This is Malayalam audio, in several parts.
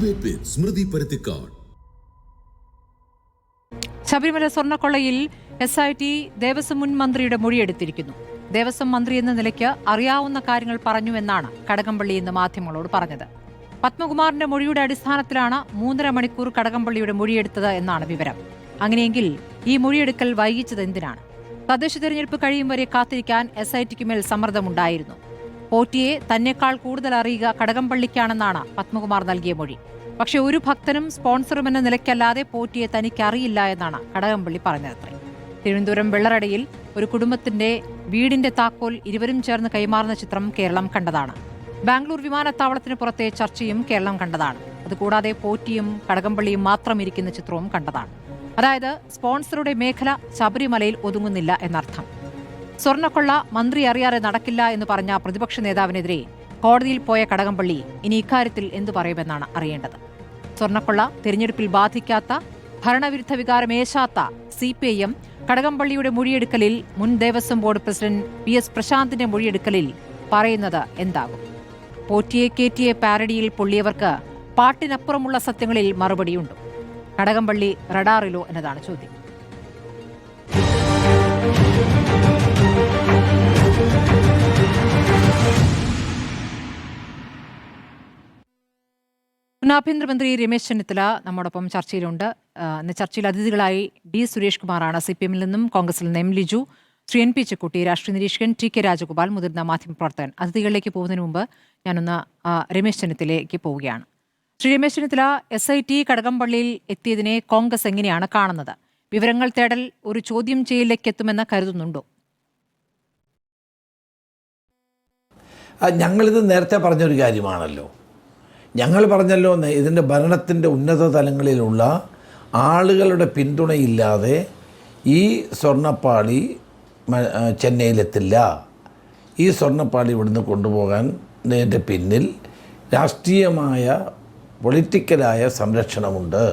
Debate with Smruthy Paruthikkad. ശബരിമല സ്വർണ്ണക്കൊള്ളയിൽ SIT ദേവസ്വം മുൻ മന്ത്രിയുടെ മൊഴിയെടുത്തിരിക്കുന്നു. ദേവസ്വം മന്ത്രി എന്ന നിലയ്ക്ക് അറിയാവുന്ന കാര്യങ്ങൾ പറഞ്ഞുവെന്നാണ് കടകംപള്ളി ഇന്ന് മാധ്യമങ്ങളോട് പറഞ്ഞത്. പത്മകുമാറിന്റെ മൊഴിയുടെ അടിസ്ഥാനത്തിലാണ് 3.5 മണിക്കൂർ കടകംപള്ളിയുടെ മൊഴിയെടുത്തത് എന്നാണ് വിവരം. അങ്ങനെയെങ്കിൽ ഈ മൊഴിയെടുക്കൽ വൈകിച്ചത് എന്തിനാണ്? തദ്ദേശ തെരഞ്ഞെടുപ്പ് കഴിയും വരെ കാത്തിരിക്കാൻ SITക്ക് മേൽ സമ്മർദ്ദമുണ്ടായിരുന്നു. പോറ്റിയെ തന്നെക്കാൾ കൂടുതൽ അറിയുക കടകംപള്ളിക്കാണെന്നാണ് പത്മകുമാർ നൽകിയ മൊഴി. പക്ഷെ ഒരു ഭക്തനും സ്പോൺസറും എന്ന നിലയ്ക്കല്ലാതെ പോറ്റിയെ തനിക്ക് അറിയില്ല എന്നാണ് കടകംപള്ളി പറഞ്ഞതത്രേ. തിരുവനന്തപുരം വെള്ളറടയിൽ ഒരു കുടുംബത്തിന്റെ വീടിന്റെ താക്കോൽ ഇരുവരും ചേർന്ന് കൈമാറുന്ന ചിത്രം കേരളം കണ്ടതാണ്. ബാംഗ്ലൂർ വിമാനത്താവളത്തിന് പുറത്തെ ചർച്ചയും കേരളം കണ്ടതാണ്. അതുകൂടാതെ പോറ്റിയും കടകംപള്ളിയും മാത്രം ഇരിക്കുന്ന ചിത്രവും കണ്ടതാണ്. അതായത് സ്പോൺസറുടെ മേഖല ശബരിമലയിൽ ഒതുങ്ങുന്നില്ല എന്നർത്ഥം. സ്വർണ്ണക്കൊള്ള മന്ത്രി അറിയാതെ നടക്കില്ല എന്ന് പറഞ്ഞ പ്രതിപക്ഷ നേതാവിനെതിരെ കോടതിയിൽ പോയ കടകംപള്ളി ഇനി ഇക്കാര്യത്തിൽ എന്തു പറയുമെന്നാണ് അറിയേണ്ടത്. സ്വർണ്ണക്കൊള്ള തിരഞ്ഞെടുപ്പിൽ ബാധിക്കാത്ത, ഭരണവിരുദ്ധ വികാരമേശാത്ത CPIM കടകംപള്ളിയുടെ മൊഴിയെടുക്കലിൽ മുൻ ദേവസ്വം ബോർഡ് പ്രസിഡന്റ് PS പ്രശാന്തിന്റെ മൊഴിയെടുക്കലിൽ പറയുന്നത് എന്താകും? പോറ്റിയെ കേറ്റിയെ പാരഡിയിൽ പൊള്ളിയവർക്ക് പാട്ടിനപ്പുറമുള്ള സത്യങ്ങളിൽ മറുപടിയുണ്ടോ? കടകംപള്ളി റഡാറിലോ എന്നതാണ് ചോദ്യം. മുൻ ആഭ്യന്തരമന്ത്രി രമേശ് ചെന്നിത്തല നമ്മോടൊപ്പം ചർച്ചയിലുണ്ട്. ഇന്ന് ചർച്ചയിൽ അതിഥികളായി D സുരേഷ് കുമാറാണ് CPM നിന്നും, കോൺഗ്രസിൽ നിന്ന് M ലിജു, ശ്രീ NP ചെക്കുട്ടി, രാഷ്ട്രീയ നിരീക്ഷകൻ TK രാജഗോപാൽ, മുതിർന്ന മാധ്യമപ്രവർത്തകൻ. അതിഥികളിലേക്ക് പോകുന്നതിന് മുമ്പ് ഞാനൊന്ന് രമേശ് ചെന്നിത്തലയിലേക്ക് പോവുകയാണ്. ശ്രീ രമേശ് ചെന്നിത്തല, SIT കടകംപള്ളിയിൽ എത്തിയതിനെ കോൺഗ്രസ് എങ്ങനെയാണ് കാണുന്നത്? വിവരങ്ങൾ തേടൽ ഒരു ചോദ്യം ചെയ്യലിലേക്ക് എത്തുമെന്ന് കരുതുന്നുണ്ടോ? ഞങ്ങളിത് നേരത്തെ പറഞ്ഞൊരു കാര്യമാണല്ലോ. ഞങ്ങൾ പറഞ്ഞല്ലോ, ഇതിൻ്റെ ഭരണത്തിൻ്റെ ഉന്നത തലങ്ങളിലുള്ള ആളുകളുടെ പിന്തുണയില്ലാതെ ഈ സ്വർണ്ണപ്പാളി ചെന്നൈയിലെത്തില്ല. ഈ സ്വർണ്ണപ്പാളി ഇവിടുന്ന് കൊണ്ടുപോകാൻ ഇതിൻ്റെ പിന്നിൽ രാഷ്ട്രീയമായ, പൊളിറ്റിക്കലായ സംരക്ഷണമുണ്ട്.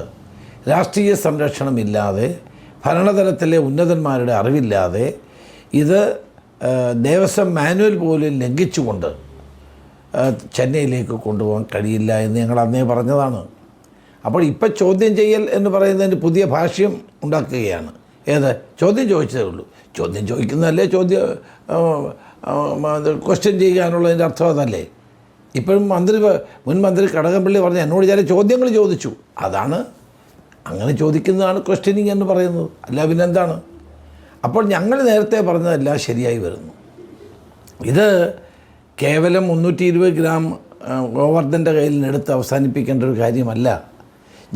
രാഷ്ട്രീയ സംരക്ഷണമില്ലാതെ, ഭരണതലത്തിലെ ഉന്നതന്മാരുടെ അറിവില്ലാതെ, ഇത് ദേവസ്വം മാനുവൽ പോലും ലംഘിച്ചുകൊണ്ട് ചെന്നൈയിലേക്ക് കൊണ്ടുപോകാൻ കഴിയില്ല എന്ന് ഞങ്ങൾ അന്നേ പറഞ്ഞതാണ്. അപ്പോൾ ഇപ്പം ചോദ്യം ചെയ്യൽ എന്ന് പറയുന്നതിന് പുതിയ ഭാഷ്യം ഉണ്ടാക്കുകയാണ്. ഏത്? ചോദ്യം ചോദിച്ചതേ ഉള്ളൂ. ചോദ്യം ചോദിക്കുന്നതല്ലേ ക്വസ്റ്റ്യൻ ചെയ്യാനുള്ളതിൻ്റെ അർത്ഥം അതല്ലേ? ഇപ്പോഴും മുൻ മന്ത്രി കടകംപള്ളി പറഞ്ഞ എന്നോട് ചില ചോദ്യങ്ങൾ ചോദിച്ചു. അതാണ്, അങ്ങനെ ചോദിക്കുന്നതാണ് ക്വസ്റ്റ്യനിങ് എന്ന് പറയുന്നത്. അല്ല പിന്നെന്താണ്? അപ്പോൾ ഞങ്ങൾ നേരത്തെ പറഞ്ഞതെല്ലാം ശരിയായി വരുന്നു. ഇത് കേവലം 320 ഗ്രാം ഗോവർദ്ധൻ്റെ കയ്യിൽ നിന്നെടുത്ത് അവസാനിപ്പിക്കേണ്ട ഒരു കാര്യമല്ല.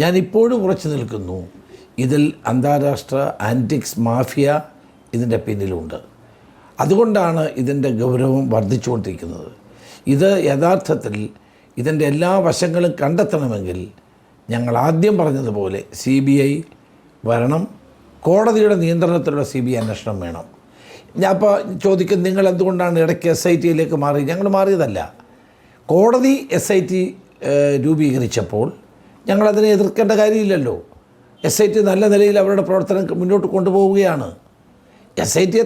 ഞാനിപ്പോഴും ഉറച്ചു നിൽക്കുന്നു, ഇതിൽ അന്താരാഷ്ട്ര ആൻറ്റിക്സ് മാഫിയ ഇതിൻ്റെ പിന്നിലുണ്ട്. അതുകൊണ്ടാണ് ഇതിൻ്റെ ഗൗരവം വർദ്ധിച്ചുകൊണ്ടിരിക്കുന്നത്. ഇത് യഥാർത്ഥത്തിൽ ഇതിൻ്റെ എല്ലാ വശങ്ങളും കണ്ടെത്തണമെങ്കിൽ ഞങ്ങൾ ആദ്യം പറഞ്ഞതുപോലെ CBI വരണം, കോടതിയുടെ നിയന്ത്രണത്തിലുള്ള CBI അന്വേഷണം വേണം. ഞാൻ അപ്പോൾ ചോദിക്കും, നിങ്ങൾ എന്തുകൊണ്ടാണ് ഇടയ്ക്ക് SITയിലേക്ക് മാറി? ഞങ്ങൾ മാറിയതല്ല. കോടതി SIT രൂപീകരിച്ചപ്പോൾ ഞങ്ങളതിനെ എതിർക്കേണ്ട കാര്യമില്ലല്ലോ. SIT നല്ല നിലയിൽ അവരുടെ പ്രവർത്തനം മുന്നോട്ട് കൊണ്ടുപോവുകയാണ്. SITയെ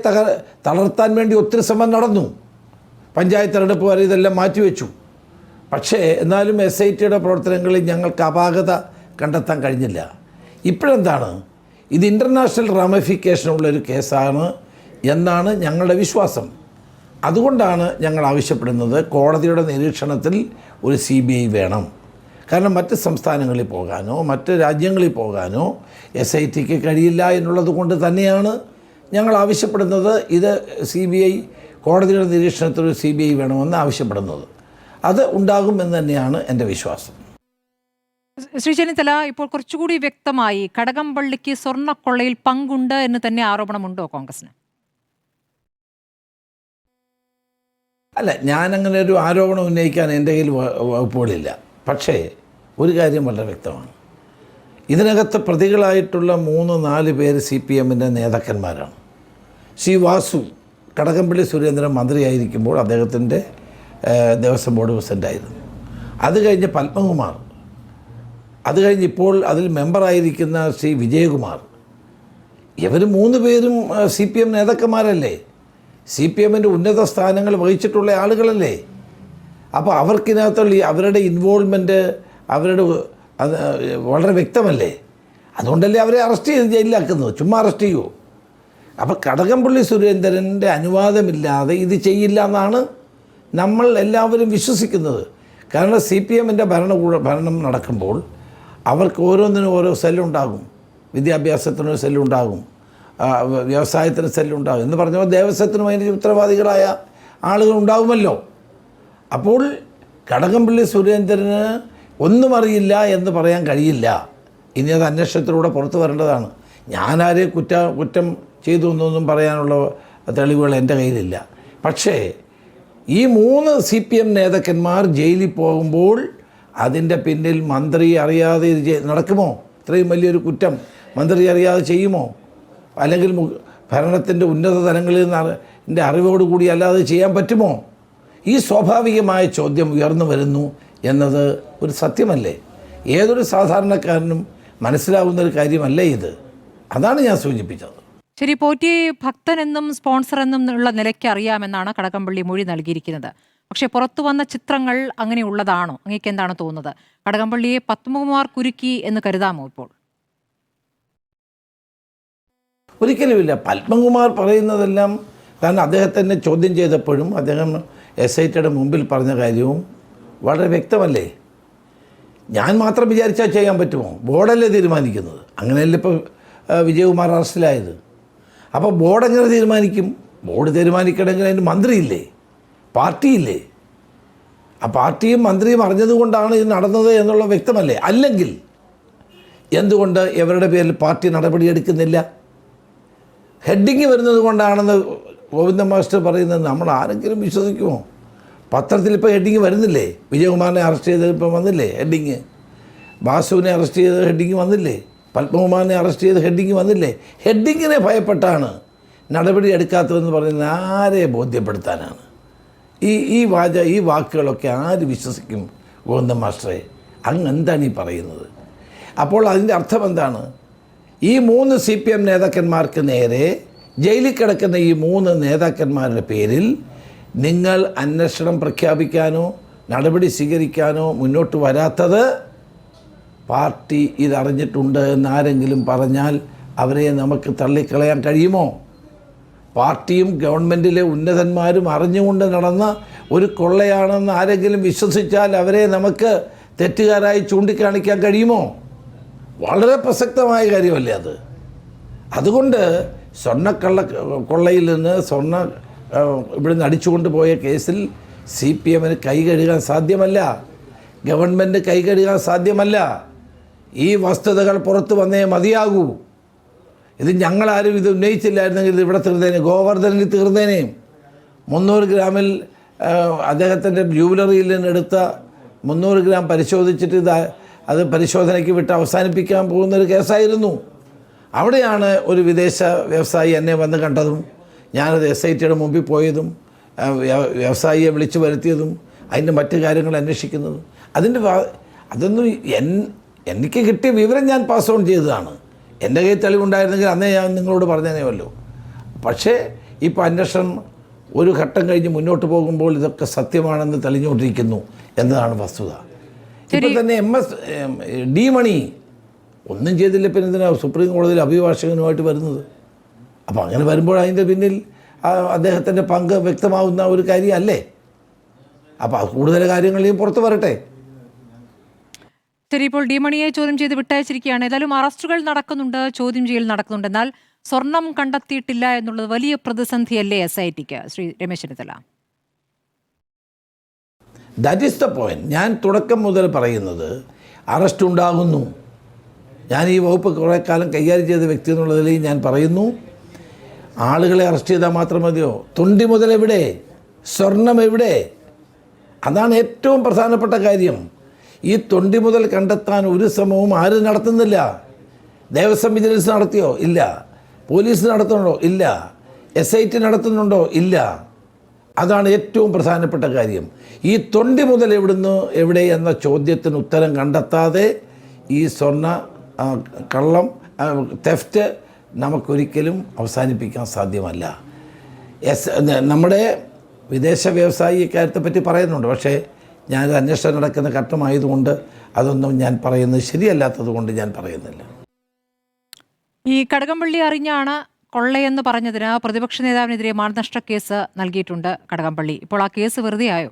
തളർത്താൻ വേണ്ടി ഒത്തിരി ശ്രമം നടന്നു. പഞ്ചായത്ത് തെരഞ്ഞെടുപ്പ് വരെ ഇതെല്ലാം മാറ്റിവെച്ചു. പക്ഷേ എന്നാലും SITയുടെ പ്രവർത്തനങ്ങളിൽ ഞങ്ങൾക്ക് അപാകത കണ്ടെത്താൻ കഴിഞ്ഞില്ല. ഇപ്പോഴെന്താണ്? ഇത് ഇൻ്റർനാഷണൽ റാമിഫിക്കേഷനുള്ളൊരു കേസാണ് എന്നാണ് ഞങ്ങളുടെ വിശ്വാസം. അതുകൊണ്ടാണ് ഞങ്ങൾ ആവശ്യപ്പെടുന്നത്, കോടതിയുടെ നിരീക്ഷണത്തിൽ ഒരു CBI വേണം. കാരണം മറ്റ് സംസ്ഥാനങ്ങളിൽ പോകാനോ മറ്റ് രാജ്യങ്ങളിൽ പോകാനോ SITക്ക് കഴിയില്ല എന്നുള്ളത് കൊണ്ട് തന്നെയാണ് ഞങ്ങൾ ആവശ്യപ്പെടുന്നത്. ഇത് CBI, കോടതിയുടെ നിരീക്ഷണത്തിൽ ഒരു CBI വേണമെന്ന് ആവശ്യപ്പെടുന്നത്. അത് ഉണ്ടാകുമെന്ന് തന്നെയാണ് എൻ്റെ വിശ്വാസം. ശ്രീ ചെന്നിത്തല, ഇപ്പോൾ കുറച്ചുകൂടി വ്യക്തമായി കടകംപള്ളിക്ക് സ്വർണ്ണക്കൊള്ളയിൽ പങ്കുണ്ട് എന്ന് തന്നെ ആരോപണമുണ്ടോ കോൺഗ്രസിന്? അല്ല, ഞാനങ്ങനെ ഒരു ആരോപണം ഉന്നയിക്കാൻ എൻ്റെ കയ്യിൽ വകുപ്പുകളില്ല. പക്ഷേ ഒരു കാര്യം വളരെ വ്യക്തമാണ്. ഇതിനകത്ത് പ്രതികളായിട്ടുള്ള 3-4 പേര് CPMൻ്റെ നേതാക്കന്മാരാണ്. ശ്രീ വാസു, കടകംപള്ളി സുരേന്ദ്രൻ മന്ത്രിയായിരിക്കുമ്പോൾ അദ്ദേഹത്തിൻ്റെ ദേവസ്വം ബോർഡ് പ്രസിഡൻ്റായിരുന്നു. അത് കഴിഞ്ഞ് പത്മകുമാർ, അത് കഴിഞ്ഞ് ഇപ്പോൾ അതിൽ മെമ്പറായിരിക്കുന്ന ശ്രീ വിജയകുമാർ, ഇവർ 3 പേരും CPM നേതാക്കന്മാരല്ലേ? CPMൻ്റെ ഉന്നത സ്ഥാനങ്ങൾ വഹിച്ചിട്ടുള്ള ആളുകളല്ലേ? അപ്പോൾ അവർക്കിനകത്തുള്ള അവരുടെ ഇൻവോൾവ്മെൻറ്റ്, അവരുടെ അത് വളരെ വ്യക്തമല്ലേ? അതുകൊണ്ടല്ലേ അവരെ അറസ്റ്റ് ചെയ്ത് ജയിലിലാക്കുന്നത്. ചുമ്മാ അറസ്റ്റ് ചെയ്യുമോ? അപ്പോൾ കടകംപള്ളി സുരേന്ദ്രൻ്റെ അനുവാദമില്ലാതെ ഇത് ചെയ്യില്ല എന്നാണ് നമ്മൾ എല്ലാവരും വിശ്വസിക്കുന്നത്. കാരണം CPMൻ്റെ ഭരണം നടക്കുമ്പോൾ അവർക്ക് ഓരോന്നിനും ഓരോ സെല്ലുണ്ടാകും. വിദ്യാഭ്യാസത്തിനൊരു സെല്ലുണ്ടാകും, വ്യവസായത്തിന് സെല്ലുണ്ടാകും എന്ന് പറഞ്ഞപ്പോൾ ദേവസ്വത്തിനും അതിന് ഉത്തരവാദികളായ ആളുകൾ ഉണ്ടാകുമല്ലോ. അപ്പോൾ കടകംപള്ളി സുരേന്ദ്രന് ഒന്നും അറിയില്ല എന്ന് പറയാൻ കഴിയില്ല. ഇനി അത് അന്വേഷണത്തിലൂടെ പുറത്തു വരേണ്ടതാണ്. ഞാനാരെ കുറ്റം ചെയ്തു എന്നൊന്നും പറയാനുള്ള തെളിവുകൾ എൻ്റെ കയ്യിലില്ല. പക്ഷേ ഈ 3 CPM നേതാക്കന്മാർ ജയിലിൽ പോകുമ്പോൾ അതിൻ്റെ പിന്നിൽ മന്ത്രി അറിയാതെ ഇത് നടക്കുമോ? ഇത്രയും വലിയൊരു കുറ്റം മന്ത്രി അറിയാതെ ചെയ്യുമോ? അല്ലെങ്കിൽ ഭരണത്തിൻ്റെ ഉന്നത തലങ്ങളിൽ നിന്ന് അറിവോടുകൂടി അല്ലാതെ ചെയ്യാൻ പറ്റുമോ? ഈ സ്വാഭാവികമായ ചോദ്യം ഉയർന്നു വരുന്നു എന്നത് ഒരു സത്യമല്ലേ? ഏതൊരു സാധാരണക്കാരനും മനസ്സിലാവുന്നൊരു കാര്യമല്ലേ ഇത്? അതാണ് ഞാൻ സൂചിപ്പിച്ചത്. ശരി, പോറ്റിയെ ഭക്തനെന്നും സ്പോൺസർ എന്നും ഉള്ള നിലയ്ക്ക് അറിയാമെന്നാണ് കടകംപള്ളി മൊഴി നൽകിയിരിക്കുന്നത്. പക്ഷേ പുറത്തു വന്ന ചിത്രങ്ങൾ അങ്ങനെയുള്ളതാണോ? അങ്ങേക്ക് എന്താണ് തോന്നുന്നത്? കടകംപള്ളിയെ പത്മകുമാർ കുരുക്കി എന്ന് കരുതാമോ ഇപ്പോൾ? ഒരിക്കലുമില്ല. പത്മകുമാർ പറയുന്നതെല്ലാം കാരണം അദ്ദേഹത്തിനെ ചോദ്യം ചെയ്തപ്പോഴും അദ്ദേഹം SITയുടെ മുമ്പിൽ പറഞ്ഞ കാര്യവും വളരെ വ്യക്തമല്ലേ? ഞാൻ മാത്രം വിചാരിച്ചാൽ ചെയ്യാൻ പറ്റുമോ? ബോർഡല്ലേ തീരുമാനിക്കുന്നത്. അങ്ങനെയല്ലേ ഇപ്പോൾ വിജയകുമാർ അറസ്റ്റിലായത്. അപ്പോൾ ബോർഡ് എങ്ങനെ തീരുമാനിക്കും? ബോർഡ് തീരുമാനിക്കണമെങ്കിൽ അതിന് മന്ത്രിയില്ലേ, പാർട്ടിയില്ലേ? ആ പാർട്ടിയും മന്ത്രിയും അറിഞ്ഞതുകൊണ്ടാണ് ഇത് നടന്നത് എന്നുള്ള വ്യക്തമല്ലേ? അല്ലെങ്കിൽ എന്തുകൊണ്ട് ഇവരുടെ പേരിൽ പാർട്ടി നടപടിയെടുക്കുന്നില്ല? ഹെഡിങ് വരുന്നത് കൊണ്ടാണെന്ന് ഗോവിന്ദ മാസ്റ്റർ പറയുന്നത് നമ്മൾ ആരെങ്കിലും വിശ്വസിക്കുമോ? പത്രത്തിൽ ഇപ്പോൾ ഹെഡിങ് വരുന്നില്ലേ? വിജയകുമാറിനെ അറസ്റ്റ് ചെയ്തത് ഇപ്പോൾ വന്നില്ലേ ഹെഡിങ്? ബാസുവിനെ അറസ്റ്റ് ചെയ്ത ഹെഡിങ് വന്നില്ലേ? പത്മകുമാറിനെ അറസ്റ്റ് ചെയ്ത ഹെഡിങ് വന്നില്ലേ? ഹെഡിങ്ങിനെ ഭയപ്പെട്ടാണ് നടപടി എടുക്കാത്തതെന്ന് പറയുന്നത് ആരെ ബോധ്യപ്പെടുത്താനാണ്? ഈ വാക്കുകളൊക്കെ ആര് വിശ്വസിക്കും? ഗോവിന്ദ മാസ്റ്ററെ, അങ്ങ് എന്താണ് ഈ പറയുന്നത്? അപ്പോൾ അതിൻ്റെ അർത്ഥം എന്താണ്? ഈ 3 CPM നേതാക്കന്മാർക്ക് നേരെ ജയിലിൽ കിടക്കുന്ന ഈ 3 നേതാക്കന്മാരുടെ പേരിൽ നിങ്ങൾ അന്വേഷണം പ്രഖ്യാപിക്കാനോ നടപടി സ്വീകരിക്കാനോ മുന്നോട്ട് വരാത്തത് പാർട്ടി ഇതറിഞ്ഞിട്ടുണ്ട് എന്നാരെങ്കിലും പറഞ്ഞാൽ അവരെ നമുക്ക് തള്ളിക്കളയാൻ കഴിയുമോ? പാർട്ടിയും ഗവൺമെൻറ്റിലെ ഉന്നതന്മാരും അറിഞ്ഞുകൊണ്ട് നടന്ന ഒരു കൊള്ളയാണെന്ന് ആരെങ്കിലും വിശ്വസിച്ചാൽ അവരെ നമുക്ക് തെറ്റുകാരായി ചൂണ്ടിക്കാണിക്കാൻ കഴിയുമോ? വളരെ പ്രസക്തമായ കാര്യമല്ലേ അത്? അതുകൊണ്ട് കൊള്ളയിൽ നിന്ന് ഇവിടുന്ന് അടിച്ചുകൊണ്ട് പോയ കേസിൽ CPMന് കൈ കഴുകാൻ സാധ്യമല്ല, ഗവൺമെൻറ് കൈ കഴുകാൻ സാധ്യമല്ല. ഈ വസ്തുതകൾ പുറത്തു വന്നേ മതിയാകൂ. ഇത് ഞങ്ങളാരും ഇത് ഉന്നയിച്ചില്ലായിരുന്നെങ്കിൽ ഇത് ഇവിടെ തീർന്നേനെ, ഗോവർദ്ധനിൽ തീർന്നേനെയും. 300 ഗ്രാമിൽ അദ്ദേഹത്തിൻ്റെ ജൂവലറിയിൽ നിന്നെടുത്ത 300 ഗ്രാം പരിശോധിച്ചിട്ട് അത് പരിശോധനയ്ക്ക് വിട്ട് അവസാനിപ്പിക്കാൻ പോകുന്നൊരു കേസായിരുന്നു. അവിടെയാണ് ഒരു വിദേശ വ്യവസായി എന്നെ വന്ന് കണ്ടതും ഞാനത് SITയുടെ മുമ്പിൽ പോയതും വ്യവസായിയെ വിളിച്ചു വരുത്തിയതും അതിൻ്റെ മറ്റു കാര്യങ്ങൾ അന്വേഷിക്കുന്നതും. അതൊന്നും എനിക്ക് കിട്ടിയ വിവരം ഞാൻ പാസ് ഓൺ ചെയ്തതാണ്. എൻ്റെ കയ്യിൽ തെളിവുണ്ടായിരുന്നെങ്കിൽ അന്നേ ഞാൻ നിങ്ങളോട് പറഞ്ഞേനെയല്ലോ. പക്ഷേ ഇപ്പോൾ അന്വേഷണം ഒരു ഘട്ടം കഴിഞ്ഞ് മുന്നോട്ട് പോകുമ്പോൾ ഇതൊക്കെ സത്യമാണെന്ന് തെളിഞ്ഞുകൊണ്ടിരിക്കുന്നു എന്നതാണ് വസ്തുത. ഇപ്പം തന്നെ D മണി ഒന്നും ചെയ്തില്ല, പിന്നെ എന്തിനാ സുപ്രീം കോടതിയിൽ അഭിഭാഷകനുമായിട്ട് വരുന്നത്? അപ്പോൾ അങ്ങനെ വരുമ്പോൾ അതിൻ്റെ പിന്നിൽ അദ്ദേഹത്തിൻ്റെ പങ്ക് വ്യക്തമാവുന്ന ഒരു കാര്യമല്ലേ? അപ്പോൾ കൂടുതൽ കാര്യങ്ങളെയും പുറത്ത് വരട്ടെ. ശരി, ഇപ്പോൾ D മണിയെ ചോദ്യം ചെയ്ത് വിട്ടയച്ചിരിക്കുകയാണ്. ഏതായാലും അറസ്റ്റുകൾ നടക്കുന്നുണ്ട്, ചോദ്യം ചെയ്യൽ നടക്കുന്നുണ്ട്. എന്നാൽ സ്വർണം കണ്ടെത്തിയിട്ടില്ല എന്നുള്ളത് വലിയ പ്രതിസന്ധിയല്ലേ SITക്ക്, Shri Ramesh Chennithala? That is the point. ഞാൻ തുടക്കം മുതൽ പറയുന്നത് അറസ്റ്റ് ഉണ്ടാകുന്നു. ഞാൻ ഈ വകുപ്പ് കുറേ കാലം കൈകാര്യം ചെയ്ത വ്യക്തി എന്നുള്ളതിൽ ഞാൻ പറയുന്നു, ആളുകളെ അറസ്റ്റ് ചെയ്താൽ മാത്രം മതിയോ? തൊണ്ടി മുതൽ എവിടെ? സ്വർണം എവിടെ? അതാണ് ഏറ്റവും പ്രധാനപ്പെട്ട കാര്യം. ഈ തൊണ്ടി മുതൽ കണ്ടെത്താൻ ഒരു ശ്രമവും ആരും നടത്തുന്നില്ല. ദേവസ്വം വിജിലൻസ് നടത്തിയോ? ഇല്ല. പോലീസ് നടത്തുന്നുണ്ടോ? ഇല്ല. SIT നടത്തുന്നുണ്ടോ? ഇല്ല. അതാണ് ഏറ്റവും പ്രധാനപ്പെട്ട കാര്യം. ഈ തൊണ്ടി മുതൽ എവിടെ എന്ന ചോദ്യത്തിന് ഉത്തരം കണ്ടെത്താതെ ഈ സ്വർണ്ണ കള്ളം തെഫ്റ്റ് നമുക്കൊരിക്കലും അവസാനിപ്പിക്കാൻ സാധ്യമല്ല. നമ്മുടെ വിദേശ വ്യവസായി ഇക്കാര്യത്തെ പറ്റി പറയുന്നുണ്ട്. പക്ഷേ ഞാനത് അന്വേഷണം നടക്കുന്ന ഘട്ടമായതുകൊണ്ട് അതൊന്നും ഞാൻ പറയുന്നത് ശരിയല്ലാത്തത് കൊണ്ട് ഞാൻ പറയുന്നില്ല. ഈ കടകംപള്ളി അറിഞ്ഞാണ് കൊള്ളയെന്ന് പറഞ്ഞതിന് പ്രതിപക്ഷ നേതാവിനെതിരെ മാനനഷ്ട കേസ് നൽകിയിട്ടുണ്ട് കടകംപള്ളി. ഇപ്പോൾ ആ കേസ് വെറുതെ ആയോ?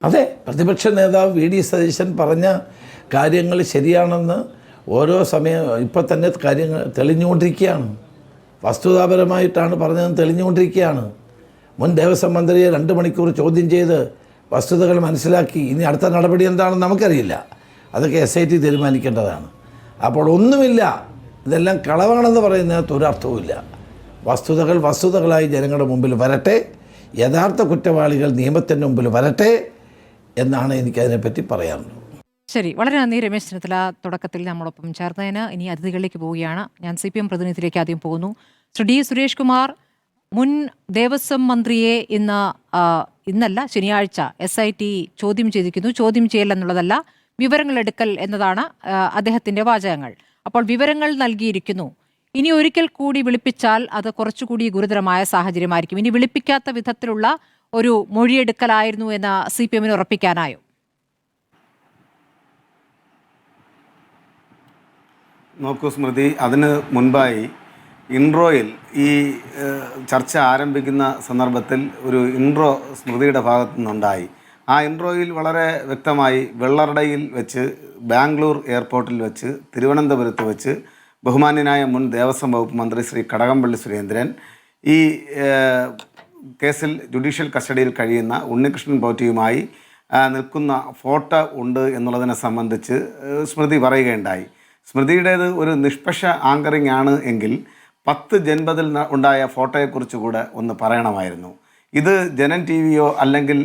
അതെ, പ്രതിപക്ഷ നേതാവ് വി.ഡി. സതീശൻ പറഞ്ഞ കാര്യങ്ങൾ ശരിയാണെന്ന് ഓരോ സമയം ഇപ്പം തന്നെ കാര്യങ്ങൾ തെളിഞ്ഞുകൊണ്ടിരിക്കുകയാണ്. വസ്തുതാപരമായിട്ടാണ് പറഞ്ഞതെന്ന് തെളിഞ്ഞുകൊണ്ടിരിക്കുകയാണ്. മുൻ ദേവസ്വം മന്ത്രിയെ 2 മണിക്കൂർ ചോദ്യം ചെയ്ത് വസ്തുതകൾ മനസ്സിലാക്കി. ഇനി അടുത്ത നടപടി എന്താണെന്ന് നമുക്കറിയില്ല. അതൊക്കെ SIT തീരുമാനിക്കേണ്ടതാണ്. അപ്പോൾ ഒന്നുമില്ല, ഇതെല്ലാം കളവാണെന്ന് പറയുന്നതിനകത്ത് ഒരർത്ഥവുമില്ല. വസ്തുതകളായി ജനങ്ങളുടെ മുമ്പിൽ വരട്ടെ, യഥാർത്ഥ കുറ്റവാളികൾ നിയമത്തിൻ്റെ മുമ്പിൽ വരട്ടെ എന്നാണ് എനിക്കതിനെപ്പറ്റി പറയാനുള്ളത്. ശരി, വളരെ നന്ദി രമേശ് ചെന്നിത്തല തുടക്കത്തിൽ നമ്മളൊപ്പം ചേർന്നതിന്. ഇനി അതിഥികളിലേക്ക് പോവുകയാണ്. ഞാൻ CPM പ്രതിനിധിയിലേക്ക് ആദ്യം പോകുന്നു. ശ്രീ D. സുരേഷ് കുമാർ, മുൻ ദേവസ്വം മന്ത്രിയെ ഇന്നല്ല ശനിയാഴ്ച SIT ചോദ്യം ചെയ്തിരിക്കുന്നു. ചോദ്യം ചെയ്യൽ എന്നുള്ളതല്ല, വിവരങ്ങൾ എടുക്കൽ എന്നതാണ് അദ്ദേഹത്തിൻ്റെ വാചകങ്ങൾ. അപ്പോൾ വിവരങ്ങൾ നൽകിയിരിക്കുന്നു. ഇനി ഒരിക്കൽ കൂടി വിളിപ്പിച്ചാൽ അത് കുറച്ചുകൂടി ഗുരുതരമായ സാഹചര്യമായിരിക്കും. ഇനി വിളിപ്പിക്കാത്ത വിധത്തിലുള്ള ഒരു മൊഴിയെടുക്കലായിരുന്നു എന്ന് CPM ഉറപ്പിക്കാനായോ? നോക്കൂ സ്മൃതി, അതിന് മുൻപായി ഇൻട്രോയിൽ ഈ ചർച്ച ആരംഭിക്കുന്ന സന്ദർഭത്തിൽ ഒരു ഇൻട്രോ സ്മൃതിയുടെ ഭാഗത്തു നിന്നുണ്ടായി. ആ ഇൻട്രോയിൽ വളരെ വ്യക്തമായി വെള്ളറടയിൽ വെച്ച്, ബാംഗ്ലൂർ എയർപോർട്ടിൽ വെച്ച്, തിരുവനന്തപുരത്ത് വെച്ച് ബഹുമാന്യനായ മുൻ ദേവസ്വം വകുപ്പ് മന്ത്രി ശ്രീ കടകംപള്ളി സുരേന്ദ്രൻ ഈ കേസിൽ ജുഡീഷ്യൽ കസ്റ്റഡിയിൽ കഴിയുന്ന ഉണ്ണികൃഷ്ണൻ പോറ്റിയുമായി നിൽക്കുന്ന ഫോട്ടോ ഉണ്ട് എന്നുള്ളതിനെ സംബന്ധിച്ച് സ്മൃതി പറയുകയുണ്ടായി. സ്മൃതിയുടേത് ഒരു നിഷ്പക്ഷ ആങ്കറിംഗ് ആണ് എങ്കിൽ 10 ജൻപതിൽ ഉണ്ടായ ഫോട്ടോയെക്കുറിച്ച് കൂടെ ഒന്ന് പറയണമായിരുന്നു. ഇത് ജനൻ TV-യോ അല്ലെങ്കിൽ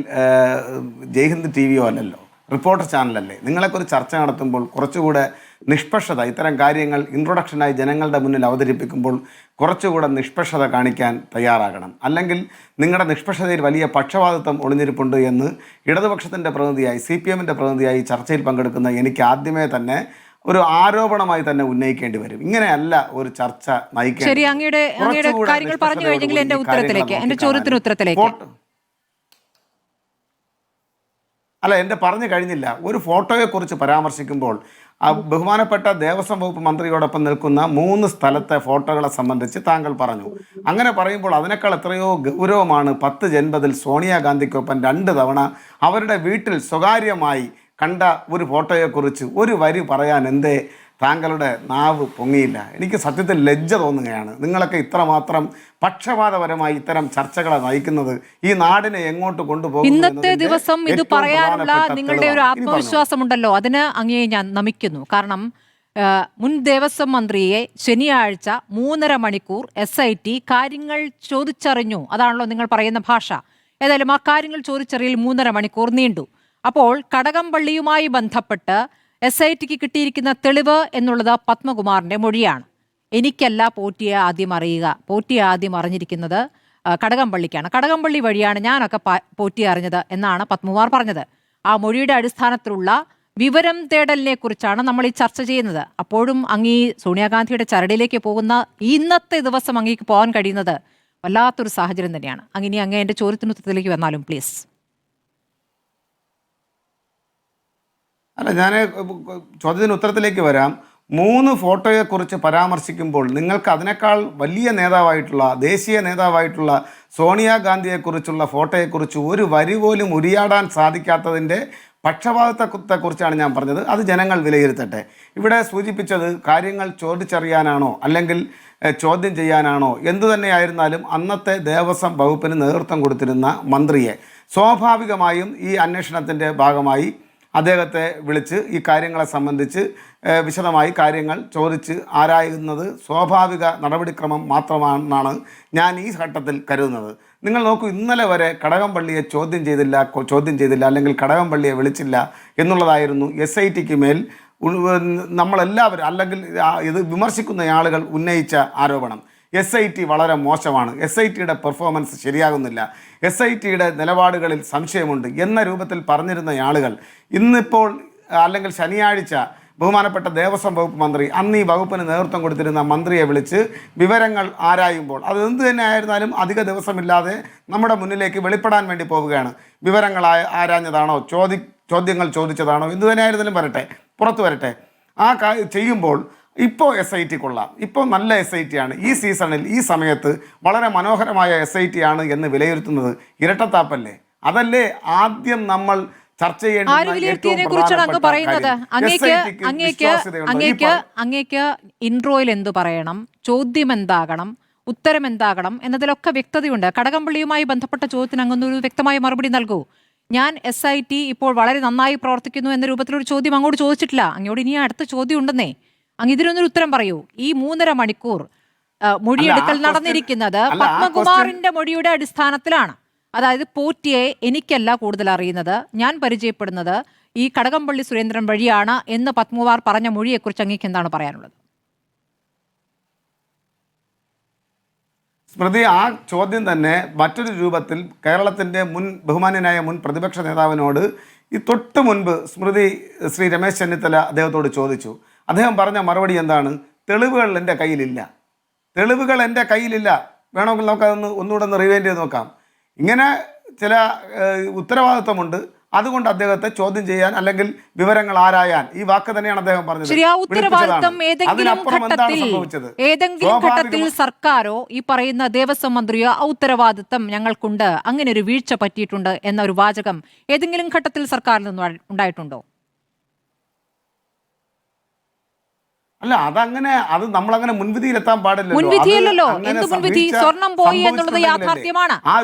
ജയ്ഹിന്ദ് TV-യോ അല്ലല്ലോ, റിപ്പോർട്ടർ ചാനലല്ലേ. നിങ്ങളൊക്കെ ഒരു ചർച്ച നടത്തുമ്പോൾ കുറച്ചുകൂടെ നിഷ്പക്ഷത, ഇത്തരം കാര്യങ്ങൾ ഇൻട്രൊഡക്ഷനായി ജനങ്ങളുടെ മുന്നിൽ അവതരിപ്പിക്കുമ്പോൾ കുറച്ചുകൂടെ നിഷ്പക്ഷത കാണിക്കാൻ തയ്യാറാകണം. അല്ലെങ്കിൽ നിങ്ങളുടെ നിഷ്പക്ഷതയിൽ വലിയ പക്ഷപാതിത്വം ഒളിഞ്ഞിരിപ്പുണ്ട് എന്ന് ഇടതുപക്ഷത്തിൻ്റെ പ്രതിനിധിയായി, CPM-ൻ്റെ പ്രതിനിധിയായി ചർച്ചയിൽ പങ്കെടുക്കുന്ന എനിക്ക് ആദ്യമേ തന്നെ ഒരു ആരോപണമായി തന്നെ ഉന്നയിക്കേണ്ടി വരും. ഇങ്ങനെയല്ല ഒരു ചർച്ച നയിക്കേണ്ടത്. ശരി, അങ്ങയുടെ കാര്യങ്ങൾ പറഞ്ഞു കഴിഞ്ഞെങ്കിൽ എന്റെ ചോദ്യത്തിന് ഉത്തരത്തിലേക്ക് അല്ല, എൻ്റെ പറഞ്ഞു കഴിഞ്ഞില്ല. ഒരു ഫോട്ടോയെക്കുറിച്ച് പരാമർശിക്കുമ്പോൾ ബഹുമാനപ്പെട്ട ദേവസ്വം വകുപ്പ് മന്ത്രിയോടൊപ്പം നിൽക്കുന്ന 3 സ്ഥലത്തെ ഫോട്ടോകളെ സംബന്ധിച്ച് താങ്കൾ പറഞ്ഞു. അങ്ങനെ പറയുമ്പോൾ അതിനേക്കാൾ എത്രയോ ഗൗരവമാണ് 10 ജൻപതിൽ സോണിയാഗാന്ധിക്കൊപ്പം 2 തവണ അവരുടെ വീട്ടിൽ സ്വകാര്യമായി കണ്ട ഒരു ഫോട്ടോയെക്കുറിച്ച് ഒരു വരി പറയാൻ എന്തേ താങ്കളുടെ നാവ് പൊങ്ങിയില്ല? എനിക്ക് സത്യത്തിൽ ലജ്ജ തോന്നുകയാണ്. നിങ്ങളൊക്കെ ഇത്രമാത്രം പക്ഷപാതപരമായി ഇത്തരം ചർച്ചകളെ നയിക്കുന്നത് ഈ നാടിനെ എങ്ങോട്ട് കൊണ്ടുപോകും? ഇന്നത്തെ ദിവസം ഇത് പറയാനുള്ള നിങ്ങളുടെ ഒരു ആത്മവിശ്വാസമുണ്ടല്ലോ, അതിന് അങ്ങേ ഞാൻ നമിക്കുന്നു. കാരണം മുൻ ദേവസ്വം മന്ത്രിയെ ശനിയാഴ്ച 3.5 മണിക്കൂർ SIT കാര്യങ്ങൾ ചോദിച്ചറിഞ്ഞു. അതാണല്ലോ നിങ്ങൾ പറയുന്ന ഭാഷ. ഏതായാലും ആ കാര്യങ്ങൾ ചോദിച്ചറിയൽ 3.5 മണിക്കൂർ നീണ്ടു. അപ്പോൾ കടകംപള്ളിയുമായി ബന്ധപ്പെട്ട് SITക്ക് കിട്ടിയിരിക്കുന്ന തെളിവ് എന്നുള്ളത് പത്മകുമാറിന്റെ മൊഴിയാണ്. എനിക്കല്ല പോറ്റിയെ ആദ്യം അറിയുക, പോറ്റിയെ ആദ്യം അറിഞ്ഞിരിക്കുന്നത് കടകംപള്ളിക്കാണ്. കടകംപള്ളി വഴിയാണ് ഞാനൊക്കെ പോറ്റിയെ അറിഞ്ഞത് എന്നാണ് പത്മകുമാർ പറഞ്ഞത്. ആ മൊഴിയുടെ അടിസ്ഥാനത്തിലുള്ള വിവരം തേടലിനെ കുറിച്ചാണ് നമ്മൾ ഈ ചർച്ച ചെയ്യുന്നത്. അപ്പോഴും അങ്ങീ സോണിയാഗാന്ധിയുടെ ചരടിലേക്ക് പോകുന്ന ഇന്നത്തെ ദിവസം അങ്ങേക്ക് പോകാൻ കഴിയുന്നത് വല്ലാത്തൊരു സാഹചര്യം തന്നെയാണ്. അങ്ങനെ അങ്ങേ എൻ്റെ ചോദ്യത്തിനുത്തരത്തിലേക്ക് വന്നാലും പ്ലീസ്. അല്ല, ഞാൻ ചോദ്യത്തിന് ഉത്തരത്തിലേക്ക് വരാം. 3 ഫോട്ടോയെക്കുറിച്ച് പരാമർശിക്കുമ്പോൾ നിങ്ങൾക്ക് അതിനേക്കാൾ വലിയ നേതാവായിട്ടുള്ള, ദേശീയ നേതാവായിട്ടുള്ള സോണിയാഗാന്ധിയെക്കുറിച്ചുള്ള ഫോട്ടോയെക്കുറിച്ച് ഒരു വരി പോലും ഉരിയാടാൻ സാധിക്കാത്തതിൻ്റെ പക്ഷപാതത്വത്തെക്കുറിച്ചാണ് ഞാൻ പറഞ്ഞത്. അത് ജനങ്ങൾ വിലയിരുത്തട്ടെ. ഇവിടെ സൂചിപ്പിച്ചത് കാര്യങ്ങൾ ചോദിച്ചറിയാനാണോ അല്ലെങ്കിൽ ചോദ്യം ചെയ്യാനാണോ എന്തു തന്നെയായിരുന്നാലും അന്നത്തെ ദേവസ്വം വകുപ്പിന് നേതൃത്വം കൊടുത്തിരുന്ന മന്ത്രിയെ സ്വാഭാവികമായും ഈ അന്വേഷണത്തിൻ്റെ ഭാഗമായി അദ്ദേഹത്തെ വിളിച്ച് ഈ കാര്യങ്ങളെ സംബന്ധിച്ച് വിശദമായി കാര്യങ്ങൾ ചോദിച്ച് ആരായുന്നത് സ്വാഭാവിക നടപടിക്രമം മാത്രമാണെന്നാണ് ഞാൻ ഈ ഘട്ടത്തിൽ കരുതുന്നത്. നിങ്ങൾ നോക്കൂ, ഇന്നലെ വരെ കടകംപള്ളിയെ ചോദ്യം ചെയ്തില്ല അല്ലെങ്കിൽ കടകംപള്ളിയെ വിളിച്ചില്ല എന്നുള്ളതായിരുന്നു SITക്ക് മേൽ നമ്മളെല്ലാവരും അല്ലെങ്കിൽ ഇത് വിമർശിക്കുന്ന ആളുകൾ ഉന്നയിച്ച ആരോപണം. SIT വളരെ മോശമാണ്, SITയുടെ പെർഫോമൻസ് ശരിയാകുന്നില്ല, SITയുടെ നിലപാടുകളിൽ സംശയമുണ്ട് എന്ന രൂപത്തിൽ പറഞ്ഞിരുന്ന ആളുകൾ ഇന്നിപ്പോൾ അല്ലെങ്കിൽ ശനിയാഴ്ച ബഹുമാനപ്പെട്ട ദേവസ്വം വകുപ്പ് മന്ത്രി അന്ന് ഈ വകുപ്പിന് നേതൃത്വം കൊടുത്തിരുന്ന മന്ത്രിയെ വിളിച്ച് വിവരങ്ങൾ ആരായുമ്പോൾ അത് എന്ത് തന്നെ ആയിരുന്നാലും അധിക ദിവസമില്ലാതെ നമ്മുടെ മുന്നിലേക്ക് വെളിപ്പെടാൻ വേണ്ടി പോവുകയാണ്. വിവരങ്ങൾ ആരാഞ്ഞതാണോ, ചോദ്യങ്ങൾ ചോദിച്ചതാണോ, എന്ത് തന്നെ ആയിരുന്നാലും പുറത്തു വരട്ടെ. ആ ചെയ്യുമ്പോൾ ഇപ്പോൾ SIT കൊള്ളാം, ഇപ്പോൾ നല്ല SIT ആണ്, ഈ സീസണിൽ ഈ സമയത്ത് വളരെ മനോഹരമായ SIT ആണ് എന്ന് വിലയിരുത്തുന്നത് ഇരട്ടത്താപ്പല്ലേ? അതല്ലേ ആദ്യം നമ്മൾ ചർച്ച അങ്ങേക്ക് ഇൻട്രോയിൽ എന്തു പറയണം, ചോദ്യം എന്താകണം, ഉത്തരം എന്താകണം എന്നതിലൊക്കെ വ്യക്തതയുണ്ട്. കടകംപള്ളിയുമായി ബന്ധപ്പെട്ട ചോദ്യത്തിന് അങ്ങൊന്നൊരു വ്യക്തമായ മറുപടി നൽകൂ. ഞാൻ SIT ഇപ്പോൾ വളരെ നന്നായി പ്രവർത്തിക്കുന്നു എന്ന രൂപത്തിലൊരു ചോദ്യം അങ്ങോട്ട് ചോദിച്ചിട്ടില്ല. അങ്ങോട്ട് ഇനി അടുത്ത ചോദ്യം ഉണ്ടെന്നേ. അങ്ങ് ഇതിനൊന്നൊരു ഉത്തരം പറയൂ. ഈ 3.5 മണിക്കൂർ മൊഴിയെടുക്കൽ നടന്നിരിക്കുന്നത് പത്മകുമാറിന്റെ മൊഴിയുടെ അടിസ്ഥാനത്തിലാണ്. അതായത് പോറ്റിയെ എനിക്കല്ല കൂടുതൽ അറിയുന്നത്, ഞാൻ പരിചയപ്പെടുന്നത് ഈ കടകംപള്ളി സുരേന്ദ്രൻ വഴിയാണ് എന്ന് പത്മകുമാർ പറഞ്ഞ മൊഴിയെക്കുറിച്ച് അങ്ങേക്ക് എന്താണ് പറയാനുള്ളത്? സ്മൃതി, ആ ചോദ്യം തന്നെ മറ്റൊരു രൂപത്തിൽ കേരളത്തിൻ്റെ ബഹുമാന്യനായ മുൻ പ്രതിപക്ഷ നേതാവിനോട് ഈ തൊട്ട് മുൻപ് ശ്രീ രമേശ് ചെന്നിത്തല അദ്ദേഹത്തോട് ചോദിച്ചു. അദ്ദേഹം പറഞ്ഞ മറുപടി എന്താണ്? തെളിവുകൾ എൻ്റെ കയ്യിലില്ല, തെളിവുകൾ എൻ്റെ കയ്യിലില്ല. വേണമെങ്കിൽ നമുക്കതൊന്ന് ഒന്നുകൂടെ ഒന്ന് റിവൈൻഡ് ചെയ്ത് നോക്കാം. ഇങ്ങനെ ചില ഉത്തരവാദിത്വമുണ്ട്, അതുകൊണ്ട് അദ്ദേഹത്തെ ചോദ്യം ചെയ്യാൻ അല്ലെങ്കിൽ വിവരങ്ങൾ ആരായാൻ, ഈ വാക്ക് തന്നെയാണ് അദ്ദേഹം പറഞ്ഞത്. ഏതെങ്കിലും ഘട്ടത്തിൽ സർക്കാരോ ഈ പറയുന്ന ദേവസ്വം മന്ത്രിയോ ആ ഉത്തരവാദിത്തം ഞങ്ങൾക്കുണ്ട്, അങ്ങനെ ഒരു വീഴ്ച പറ്റിയിട്ടുണ്ട് എന്ന ഒരു വാചകം ഏതെങ്കിലും ഘട്ടത്തിൽ സർക്കാരിൽ നിന്ന് ഉണ്ടായിട്ടുണ്ടോ? അല്ല, അത് നമ്മളങ്ങനെ മുൻവിധിയിലെത്താൻ പാടില്ല. മുൻവിധിയല്ലോ. എന്ത് മുൻവിധി? സ്വർണം പോയി എന്നുള്ളത് യാഥാർത്ഥ്യമാണ്,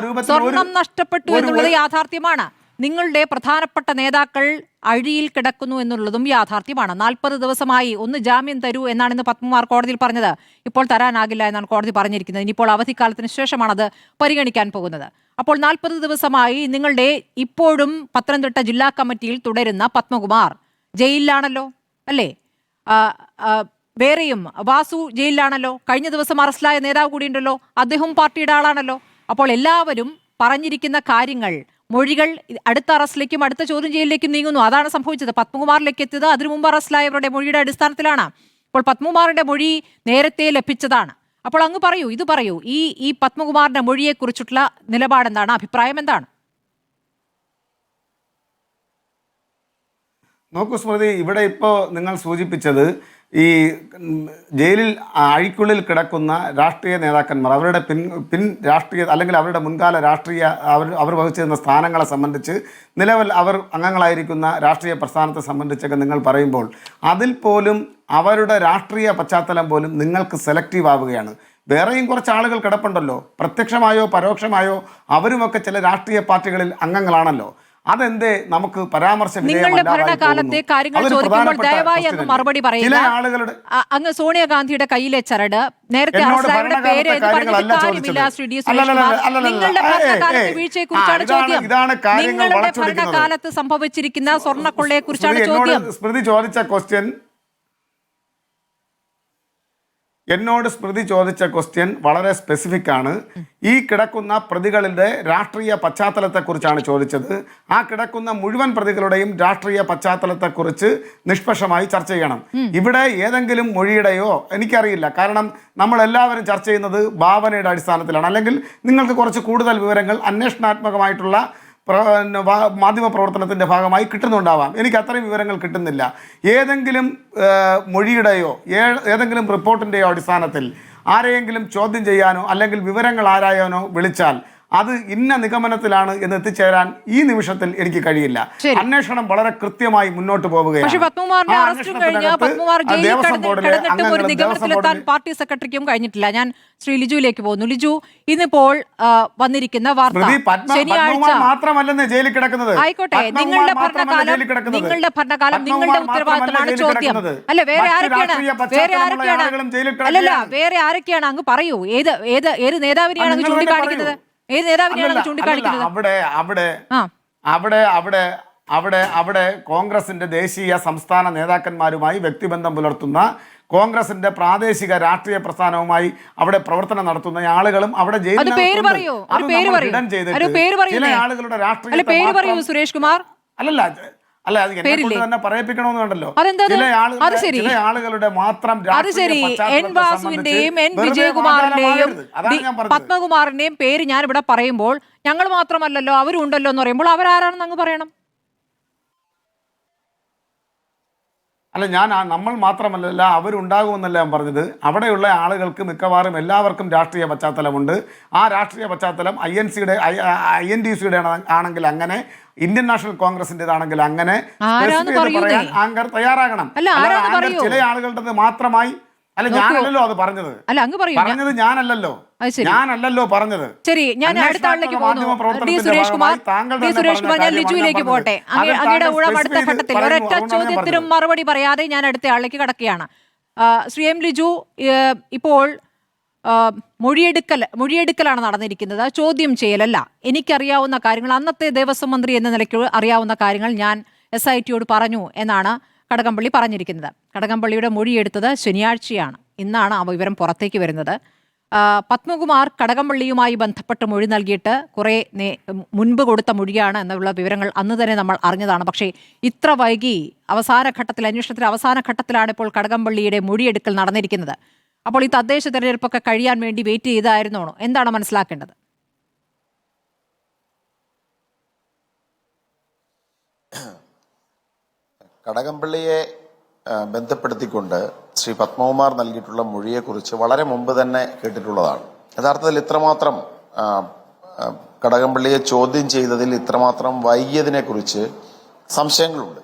സ്വർണം നഷ്ടപ്പെട്ടു എന്നുള്ളത് യാഥാർത്ഥ്യമാണ്. നിങ്ങളുടെ പ്രധാനപ്പെട്ട നേതാക്കൾ അഴിയിൽ കിടക്കുന്നു എന്നുള്ളതും യാഥാർത്ഥ്യമാണ്. 40 ദിവസമായി ഒന്ന് ജാമ്യം തരൂ എന്നാണ് ഇന്ന് പത്മകുമാർ കോടതിയിൽ പറഞ്ഞത്. ഇപ്പോൾ തരാനാകില്ല എന്നാണ് കോടതി പറഞ്ഞിരിക്കുന്നത്. ഇനിയിപ്പോൾ അവധിക്കാലത്തിന് ശേഷമാണ് അത് പരിഗണിക്കാൻ പോകുന്നത്. അപ്പോൾ 40 ദിവസമായി നിങ്ങളുടെ ഇപ്പോഴും പത്തനംതിട്ട ജില്ലാ കമ്മിറ്റിയിൽ തുടരുന്ന പത്മകുമാർ ജയിലിലാണല്ലോ, അല്ലേ? വേറെയും വാസു ജയിലിലാണല്ലോ. കഴിഞ്ഞ ദിവസം അറസ്റ്റിലായ നേതാവ് കൂടിയുണ്ടല്ലോ, അദ്ദേഹം പാർട്ടിയുടെ ആളാണല്ലോ. അപ്പോൾ എല്ലാവരും പറഞ്ഞിരിക്കുന്ന കാര്യങ്ങൾ, മൊഴികൾ അടുത്ത അറസ്റ്റിലേക്കും അടുത്ത ചോദ്യം ചെയ്യലിലേക്കും നീങ്ങുന്നു. അതാണ് സംഭവിച്ചത്. പത്മകുമാറിലേക്ക് എത്തിയത് അതിനു മുമ്പ് അറസ്റ്റിലായവരുടെ മൊഴിയുടെ അടിസ്ഥാനത്തിലാണ്. അപ്പോൾ പത്മകുമാറിന്റെ മൊഴി നേരത്തെ ലഭിച്ചതാണ്. അപ്പോൾ അങ്ങ് പറയൂ, ഇത് പറയൂ, ഈ പത്മകുമാറിന്റെ മൊഴിയെക്കുറിച്ചിട്ടുള്ള നിലപാടെന്താണ്, അഭിപ്രായം എന്താണ്? നോക്കൂ സ്മൃതി, ഇവിടെ ഇപ്പോൾ നിങ്ങൾ സൂചിപ്പിച്ചത് ഈ ജയിലിൽ അഴിക്കുള്ളിൽ കിടക്കുന്ന രാഷ്ട്രീയ നേതാക്കന്മാർ, അവരുടെ പിൻ രാഷ്ട്രീയ അല്ലെങ്കിൽ അവരുടെ മുൻകാല രാഷ്ട്രീയ അവർ വഹിച്ചിരുന്ന സ്ഥാനങ്ങളെ സംബന്ധിച്ച്, നിലവിൽ അവർ അംഗങ്ങളായിരിക്കുന്ന രാഷ്ട്രീയ പ്രസ്ഥാനത്തെ സംബന്ധിച്ചൊക്കെ നിങ്ങൾ പറയുമ്പോൾ അതിൽ പോലും അവരുടെ രാഷ്ട്രീയ പശ്ചാത്തലം പോലും നിങ്ങൾക്ക് സെലക്റ്റീവ് ആവുകയാണ്. വേറെയും കുറച്ച് ആളുകൾ കിടപ്പുണ്ടല്ലോ, പ്രത്യക്ഷമായോ പരോക്ഷമായോ അവരുമൊക്കെ ചില രാഷ്ട്രീയ പാർട്ടികളിൽ അംഗങ്ങളാണല്ലോ. അതെന്തേ നമുക്ക് നിങ്ങളുടെ ഭരണകാലത്തെ കാര്യങ്ങൾ ചോദിക്കുമ്പോൾ ദയവായി അങ്ങ് മറുപടി പറയുക. അങ്ങ് സോണിയാഗാന്ധിയുടെ കയ്യിലെ ചരട്, നേരത്തെ അറസ്റ്റിലായവരുടെ പേര് എന്ന് പറഞ്ഞിട്ട് കാര്യമില്ല. ശ്രീ ഡി സുരേഷ് കുമാർ, നിങ്ങളുടെ ഭരണകാലത്തെ വീഴ്ചയെക്കുറിച്ചാണ് ചോദ്യം. നിങ്ങളുടെ ഭരണകാലത്ത് സംഭവിച്ചിരിക്കുന്ന സ്വർണ്ണക്കൊള്ളയെക്കുറിച്ചാണ് ചോദ്യം. സ്മൃതി ചോദിച്ച ക്വസ്റ്റ്യൻ വളരെ സ്പെസിഫിക് ആണ്. ഈ കിടക്കുന്ന പ്രതികളുടെ രാഷ്ട്രീയ പശ്ചാത്തലത്തെക്കുറിച്ചാണ് ചോദിച്ചത്. ആ കിടക്കുന്ന മുഴുവൻ പ്രതികളുടെയും രാഷ്ട്രീയ പശ്ചാത്തലത്തെക്കുറിച്ച് നിഷ്പക്ഷമായി ചർച്ച ചെയ്യണം. ഇവിടെ ഏതെങ്കിലും മൊഴിയുടെയോ എനിക്കറിയില്ല, കാരണം നമ്മളെല്ലാവരും ചർച്ച ചെയ്യുന്നത് ഭാവനയുടെ അടിസ്ഥാനത്തിലാണ്. അല്ലെങ്കിൽ നിങ്ങൾക്ക് കുറച്ച് കൂടുതൽ വിവരങ്ങൾ അന്വേഷണാത്മകമായിട്ടുള്ള മാധ്യമ പ്രവർത്തനത്തിൻ്റെ ഭാഗമായി കിട്ടുന്നുണ്ടാവാം. എനിക്ക് അത്രയും വിവരങ്ങൾ കിട്ടുന്നില്ല. ഏതെങ്കിലും മൊഴിയുടെയോ ഏതെങ്കിലും റിപ്പോർട്ടിൻ്റെയോ അടിസ്ഥാനത്തിൽ ആരെയെങ്കിലും ചോദ്യം ചെയ്യാനോ അല്ലെങ്കിൽ വിവരങ്ങൾ ആരായാനോ വിളിച്ചാൽ അത് ഇന്ന നിഗമനത്തിലാണ് എന്ന് എത്തിച്ചേരാൻ ഈ നിമിഷത്തിൽ എനിക്ക് കഴിയില്ല. അന്വേഷണം വളരെ കൃത്യമായി മുന്നോട്ട് പോവുകയാണ്. പാർട്ടി സെക്രട്ടറിക്കും കഴിഞ്ഞിട്ടില്ല. ഞാൻ ശ്രീ ലിജുവിലേക്ക് പോകുന്നു. ലിജു, ഇന്നിപ്പോൾ വന്നിരിക്കുന്ന വാർത്ത ശനിയാഴ്ച മാത്രമല്ലെന്ന് ജയിലിൽ കിടക്കുന്നത്. ആയിക്കോട്ടെ, നിങ്ങളുടെ ഭരണകാലം നിങ്ങളുടെ ഉത്തരവാദിത്തമാണ് ചോദ്യം. അല്ല, വേറെ ആരൊക്കെയാണ് അങ്ങ് പറയൂ. ഏത് നേതാവിനെയാണ് അങ്ങ് ചൂണ്ടിക്കാണിക്കുന്നത്? അവിടെ കോൺഗ്രസിന്റെ ദേശീയ സംസ്ഥാന നേതാക്കന്മാരുമായി വ്യക്തിബന്ധം പുലർത്തുന്ന, കോൺഗ്രസിന്റെ പ്രാദേശിക രാഷ്ട്രീയ പ്രസ്ഥാനവുമായി അവിടെ പ്രവർത്തനം നടത്തുന്ന ആളുകളും അവിടെ ജയിലിൽ ചില ആളുകളുടെ രാഷ്ട്രീയ സുരേഷ് കുമാർ, അല്ലല്ല അല്ല അത് എന്നെ കൊണ്ട് തന്നെ പറയിപ്പിക്കണമെന്ന് വേണ്ടല്ലോ. അതെന്താ? അത് ശരി, ചില ആളുകളുടെ മാത്രം അത് ശരി. എൻ വാസുവിന്റെയും എൻ വിജയകുമാറിന്റെയും പത്മകുമാറിന്റെയും പേര് ഞാൻ ഇവിടെ പറയുമ്പോൾ ഞങ്ങൾ മാത്രമല്ലല്ലോ അവരും ഉണ്ടല്ലോ എന്ന് പറയുമ്പോൾ അവരാരാണെന്ന് അങ്ങ് പറയണം. അല്ല, നമ്മൾ മാത്രമല്ല അവരുണ്ടാകുമെന്നല്ല ഞാൻ പറഞ്ഞത്. അവിടെയുള്ള ആളുകൾക്ക് മിക്കവാറും എല്ലാവർക്കും രാഷ്ട്രീയ പശ്ചാത്തലമുണ്ട്. ആ രാഷ്ട്രീയ പശ്ചാത്തലം INDC-യുടെ ആണെങ്കിൽ അങ്ങനെ, ഇന്ത്യൻ നാഷണൽ കോൺഗ്രസിൻ്റെതാണെങ്കിൽ അങ്ങനെ പറയാൻ ആങ്കർ തയ്യാറാകണം. ചില ആളുകളുടെ മാത്രമായി അല്ല, ഞാനല്ലല്ലോ അത് പറഞ്ഞത്. പറഞ്ഞത് ഞാനല്ലല്ലോ പറഞ്ഞത്. ശരി, ഞാൻ അടുത്ത ആളിലേക്ക് പോകുന്നു. സുരേഷ് കുമാർ, ഞാൻ ലിജുവിലേക്ക് പോട്ടെ. അങ്ങയുടെ ഊഴം അടുത്ത ഘട്ടത്തിൽ ഒരൊറ്റ ചോദ്യത്തിനും മറുപടി പറയാതെ ഞാൻ അടുത്ത ആളിലേക്ക് കടക്കുകയാണ്. ശ്രീ എം ലിജു, ഇപ്പോൾ മൊഴിയെടുക്കലാണ് നടന്നിരിക്കുന്നത്, ചോദ്യം ചെയ്യലല്ല. എനിക്കറിയാവുന്ന കാര്യങ്ങൾ, അന്നത്തെ ദേവസ്വം മന്ത്രി എന്ന നിലയ്ക്ക് അറിയാവുന്ന കാര്യങ്ങൾ ഞാൻ SITയോട് പറഞ്ഞു എന്നാണ് കടകംപള്ളി പറഞ്ഞിരിക്കുന്നത്. കടകംപള്ളിയുടെ മൊഴിയെടുത്തത് ശനിയാഴ്ചയാണ്. ഇന്നാണ് ആ വിവരം പുറത്തേക്ക് വരുന്നത്. പത്മകുമാർ കടകംപള്ളിയുമായി ബന്ധപ്പെട്ട് മൊഴി നൽകിയിട്ട് കുറേ മുൻപ് കൊടുത്ത മൊഴിയാണ് എന്നുള്ള വിവരങ്ങൾ അന്ന് തന്നെ നമ്മൾ അറിഞ്ഞതാണ്. പക്ഷേ ഇത്ര വൈകി അവസാന ഘട്ടത്തിൽ, അന്വേഷണത്തിലെ അവസാന ഘട്ടത്തിലാണ് ഇപ്പോൾ കടകംപള്ളിയുടെ മൊഴിയെടുക്കൽ നടന്നിരിക്കുന്നത്. അപ്പോൾ ഈ തദ്ദേശ തെരഞ്ഞെടുപ്പൊക്കെ കഴിയാൻ വേണ്ടി വെയിറ്റ് ചെയ്തായിരുന്നോ? എന്താണ് മനസ്സിലാക്കേണ്ടത്? കടകംപള്ളിയെ ബന്ധപ്പെടുത്തിക്കൊണ്ട് ശ്രീ പത്മകുമാർ നൽകിയിട്ടുള്ള മൊഴിയെക്കുറിച്ച് വളരെ മുമ്പ് തന്നെ കേട്ടിട്ടുള്ളതാണ്. യഥാർത്ഥത്തിൽ ഇത്രമാത്രം കടകംപള്ളിയെ ചോദ്യം ചെയ്തതിൽ ഇത്രമാത്രം വൈകിയതിനെക്കുറിച്ച് സംശയങ്ങളുണ്ട്.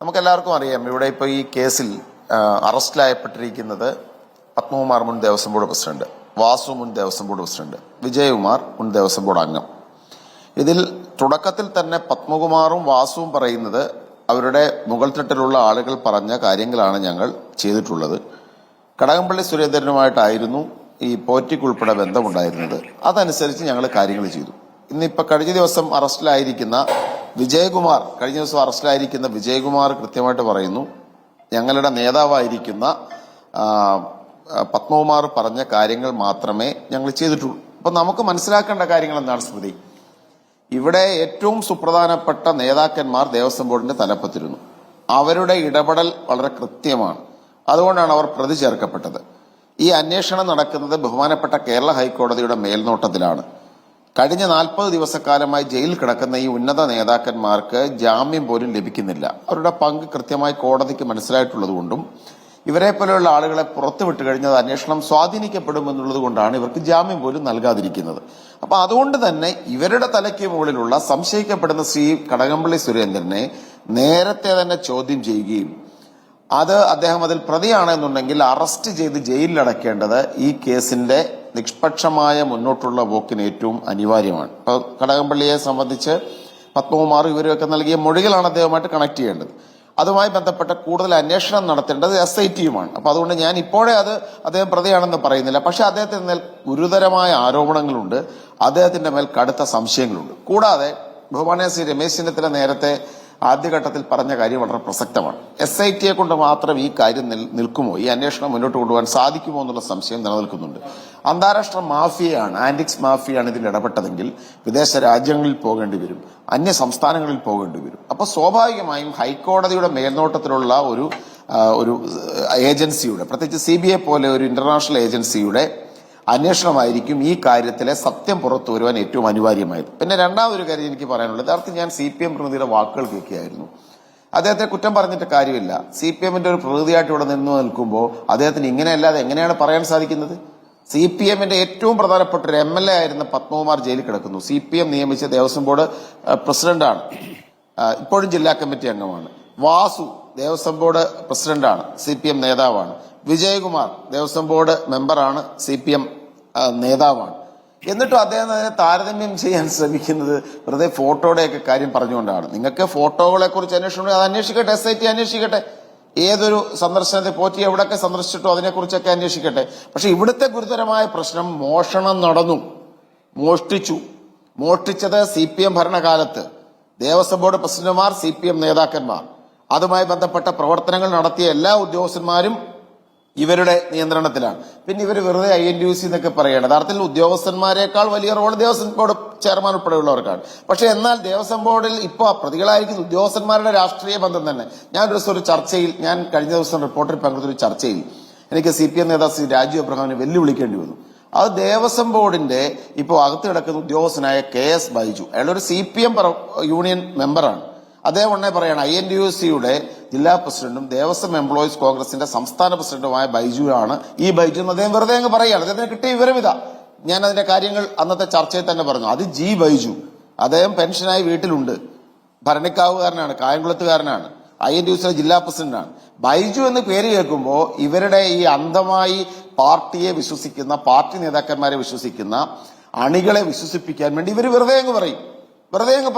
നമുക്കെല്ലാവർക്കും അറിയാം, ഇവിടെ ഇപ്പോൾ ഈ കേസിൽ അറസ്റ്റിലായപ്പെട്ടിരിക്കുന്നത് പത്മകുമാർ മുൻ ദേവസ്വം ബോർഡ് പ്രസിഡന്റ്, വാസു മുൻ ദേവസ്വം ബോർഡ് പ്രസിഡന്റ്, വിജയകുമാർ മുൻ ദേവസ്വം ബോർഡ് അംഗം. ഇതിൽ തുടക്കത്തിൽ തന്നെ പത്മകുമാറും വാസുവും പറയുന്നത് അവരുടെ മുകൾ തട്ടിലുള്ള ആളുകൾ പറഞ്ഞ കാര്യങ്ങളാണ് ഞങ്ങൾ ചെയ്തിട്ടുള്ളത്. കടകംപള്ളി സുരേന്ദ്രനുമായിട്ടായിരുന്നു ഈ പോറ്റിക്കുൾപ്പെടെ ബന്ധമുണ്ടായിരുന്നത്. അതനുസരിച്ച് ഞങ്ങൾ കാര്യങ്ങൾ ചെയ്തു. ഇന്നിപ്പോൾ കഴിഞ്ഞ ദിവസം അറസ്റ്റിലായിരിക്കുന്ന വിജയകുമാർ കൃത്യമായിട്ട് പറയുന്നു, ഞങ്ങളുടെ നേതാവായിരിക്കുന്ന പത്മകുമാർ പറഞ്ഞ കാര്യങ്ങൾ മാത്രമേ ഞങ്ങൾ ചെയ്തിട്ടുള്ളൂ. അപ്പൊ നമുക്ക് മനസ്സിലാക്കേണ്ട കാര്യങ്ങൾ എന്താണ് സ്മൃതി? ഇവിടെ ഏറ്റവും സുപ്രധാനപ്പെട്ട നേതാക്കന്മാർ ദേവസ്വം ബോർഡിന്റെ തലപ്പത്തിരുന്നു. അവരുടെ ഇടപെടൽ വളരെ കൃത്യമാണ്. അതുകൊണ്ടാണ് അവർ പ്രതി ചേർക്കപ്പെട്ടത്. ഈ അന്വേഷണം നടക്കുന്നത് ബഹുമാനപ്പെട്ട കേരള ഹൈക്കോടതിയുടെ മേൽനോട്ടത്തിലാണ്. കഴിഞ്ഞ 40 ദിവസക്കാലമായി ജയിലിൽ കിടക്കുന്ന ഈ ഉന്നത നേതാക്കന്മാർക്ക് ജാമ്യം പോലും ലഭിക്കുന്നില്ല. അവരുടെ പങ്ക് കൃത്യമായി കോടതിക്ക് മനസ്സിലായിട്ടുള്ളതുകൊണ്ടും ഇവരെ പോലെയുള്ള ആളുകളെ പുറത്തുവിട്ട് കഴിഞ്ഞാൽ അന്വേഷണം സ്വാധീനിക്കപ്പെടുമെന്നുള്ളത് കൊണ്ടാണ് ഇവർക്ക് ജാമ്യം പോലും നൽകാതിരിക്കുന്നത്. അപ്പൊ അതുകൊണ്ട് തന്നെ ഇവരുടെ തലയ്ക്ക് മുകളിലുള്ള സംശയിക്കപ്പെടുന്ന ശ്രീ കടകംപള്ളി സുരേന്ദ്രനെ നേരത്തെ തന്നെ ചോദ്യം ചെയ്യുകയും അദ്ദേഹം അതിൽ പ്രതിയാണെന്നുണ്ടെങ്കിൽ അറസ്റ്റ് ചെയ്ത് ജയിലിലടക്കേണ്ടത് ഈ കേസിന്റെ നിഷ്പക്ഷമായ മുന്നോട്ടുള്ള പോക്കിന് ഏറ്റവും അനിവാര്യമാണ്. ഇപ്പൊ കടകംപള്ളിയെ സംബന്ധിച്ച് പത്മകുമാർ ഇവരൊക്കെ നൽകിയ മൊഴികളാണ് അദ്ദേഹമായിട്ട് കണക്ട് ചെയ്യേണ്ടത്. അതുമായി ബന്ധപ്പെട്ട കൂടുതൽ അന്വേഷണം നടത്തേണ്ടത് SITയുമാണ്. അപ്പൊ അതുകൊണ്ട് ഞാൻ ഇപ്പോഴേ അദ്ദേഹം പ്രതിയാണെന്ന് പറയുന്നില്ല. പക്ഷെ അദ്ദേഹത്തിന് മേൽ ഗുരുതരമായ ആരോപണങ്ങളുണ്ട്, അദ്ദേഹത്തിന്റെ മേൽ കടുത്ത സംശയങ്ങളുണ്ട്. കൂടാതെ ബഹുമാനീയ ശ്രീ രമേശ് ചെന്നിത്തല നേരത്തെ ആദ്യഘട്ടത്തിൽ പറഞ്ഞ കാര്യം വളരെ പ്രസക്തമാണ്. SITയെ കൊണ്ട് മാത്രം ഈ കാര്യം നിൽക്കുമോ, ഈ അന്വേഷണം മുന്നോട്ട് കൊണ്ടുപോകാൻ സാധിക്കുമോ എന്നുള്ള സംശയം നിലനിൽക്കുന്നുണ്ട്. അന്താരാഷ്ട്ര മാഫിയയാണ്, ആന്റിക്സ് മാഫിയാണ് ഇതിൽ ഇടപെട്ടതെങ്കിൽ വിദേശ രാജ്യങ്ങളിൽ പോകേണ്ടി വരും, അന്യ സംസ്ഥാനങ്ങളിൽ പോകേണ്ടി വരും. അപ്പൊ സ്വാഭാവികമായും ഹൈക്കോടതിയുടെ മേൽനോട്ടത്തിലുള്ള ഒരു ഏജൻസിയുടെ, പ്രത്യേകിച്ച് CBI പോലെ ഒരു ഇന്റർനാഷണൽ ഏജൻസിയുടെ അന്വേഷണമായിരിക്കും ഈ കാര്യത്തിലെ സത്യം പുറത്തു വരുവാൻ ഏറ്റവും അനിവാര്യമായത്. പിന്നെ രണ്ടാമതൊരു കാര്യം എനിക്ക് പറയാനുള്ളത്, യഥാർത്ഥത്തിൽ ഞാൻ CPM പ്രതിനിധിയുടെ വാക്കുകൾ കേൾക്കുകയായിരുന്നു. അദ്ദേഹത്തെ കുറ്റം പറഞ്ഞിട്ട് കാര്യമില്ല. CPMന്റെ ഒരു പ്രതിനിധിയായിട്ട് ഇവിടെ നിൽക്കുമ്പോൾ അദ്ദേഹത്തിന് ഇങ്ങനെയല്ലാതെ എങ്ങനെയാണ് പറയാൻ സാധിക്കുന്നത്? CPMന്റെ ഏറ്റവും പ്രധാനപ്പെട്ട ഒരു MLA ആയിരുന്ന പത്മകുമാർ ജയിലിൽ കിടക്കുന്നു. CPM നിയമിച്ച ദേവസ്വം ബോർഡ് പ്രസിഡന്റാണ്, ഇപ്പോഴും ജില്ലാ കമ്മിറ്റി അംഗമാണ്. വാസു ദേവസ്വം ബോർഡ് പ്രസിഡന്റാണ്, CPM നേതാവാണ്. വിജയകുമാർ ദേവസ്വം ബോർഡ് മെമ്പറാണ്, CPM നേതാവാണ്. എന്നിട്ടും അദ്ദേഹം അതിനെ താരതമ്യം ചെയ്യാൻ ശ്രമിക്കുന്നത് വെറുതെ ഫോട്ടോയുടെയൊക്കെ കാര്യം പറഞ്ഞുകൊണ്ടാണ്. നിങ്ങൾക്ക് ഫോട്ടോകളെ കുറിച്ച് അന്വേഷണം അത് അന്വേഷിക്കട്ടെ, SIT അന്വേഷിക്കട്ടെ. ഏതൊരു സന്ദർശനത്തെ പോറ്റി എവിടെയൊക്കെ സന്ദർശിച്ചിട്ടോ അതിനെക്കുറിച്ചൊക്കെ അന്വേഷിക്കട്ടെ. പക്ഷെ ഇവിടുത്തെ ഗുരുതരമായ പ്രശ്നം മോഷണം നടന്നു, മോഷ്ടിച്ചത് CPM ഭരണകാലത്ത് ദേവസ്വം ബോർഡ് പ്രസിഡന്റുമാർ, CPM നേതാക്കന്മാർ, അതുമായി ബന്ധപ്പെട്ട പ്രവർത്തനങ്ങൾ നടത്തിയ എല്ലാ ഉദ്യോഗസ്ഥന്മാരും ഇവരുടെ നിയന്ത്രണത്തിലാണ്. പിന്നെ ഇവർ വെറുതെ INTUC എന്നൊക്കെ പറയുകയാണ്. യഥാർത്ഥത്തിൽ ഉദ്യോഗസ്ഥന്മാരെക്കാൾ വലിയ റോൾ ദേവസ്വം ബോർഡ് ചെയർമാൻ ഉൾപ്പെടെയുള്ളവർക്കാണ്. പക്ഷെ എന്നാൽ ദേവസ്വം ബോർഡിൽ ഇപ്പോൾ പ്രതികളായിരിക്കുന്ന ഉദ്യോഗസ്ഥന്മാരുടെ രാഷ്ട്രീയ ബന്ധം തന്നെ. ഞാൻ ഒരു ദിവസം ഒരു ചർച്ചയിൽ, ഞാൻ കഴിഞ്ഞ ദിവസം റിപ്പോർട്ടിൽ പങ്കെടുത്തൊരു ചർച്ചയിൽ എനിക്ക് CPM നേതാവ് ശ്രീ രാജു എബ്രഹാമിനെ വെല്ലുവിളിക്കേണ്ടി വന്നു. അത് ദേവസ്വം ബോർഡിന്റെ ഇപ്പോൾ അകത്ത് കിടക്കുന്ന ഉദ്യോഗസ്ഥനായ KS ബൈജു, അയാളൊരു CPM യൂണിയൻ മെമ്പറാണ്. അദ്ദേഹം ഉടനെ പറയാണ് INTUCയുടെ ജില്ലാ പ്രസിഡന്റും ദേവസ്വം എംപ്ലോയീസ് കോൺഗ്രസിന്റെ സംസ്ഥാന പ്രസിഡന്റുമായ ബൈജു ആണ്. ഈ ബൈജു എന്ന് അദ്ദേഹം വെറുതെ അങ്ങ് പറയുകയാണ്. അദ്ദേഹത്തിന് കിട്ടിയ വിവരം ഇതാ. ഞാൻ അതിന്റെ കാര്യങ്ങൾ അന്നത്തെ ചർച്ചയിൽ തന്നെ പറഞ്ഞു. അത് G ബൈജു. അദ്ദേഹം പെൻഷനായി വീട്ടിലുണ്ട്. ഭരണിക്കാവുകാരനാണ്, കായംകുളത്തുകാരനാണ്, INTUCയുടെ ജില്ലാ പ്രസിഡന്റാണ്. ബൈജു എന്ന് പേര് കേൾക്കുമ്പോൾ ഇവരുടെ ഈ അന്ധമായി പാർട്ടിയെ വിശ്വസിക്കുന്ന, പാർട്ടി നേതാക്കന്മാരെ വിശ്വസിക്കുന്ന അണികളെ വിശ്വസിപ്പിക്കാൻ വേണ്ടി ഇവർ വെറുതെ അങ്ങ്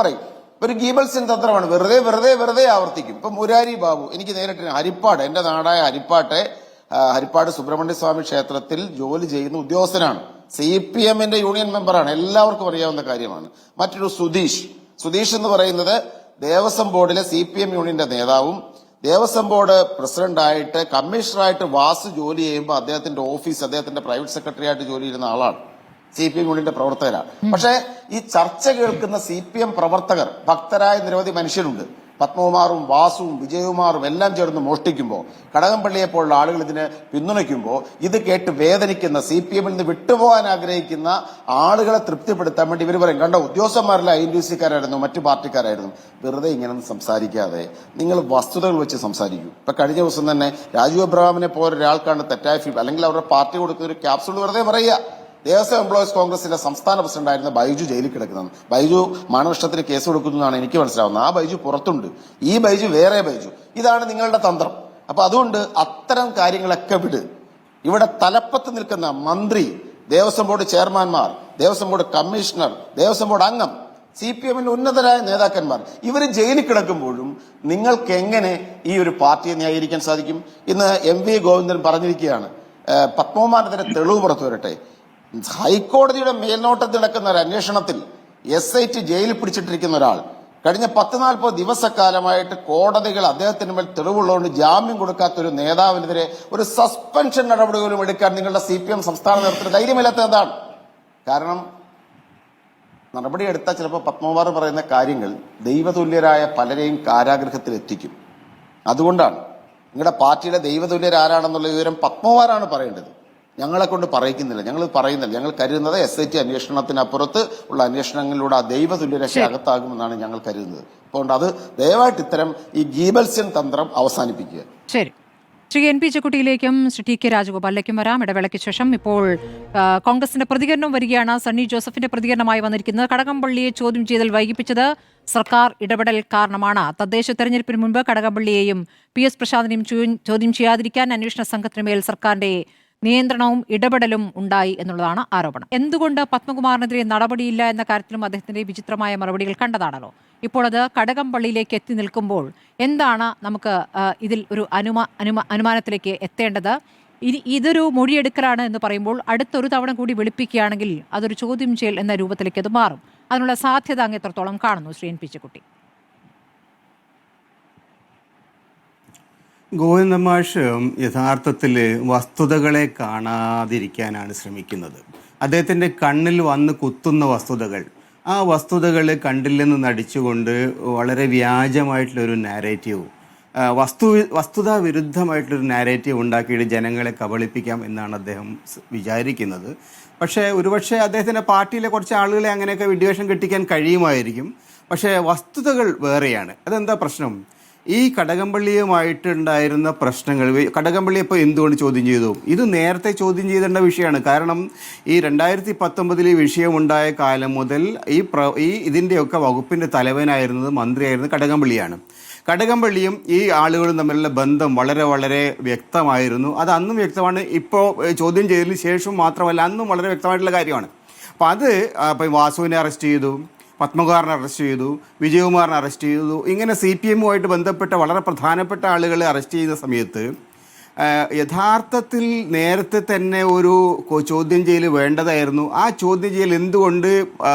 പറയും. ഒരു ഗീബൽസിൻ തന്ത്രമാണ്. വെറുതെ ആവർത്തിക്കും. ഇപ്പൊ മുരാരി ബാബു, എനിക്ക് നേരിട്ട് ഹരിപ്പാട്, എന്റെ നാടായ ഹരിപ്പാട് സുബ്രഹ്മണ്യ സ്വാമി ക്ഷേത്രത്തിൽ ജോലി ചെയ്യുന്ന ഉദ്യോഗസ്ഥനാണ്. CPMന്റെ യൂണിയൻ മെമ്പറാണ്. എല്ലാവർക്കും അറിയാവുന്ന കാര്യമാണ്. മറ്റൊരു സുധീഷ് എന്ന് പറയുന്നത് ദേവസ്വം ബോർഡിലെ CPM യൂണിയന്റെ നേതാവും ദേവസ്വം ബോർഡ് പ്രസിഡന്റായിട്ട് കമ്മീഷണറായിട്ട് വാസു ജോലി ചെയ്യുമ്പോൾ അദ്ദേഹത്തിന്റെ ഓഫീസ്, അദ്ദേഹത്തിന്റെ പ്രൈവറ്റ് സെക്രട്ടറി ആയിട്ട് ജോലി ചെയ്യുന്ന ആളാണ്. CPM യൂണിയന്റെ പ്രവർത്തകരാണ്. പക്ഷേ ഈ ചർച്ച കേൾക്കുന്ന CPM പ്രവർത്തകർ, ഭക്തരായ നിരവധി മനുഷ്യരുണ്ട്. പത്മകുമാറും വാസുവും വിജയകുമാറും എല്ലാം ചേർന്ന് മോഷ്ടിക്കുമ്പോൾ, കടകംപള്ളിയെ പോലുള്ള ആളുകൾ ഇതിനെ പിന്തുണയ്ക്കുമ്പോൾ ഇത് കേട്ട് വേദനിക്കുന്ന, CPMൽ നിന്ന് വിട്ടുപോകാൻ ആഗ്രഹിക്കുന്ന ആളുകളെ തൃപ്തിപ്പെടുത്താൻ വേണ്ടി ഇവർ പറയും, കണ്ടോ ഉദ്യോഗസ്ഥന്മാരല്ല INTUCക്കാരായിരുന്നു, മറ്റു പാർട്ടിക്കാരായിരുന്നു. വെറുതെ ഇങ്ങനൊന്നും സംസാരിക്കാതെ നിങ്ങൾ വസ്തുതകൾ വെച്ച് സംസാരിക്കൂ. ഇപ്പൊ കഴിഞ്ഞ ദിവസം തന്നെ രാജു എബ്രഹാമിനെ പോലെ ഒരാൾക്കാണ് തെറ്റായ ഫീൽ, അല്ലെങ്കിൽ അവരുടെ പാർട്ടി കൊടുക്കുന്ന ഒരു ക്യാപ്സൂൾ വെറുതെ പറയുക. ദേവസ്വം എംപ്ലോയീസ് കോൺഗ്രസിന്റെ സംസ്ഥാന പ്രസിഡന്റായിരുന്ന ബൈജു ജയിലിൽ കിടക്കുന്നത്. ബൈജു മാനനഷ്ടത്തിന് കേസ് കൊടുക്കുന്നതാണ് എനിക്ക് മനസ്സിലാവുന്നത്. ആ ബൈജു പുറത്തുണ്ട്, ഈ ബൈജു വേറെ ബൈജു. ഇതാണ് നിങ്ങളുടെ തന്ത്രം. അപ്പൊ അതുകൊണ്ട് അത്തരം കാര്യങ്ങളൊക്കെ വിട്. ഇവിടെ തലപ്പത്ത് നിൽക്കുന്ന മന്ത്രി, ദേവസ്വം ബോർഡ് ചെയർമാൻമാർ, Devaswom board commissioner, Devaswom board അംഗം, CPMന്റെ ഉന്നതരായ നേതാക്കന്മാർ, ഇവർ ജയിലിൽ കിടക്കുമ്പോഴും നിങ്ങൾക്ക് എങ്ങനെ ഈ ഒരു പാർട്ടിയെ ന്യായീകരിക്കാൻ സാധിക്കും? ഇന്ന് MV ഗോവിന്ദൻ പറഞ്ഞിരിക്കുകയാണ്, പത്മകുമാരത്തിന്റെ തെളിവ് പുറത്തു വരട്ടെ. ഹൈക്കോടതിയുടെ മേൽനോട്ടത്തിൽ നടക്കുന്ന ഒരു അന്വേഷണത്തിൽ SIT ജയിലിൽ പിടിച്ചിട്ടിരിക്കുന്ന ഒരാൾ കഴിഞ്ഞ 10-40 ദിവസക്കാലമായിട്ട് കോടതികൾ അദ്ദേഹത്തിന് മേൽ തെളിവുള്ളതുകൊണ്ട് ജാമ്യം കൊടുക്കാത്ത ഒരു നേതാവിനെതിരെ ഒരു സസ്പെൻഷൻ നടപടി പോലും എടുക്കാൻ നിങ്ങളുടെ CPM സംസ്ഥാന നേതൃത്വത്തിന് ധൈര്യമില്ലാത്ത എന്താണ്? കാരണം നടപടിയെടുത്താൽ ചിലപ്പോൾ പത്മകുമാർ പറയുന്ന കാര്യങ്ങൾ ദൈവതുല്യരായ പലരെയും കാരാഗൃഹത്തിൽ എത്തിക്കും. അതുകൊണ്ടാണ് നിങ്ങളുടെ പാർട്ടിയുടെ ദൈവതുല്യരാരാണെന്നുള്ള വിവരം പത്മകുമാറാണ് പറയേണ്ടത്. ഞങ്ങളെ കൊണ്ട് പറയിക്കുന്നില്ല, ഞങ്ങൾ കരുതുന്നത് SIT അന്വേഷണത്തിനപ്പുറത്ത് ഉള്ള അന്വേഷണങ്ങളിലൂടെ ആ ദൈവതുല്യരക്ഷ അകത്താകുമെന്നാണ് ഞങ്ങൾ കരുതുന്നത്. അതുകൊണ്ട് അത് ദയവായിട്ട് ഇത്തരം ഈ ഗീബൽസ്യൻ തന്ത്രം അവസാനിപ്പിക്കുക. ശരി, ശ്രീ NP ചെക്കുട്ടിയിലേക്കും ശ്രീ TK രാജഗോപാലിലേക്കും വരാം. ഇടവേളയ്ക്ക് ശേഷം ഇപ്പോൾ കോൺഗ്രസിന്റെ പ്രതികരണം വരികയാണ്. സണ്ണി ജോസഫിന്റെ പ്രതികരണമായി വന്നിരിക്കുന്നത്. കടകംപള്ളിയെ ചോദ്യം ചെയ്തൽ വൈകിപ്പിച്ചത് സർക്കാർ ഇടപെടൽ കാരണമാണ്. തദ്ദേശ തെരഞ്ഞെടുപ്പിന് മുൻപ് കടകംപള്ളിയെയും PS പ്രസാദിനെയും ചോദ്യം ചെയ്യാതിരിക്കാൻ അന്വേഷണ സംഘത്തിന് മേൽ സർക്കാരിന്റെ നിയന്ത്രണവും ഇടപെടലും ഉണ്ടായി എന്നുള്ളതാണ് ആരോപണം. എന്തുകൊണ്ട് പത്മകുമാറിനെതിരെ നടപടിയില്ല എന്ന കാര്യത്തിലും അദ്ദേഹത്തിന്റെ വിചിത്രമായ മറുപടികൾ കണ്ടതാണല്ലോ. ഇപ്പോൾ അത് കടകംപള്ളിയിലേക്ക് എത്തി നിൽക്കുമ്പോൾ എന്താണ് നമുക്ക് ഇതിൽ ഒരു അനുമാനത്തിലേക്ക് എത്തേണ്ടത്? ഇതൊരു മൊഴിയെടുക്കലാണ് എന്ന് പറയുമ്പോൾ അടുത്തൊരു തവണ കൂടി വിളിപ്പിക്കുകയാണെങ്കിൽ അതൊരു ചോദ്യം ചെയ്യൽ എന്ന രൂപത്തിലേക്ക് അത് മാറും. അതിനുള്ള സാധ്യത അങ്ങ് എത്രത്തോളം കാണുന്നു ശ്രീ NP ചെക്കുട്ടി? ഗോവിന്ദ മാഷ് യഥാർത്ഥത്തിൽ വസ്തുതകളെ കാണാതിരിക്കാനാണ് ശ്രമിക്കുന്നത്. അദ്ദേഹത്തിൻ്റെ കണ്ണിൽ വന്ന് കുത്തുന്ന വസ്തുതകൾ, ആ വസ്തുതകൾ കണ്ടില്ലെന്ന് നടിച്ചുകൊണ്ട് വളരെ വ്യാജമായിട്ടുള്ളൊരു നാരേറ്റീവ്, വസ്തുതാ വിരുദ്ധമായിട്ടുള്ളൊരു നാരേറ്റീവ് ഉണ്ടാക്കിയിട്ട് ജനങ്ങളെ കബളിപ്പിക്കാം എന്നാണ് അദ്ദേഹം വിചാരിക്കുന്നത്. പക്ഷേ ഒരുപക്ഷെ അദ്ദേഹത്തിൻ്റെ പാർട്ടിയിലെ കുറച്ച് ആളുകളെ അങ്ങനെയൊക്കെ വിദ്വേഷം കെട്ടിക്കാൻ കഴിയുമായിരിക്കും. പക്ഷേ വസ്തുതകൾ വേറെയാണ്. അതെന്താ പ്രശ്നം? ഈ കടകംപള്ളിയുമായിട്ടുണ്ടായിരുന്ന പ്രശ്നങ്ങൾ, കടകംപള്ളി ഇപ്പോൾ എന്തുകൊണ്ട് ചോദ്യം ചെയ്തു? ഇത് നേരത്തെ ചോദ്യം ചെയ്തേണ്ട വിഷയമാണ്. കാരണം ഈ 2019 വിഷയമുണ്ടായ കാലം മുതൽ ഇതിൻ്റെയൊക്കെ വകുപ്പിൻ്റെ തലവനായിരുന്നത് മന്ത്രിയായിരുന്നത് കടകംപള്ളിയാണ്. കടകംപള്ളിയും ഈ ആളുകളും തമ്മിലുള്ള ബന്ധം വളരെ വളരെ വ്യക്തമായിരുന്നു. അത് അന്നും വ്യക്തമാണ്, ഇപ്പോൾ ചോദ്യം ചെയ്തതിന് ശേഷം മാത്രമല്ല, അന്നും വളരെ വ്യക്തമായിട്ടുള്ള കാര്യമാണ്. അപ്പോൾ അത് ഇപ്പം വാസുവിനെ അറസ്റ്റ് ചെയ്തു, പത്മകുമാറിനെ അറസ്റ്റ് ചെയ്തു, വിജയകുമാറിനെ അറസ്റ്റ് ചെയ്തു. ഇങ്ങനെ CPMുമായിട്ട് ബന്ധപ്പെട്ട വളരെ പ്രധാനപ്പെട്ട ആളുകളെ അറസ്റ്റ് ചെയ്യുന്ന സമയത്ത് യഥാർത്ഥത്തിൽ നേരത്തെ തന്നെ ഒരു ചോദ്യം ചെയ്യൽ വേണ്ടതായിരുന്നു. ആ ചോദ്യം ചെയ്യൽ എന്തുകൊണ്ട്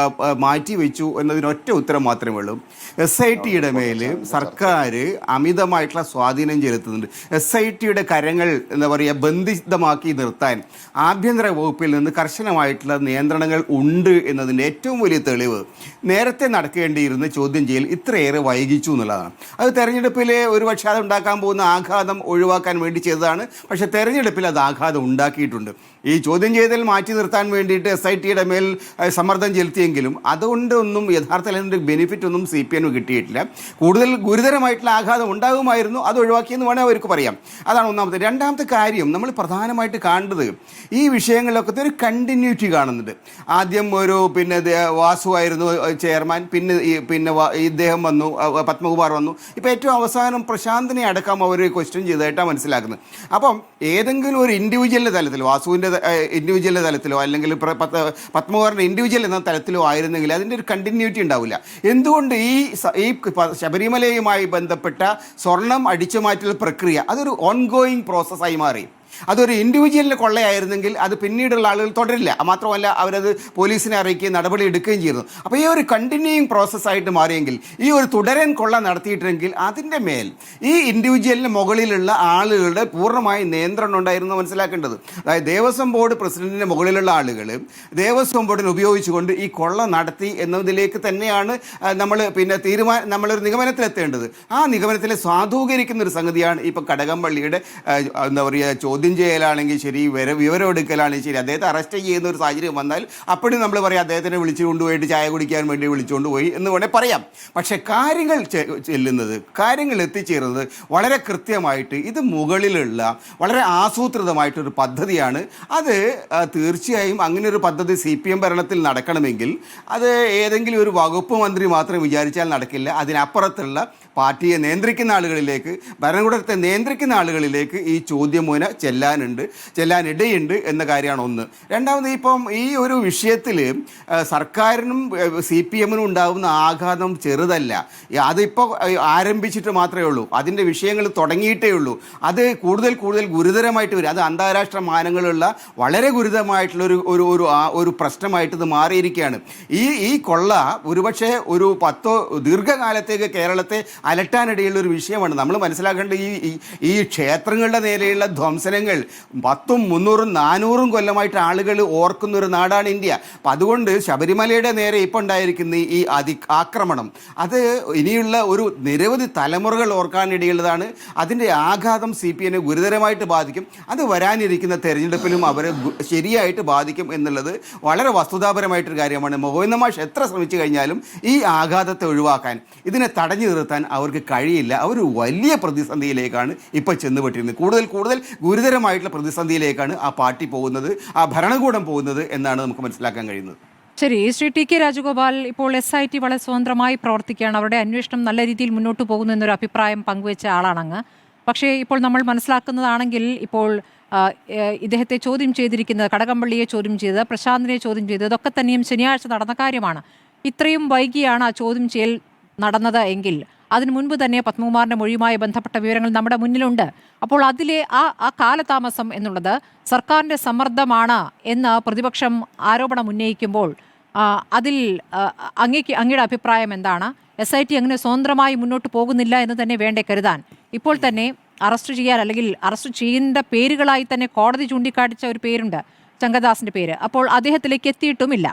മാറ്റി വെച്ചു എന്നതിനൊറ്റ ഉത്തരം മാത്രമേ ഉള്ളൂ. SITയുടെ മേൽ സർക്കാർ അമിതമായിട്ടുള്ള സ്വാധീനം ചെലുത്തുന്നുണ്ട്. SITയുടെ കരങ്ങൾ എന്താ പറയുക ബന്ധിതമാക്കി നിർത്താൻ ആഭ്യന്തര വകുപ്പിൽ നിന്ന് കർശനമായിട്ടുള്ള നിയന്ത്രണങ്ങൾ ഉണ്ട് എന്നതിൻ്റെ ഏറ്റവും വലിയ തെളിവ് നേരത്തെ നടക്കേണ്ടിയിരുന്ന ചോദ്യം ചെയ്യൽ ഇത്രയേറെ വൈകിച്ചു എന്നുള്ളതാണ്. അത് തെരഞ്ഞെടുപ്പിൽ ഒരുപക്ഷെ അത് ഉണ്ടാക്കാൻ പോകുന്ന ആഘാതം ഒഴിവാക്കാൻ വേണ്ടി ചെയ്തതാണ്. പക്ഷേ തെരഞ്ഞെടുപ്പിൽ അത് ആഘാതം ഉണ്ടാക്കിയിട്ടുണ്ട്. ഈ ചോദ്യം ചെയ്തൽ മാറ്റി നിർത്താൻ വേണ്ടിയിട്ട് SITയുടെ മേൽ സമ്മർദ്ദം ചെലുത്തിയെങ്കിലും അതുകൊണ്ടൊന്നും യഥാർത്ഥത്തിൽ അതിൻ്റെ ബെനിഫിറ്റ് ഒന്നും CPM കിട്ടിയിട്ടില്ല. കൂടുതൽ ഗുരുതരമായിട്ടുള്ള ആഘാതം ഉണ്ടാകുമായിരുന്നു, അത് ഒഴിവാക്കിയെന്ന് വേണേൽ അവർക്ക് പറയാം. അതാണ് ഒന്നാമത്തെ. രണ്ടാമത്തെ കാര്യം, നമ്മൾ പ്രധാനമായിട്ട് കാണേണ്ടത് ഈ വിഷയങ്ങളിലൊക്കെ ഒരു കണ്ടിന്യൂറ്റി കാണുന്നുണ്ട്. ആദ്യം ഒരു വാസു ആയിരുന്നു ചെയർമാൻ, പിന്നെ ഇദ്ദേഹം വന്നു, പത്മകുമാർ വന്നു, ഇപ്പോൾ ഏറ്റവും അവസാനം പ്രശാന്തിനെ അടക്കം അവർ ക്വസ്റ്റ്യൻ ചെയ്തതായിട്ടാണ് മനസ്സിലാക്കുന്നത്. അപ്പം ഏതെങ്കിലും ഒരു ഇൻഡിവിജ്വലിൻ്റെ തലത്തിൽ, വാസുവിൻ്റെ ഇൻഡിവിജ്വലിൻ്റെ തലത്തിലോ അല്ലെങ്കിൽ പത്മകുമാറിൻ്റെ ഇൻഡിവിജ്വൽ എന്ന തലത്തിലോ ആയിരുന്നെങ്കിൽ അതിൻ്റെ ഒരു കണ്ടിന്യൂറ്റി ഉണ്ടാവില്ല. എന്തുകൊണ്ട് ഈ ശബരിമലയുമായി ബന്ധപ്പെട്ട സ്വർണം അടിച്ചുമാറ്റൽ പ്രക്രിയ അതൊരു ഓൺഗോയിങ് പ്രോസസ്സായി മാറി. അതൊരു ഇൻഡിവിജ്വലിൻ്റെ കൊള്ളയായിരുന്നെങ്കിൽ അത് പിന്നീടുള്ള ആളുകൾ തുടരില്ല. മാത്രമല്ല അവരത് പോലീസിനെ അറിയിക്കുകയും നടപടി എടുക്കുകയും ചെയ്യുന്നു. അപ്പോൾ ഈ ഒരു കണ്ടിന്യൂയിങ് പ്രോസസ്സായിട്ട് മാറിയെങ്കിൽ, ഈ ഒരു തുടരൻ കൊള്ള നടത്തിയിട്ടെങ്കിൽ അതിൻ്റെ മേൽ ഈ ഇൻഡിവിജ്വലിന് മുകളിലുള്ള ആളുകളുടെ പൂർണ്ണമായി നിയന്ത്രണം ഉണ്ടായിരുന്നു മനസ്സിലാക്കേണ്ടത്. അതായത് ദേവസ്വം ബോർഡ് പ്രസിഡന്റിൻ്റെ മുകളിലുള്ള ആളുകൾ ദേവസ്വം ബോർഡിനെ ഉപയോഗിച്ചുകൊണ്ട് ഈ കൊള്ള നടത്തി എന്നതിലേക്ക് തന്നെയാണ് നമ്മളൊരു നിഗമനത്തിലെത്തേണ്ടത്. ആ നിഗമനത്തിൽ സാധൂകരിക്കുന്ന ഒരു സംഗതിയാണ് ഇപ്പോൾ കടകംപള്ളിയുടെ എന്താ പറയുക ചോദ്യം ചെയ്യലാണെങ്കിൽ ശരി, വിവരം എടുക്കലാണെങ്കിൽ ശരി, അദ്ദേഹത്തെ അറസ്റ്റ് ചെയ്യുന്ന ഒരു സാഹചര്യം വന്നാൽ അപ്പോഴും നമ്മൾ പറയാം അദ്ദേഹത്തിനെ വിളിച്ചു കൊണ്ടുപോയിട്ട് ചായ കുടിക്കാൻ വേണ്ടി വിളിച്ചുകൊണ്ട് പോയി എന്ന് വേണേൽ പറയാം. പക്ഷേ കാര്യങ്ങൾ എത്തിച്ചേരുന്നത് വളരെ കൃത്യമായിട്ട് ഇത് മുകളിലുള്ള വളരെ ആസൂത്രിതമായിട്ടൊരു പദ്ധതിയാണ്. അത് തീർച്ചയായും അങ്ങനെ ഒരു പദ്ധതി CPM ഭരണത്തിൽ നടക്കണമെങ്കിൽ അത് ഏതെങ്കിലും ഒരു വകുപ്പ് മന്ത്രി മാത്രം വിചാരിച്ചാൽ നടക്കില്ല. അതിനപ്പുറത്തുള്ള പാർട്ടിയെ നിയന്ത്രിക്കുന്ന ആളുകളിലേക്ക്, ഭരണകൂടത്തെ നിയന്ത്രിക്കുന്ന ആളുകളിലേക്ക് ഈ ചോദ്യമൂന ചെല്ലാനിടയുണ്ട് എന്ന കാര്യമാണ് ഒന്ന്. രണ്ടാമത്, ഇപ്പം ഈ ഒരു വിഷയത്തിൽ സർക്കാരിനും CPM-നും ഉണ്ടാകുന്ന ആഘാതം ചെറുതല്ല. അതിപ്പോൾ ആരംഭിച്ചിട്ട് മാത്രമേ ഉള്ളൂ, അതിൻ്റെ വിഷയങ്ങൾ തുടങ്ങിയിട്ടേ ഉള്ളൂ. അത് കൂടുതൽ ഗുരുതരമായിട്ട് വരും. അത് അന്താരാഷ്ട്ര മാനങ്ങളുള്ള വളരെ ഗുരുതരമായിട്ടുള്ള ഒരു പ്രശ്നമായിട്ട് ഇത് മാറിയിരിക്കുകയാണ്. ഈ കൊള്ള ഒരുപക്ഷെ ഒരു ദീർഘകാലത്തേക്ക് കേരളത്തെ അലട്ടാനിടയുള്ള ഒരു വിഷയമാണ്. നമ്മൾ മനസ്സിലാക്കേണ്ട ഈ ക്ഷേത്രങ്ങളുടെ നേരെയുള്ള ധ്വംസനങ്ങൾ 100, 300, 400 കൊല്ലമായിട്ട് ആളുകൾ ഓർക്കുന്ന ഒരു നാടാണ് ഇന്ത്യ. അപ്പം അതുകൊണ്ട് ശബരിമലയുടെ നേരെ ഇപ്പോൾ ഉണ്ടായിരിക്കുന്ന ഈ ആക്രമണം അത് ഇനിയുള്ള ഒരു നിരവധി തലമുറകൾ ഓർക്കാനിടയുള്ളതാണ്. അതിൻ്റെ ആഘാതം CPM-നെ ഗുരുതരമായിട്ട് ബാധിക്കും. അത് വരാനിരിക്കുന്ന തെരഞ്ഞെടുപ്പിലും അവരെ ശരിയായിട്ട് ബാധിക്കും എന്നുള്ളത് വളരെ വസ്തുതാപരമായിട്ടൊരു കാര്യമാണ്. മോഹൻ മാഷ് എത്ര ശ്രമിച്ചു കഴിഞ്ഞാലും ഈ ആഘാതത്തെ ഒഴിവാക്കാൻ, ഇതിനെ തടഞ്ഞു നിർത്താൻ അവർക്ക് കഴിയില്ല. അവർ വലിയ പ്രതിസന്ധിയിലേക്കാണ് ഇപ്പോൾ ചെന്നുപെട്ടിരുന്നത്. കൂടുതൽ ഗുരുതരമായിട്ടുള്ള പ്രതിസന്ധിയിലേക്കാണ് ആ പാർട്ടി പോകുന്നത്, ആ ഭരണകൂടം പോകുന്നത് എന്നാണ് നമുക്ക് മനസ്സിലാക്കാൻ കഴിയുന്നത്. ശരി, ശ്രീ TK രാജഗോപാൽ, ഇപ്പോൾ SIT വളരെ സ്വതന്ത്രമായി പ്രവർത്തിക്കുകയാണ്, അവരുടെ അന്വേഷണം നല്ല രീതിയിൽ മുന്നോട്ട് പോകുന്നു എന്നൊരു അഭിപ്രായം പങ്കുവെച്ച ആളാണങ്ങ്. പക്ഷേ ഇപ്പോൾ നമ്മൾ മനസ്സിലാക്കുന്നതാണെങ്കിൽ ഇപ്പോൾ ഇദ്ദേഹത്തെ ചോദ്യം ചെയ്തിരിക്കുന്നത്, കടകംപള്ളിയെ ചോദ്യം ചെയ്തത്, പ്രശാന്തിനെ ചോദ്യം ചെയ്തത്, ഇതൊക്കെ തന്നെയും ശനിയാഴ്ച നടന്ന കാര്യമാണ്. ഇത്രയും വൈകിയാണ് ആ ചോദ്യം ചെയ്യൽ നടന്നത് എങ്കിൽ അതിനു മുൻപ് തന്നെ പത്മകുമാറിൻ്റെ മൊഴിയുമായി ബന്ധപ്പെട്ട വിവരങ്ങൾ നമ്മുടെ മുന്നിലുണ്ട്. അപ്പോൾ അതിലെ ആ കാലതാമസം എന്നുള്ളത് സർക്കാരിൻ്റെ സമ്മർദ്ദമാണ് എന്ന് പ്രതിപക്ഷം ആരോപണം ഉന്നയിക്കുമ്പോൾ അതിൽ അങ്ങയുടെ അഭിപ്രായം എന്താണ്? SIT അങ്ങനെ സ്വതന്ത്രമായി മുന്നോട്ട് പോകുന്നില്ല എന്ന് തന്നെ വേണ്ടേ കരുതാൻ? ഇപ്പോൾ തന്നെ അറസ്റ്റ് ചെയ്യാൻ, അല്ലെങ്കിൽ അറസ്റ്റ് ചെയ്യേണ്ട പേരുകളായി തന്നെ കോടതി ചൂണ്ടിക്കാട്ടിച്ച ഒരു പേരുണ്ട്, ശങ്കർദാസിൻ്റെ പേര്. അപ്പോൾ അദ്ദേഹത്തിലേക്ക് എത്തിയിട്ടുമില്ല.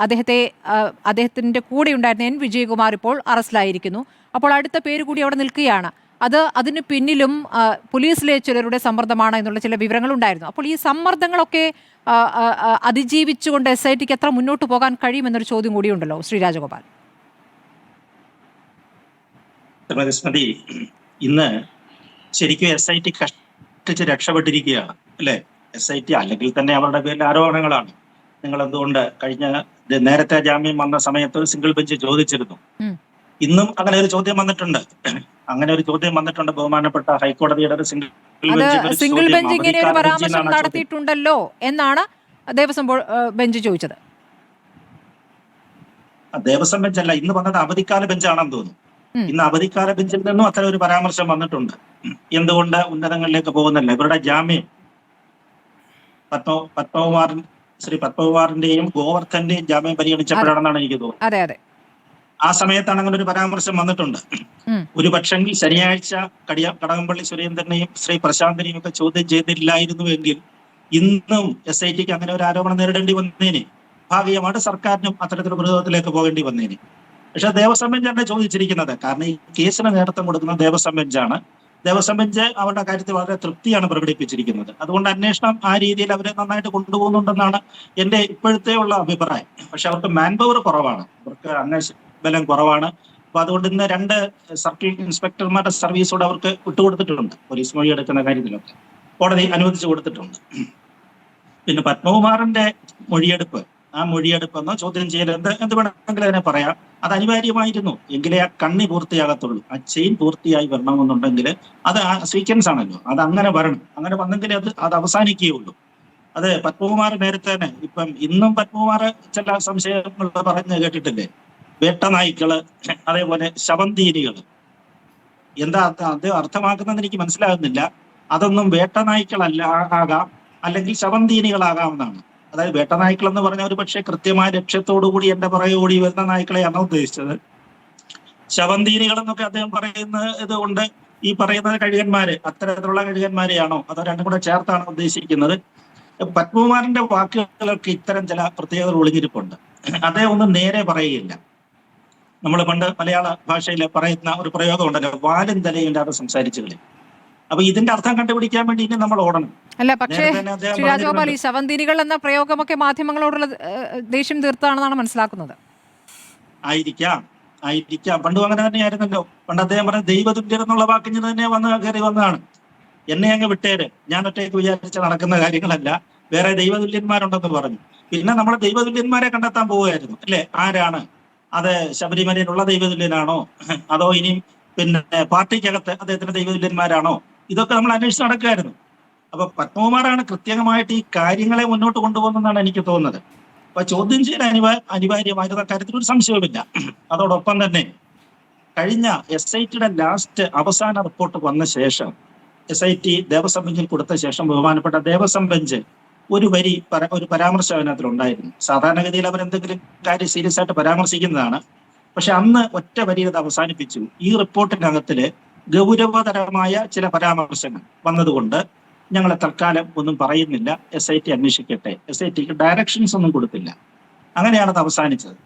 അദ്ദേഹത്തിൻ്റെ കൂടെ ഉണ്ടായിരുന്ന N. വിജയകുമാർ ഇപ്പോൾ അറസ്റ്റിലായിരിക്കുന്നു. അപ്പോൾ അടുത്ത പേര് കൂടി അവിടെ നിൽക്കുകയാണ്. അതിന് പിന്നിലും പോലീസിലെ ചിലരുടെ സമ്മർദ്ദമാണ് എന്നുള്ള ചില വിവരങ്ങളുണ്ടായിരുന്നു. അപ്പോൾ ഈ സമ്മർദ്ദങ്ങളൊക്കെ അതിജീവിച്ചുകൊണ്ട് SITക്ക് എത്ര മുന്നോട്ട് പോകാൻ കഴിയുമെന്നൊരു ചോദ്യം കൂടിയുണ്ടല്ലോ, ശ്രീ രാജഗോപാൽ. സ്മൃതി, ഇന്ന് ശരിക്കും SIT കഷ്ടിച്ച് രക്ഷപ്പെട്ടിരിക്കുകയാണ് അല്ലേ? SIT അല്ലെങ്കിൽ തന്നെ അവരുടെ പേരിൽ ആരോപണങ്ങളാണ്. നിങ്ങൾ എന്തുകൊണ്ട് നേരത്തെ ജാമ്യം വന്ന സമയത്ത് ഒരു സിംഗിൾ ബെഞ്ച് ചോദിച്ചിരുന്നു. ഇന്നും അങ്ങനെ ഒരു ചോദ്യം വന്നിട്ടുണ്ട്. ബഹുമാനപ്പെട്ട ഹൈക്കോടതിയുടെ ഒരു സിംഗിൾ ബെഞ്ച് ഇങ്ങനെ ഒരു പരാമർശം നടത്തിയിട്ടുണ്ടല്ലോ എന്നാണ് ദേവസ്വം ബെഞ്ച് ചോദിച്ചത്. ദേവസ്വം ബെഞ്ചല്ല, ഇന്ന് വന്നത് അവധിക്കാല ബെഞ്ചാണെന്ന് തോന്നുന്നു. ഇന്ന് അവധിക്കാല ബെഞ്ചിൽ നിന്നും അത്തരം ഒരു പരാമർശം വന്നിട്ടുണ്ട്. എന്തുകൊണ്ട് ഉന്നതങ്ങളിലേക്ക് പോകുന്നില്ല? ഇവരുടെ ജാമ്യം ശ്രീ പത്മകുമാറിന്റെയും ഗോവർദ്ധന്റെയും ജാമ്യം പരിഗണിച്ചപ്പോഴാണെന്നാണ് എനിക്ക് തോന്നുന്നത്. അതെ അതെ, ആ സമയത്താണ് അങ്ങനെ ഒരു പരാമർശം വന്നിട്ടുണ്ട്. ഒരു പക്ഷെങ്കിൽ ശനിയാഴ്ച കടകംപള്ളി സുരേന്ദ്രനെയും ശ്രീ പ്രശാന്തിനെയും ഒക്കെ ചോദ്യം ചെയ്തില്ലായിരുന്നുവെങ്കിൽ ഇന്നും SITക്ക് അങ്ങനെ ഒരു ആരോപണം നേരിടേണ്ടി വന്നേനെ. ഭാഗികമായിട്ട് സർക്കാരിനും അത്തരത്തിലുള്ള പ്രതിരോധത്തിലേക്ക് പോകേണ്ടി വന്നേനെ. പക്ഷെ ദേവസ്വം ബെഞ്ചാണ് ചോദിച്ചിരിക്കുന്നത്. കാരണം ഈ കേസിന് നേതൃത്വം കൊടുക്കുന്ന ദേവസ്വം ബെഞ്ചാണ്. ദേവസ്വം ബെഞ്ച് അവരുടെ കാര്യത്തിൽ വളരെ തൃപ്തിയാണ് പ്രകടിപ്പിച്ചിരിക്കുന്നത്. അതുകൊണ്ട് അന്വേഷണം ആ രീതിയിൽ അവർ നന്നായിട്ട് കൊണ്ടുപോകുന്നുണ്ടെന്നാണ് എന്റെ ഇപ്പോഴത്തെ ഉള്ള അഭിപ്രായം. പക്ഷെ അവർക്ക് മാൻ പവർ കുറവാണ്, അവർക്ക് അന്വേഷണ ബലം കുറവാണ്. അപ്പൊ അതുകൊണ്ട് ഇന്ന് 2 സർക്കിൾ ഇൻസ്പെക്ടർമാരുടെ സർവീസോട് അവർക്ക് വിട്ടുകൊടുത്തിട്ടുണ്ട്. പോലീസ് മൊഴി എടുക്കുന്ന കാര്യത്തിലൊക്കെ കോടതി അനുവദിച്ചു കൊടുത്തിട്ടുണ്ട്. പിന്നെ പത്മകുമാറിന്റെ മൊഴിയെടുപ്പ്, ആ മൊഴിയെടുപ്പെന്നോ ചോദ്യം ചെയ്യൽ എന്ത് വേണമെങ്കിലും അതിനെ പറയാം, അത് അനിവാര്യമായിരുന്നു. എങ്കിലേ ആ കണ്ണി പൂർത്തിയാകത്തുള്ളൂ. ആ ചെയിൻ പൂർത്തിയായി വരണമെന്നുണ്ടെങ്കിൽ അത് ആ സീക്വൻസ് ആണല്ലോ, അത് അങ്ങനെ വരണം. അങ്ങനെ വന്നെങ്കിലേ അത് അവസാനിക്കുകയുള്ളൂ. അത് പത്മകുമാർ നേരത്തെ തന്നെ ഇപ്പം ഇന്നും പത്മകുമാർ ചില സംശയങ്ങൾ പറഞ്ഞ് കേട്ടിട്ടില്ലേ? വേട്ടനായ്ക്കള്, അതേപോലെ ശവന്തീനികള്. എന്താ അത് അർത്ഥമാക്കുന്നത് എനിക്ക് മനസ്സിലാകുന്നില്ല. അതൊന്നും വേട്ടനായ്ക്കളല്ല ആകാം, അല്ലെങ്കിൽ ശവന്തീനികളാകാമെന്നാണ്. അതായത് വേട്ടനായ്ക്കൾ എന്ന് പറഞ്ഞ ഒരു പക്ഷേ കൃത്യമായ ലക്ഷ്യത്തോടു കൂടി എന്റെ പുറകെ ഓടി വരുന്ന നായ്ക്കളെയാണ് ഉദ്ദേശിച്ചത്. ശവന്തീനികൾ എന്നൊക്കെ അദ്ദേഹം പറയുന്നത് കൊണ്ട് ഈ പറയുന്ന കഴുകന്മാര് അത്തരത്തിലുള്ള കഴുകന്മാരെയാണോ അതോ രണ്ടും കൂടെ ചേർത്താണ് ഉദ്ദേശിക്കുന്നത്? പത്മകുമാറിന്റെ വാക്കുകളൊക്കെ ഇത്തരം ചില പ്രത്യേകതകൾ ഒളിഞ്ഞിരിപ്പുണ്ട്. അദ്ദേഹം ഒന്നും നേരെ പറയുകയില്ല. നമ്മൾ പണ്ട് മലയാള ഭാഷയിൽ പറയുന്ന ഒരു പ്രയോഗം ഉണ്ടല്ലോ, വാലും തലയില്ലാതെ സംസാരിച്ചു കളി. അപ്പൊ ഇതിന്റെ അർത്ഥം കണ്ടുപിടിക്കാൻ വേണ്ടി ഇനി നമ്മൾ ഓടണം. അല്ല, പക്ഷേ ശ്രീ രാജഗോപാൽ, ഈ ശവന്തീനികൾ എന്ന പ്രയോഗമൊക്കെ മാധ്യമങ്ങളോടുള്ള ദേഷ്യം തീർത്താണെന്നാണ് മനസ്സിലാക്കുന്നത്. ആയിരിക്കാം. പണ്ടും അങ്ങനെ തന്നെയായിരുന്നല്ലോ. പണ്ട് അദ്ദേഹം പറഞ്ഞ ദൈവതുല്യർ എന്നുള്ള വാക്കിന് തന്നെ കയറി വന്നതാണ്. എന്നെ അങ്ങ് വിട്ടേര്, ഞാൻ ഒറ്റയ്ക്ക് വിചാരിച്ച നടക്കുന്ന കാര്യങ്ങളല്ല, വേറെ ദൈവതുല്യന്മാരുണ്ടെന്ന് പറഞ്ഞു. പിന്നെ നമ്മൾ ദൈവതുല്യന്മാരെ കണ്ടെത്താൻ പോവുകയായിരുന്നു അല്ലെ? ആരാണ് അത്? ശബരിമലയിലുള്ള ദൈവതുല്യനാണോ, അതോ ഇനി പിന്നെ പാർട്ടിക്കകത്ത് അദ്ദേഹത്തിന്റെ ദൈവതുല്യന്മാരാണോ? ഇതൊക്കെ നമ്മൾ അന്വേഷിച്ച് നടക്കുകയായിരുന്നു. അപ്പൊ പത്മകുമാറാണ് കൃത്യമായിട്ട് ഈ കാര്യങ്ങളെ മുന്നോട്ട് കൊണ്ടുപോകുന്നതാണ് എനിക്ക് തോന്നുന്നത്. അപ്പൊ ചോദ്യം ചെയ്യാൻ അനിവാര്യമായിരുന്ന കാര്യത്തിൽ ഒരു സംശയവുമില്ല. അതോടൊപ്പം തന്നെ കഴിഞ്ഞ SITയുടെ ലാസ്റ്റ് അവസാന റിപ്പോർട്ട് വന്ന ശേഷം, SIT ദേവസ്വം ബെഞ്ചിൽ കൊടുത്ത ശേഷം ബഹുമാനപ്പെട്ട ദേവസ്വം ബെഞ്ച് ഒരു പരാമർശം അതിനകത്തിലുണ്ടായിരുന്നു. സാധാരണഗതിയിൽ അവരെന്തെങ്കിലും കാര്യം സീരിയസ് ആയിട്ട് പരാമർശിക്കുന്നതാണ്. പക്ഷെ അന്ന് ഒറ്റ വരിയിൽ അത് അവസാനിപ്പിച്ചു. ഈ റിപ്പോർട്ടിനകത്തില് ഗൗരവതരമായ ചില പരാമർശങ്ങൾ വന്നതുകൊണ്ട് ഞങ്ങൾ തൽക്കാലം ഒന്നും പറയുന്നില്ല, SIT അന്വേഷിക്കട്ടെ. SITക്ക് ഡയറക്ഷൻസ് ഒന്നും കൊടുത്തില്ല. അങ്ങനെയാണ് അത് അവസാനിച്ചത്.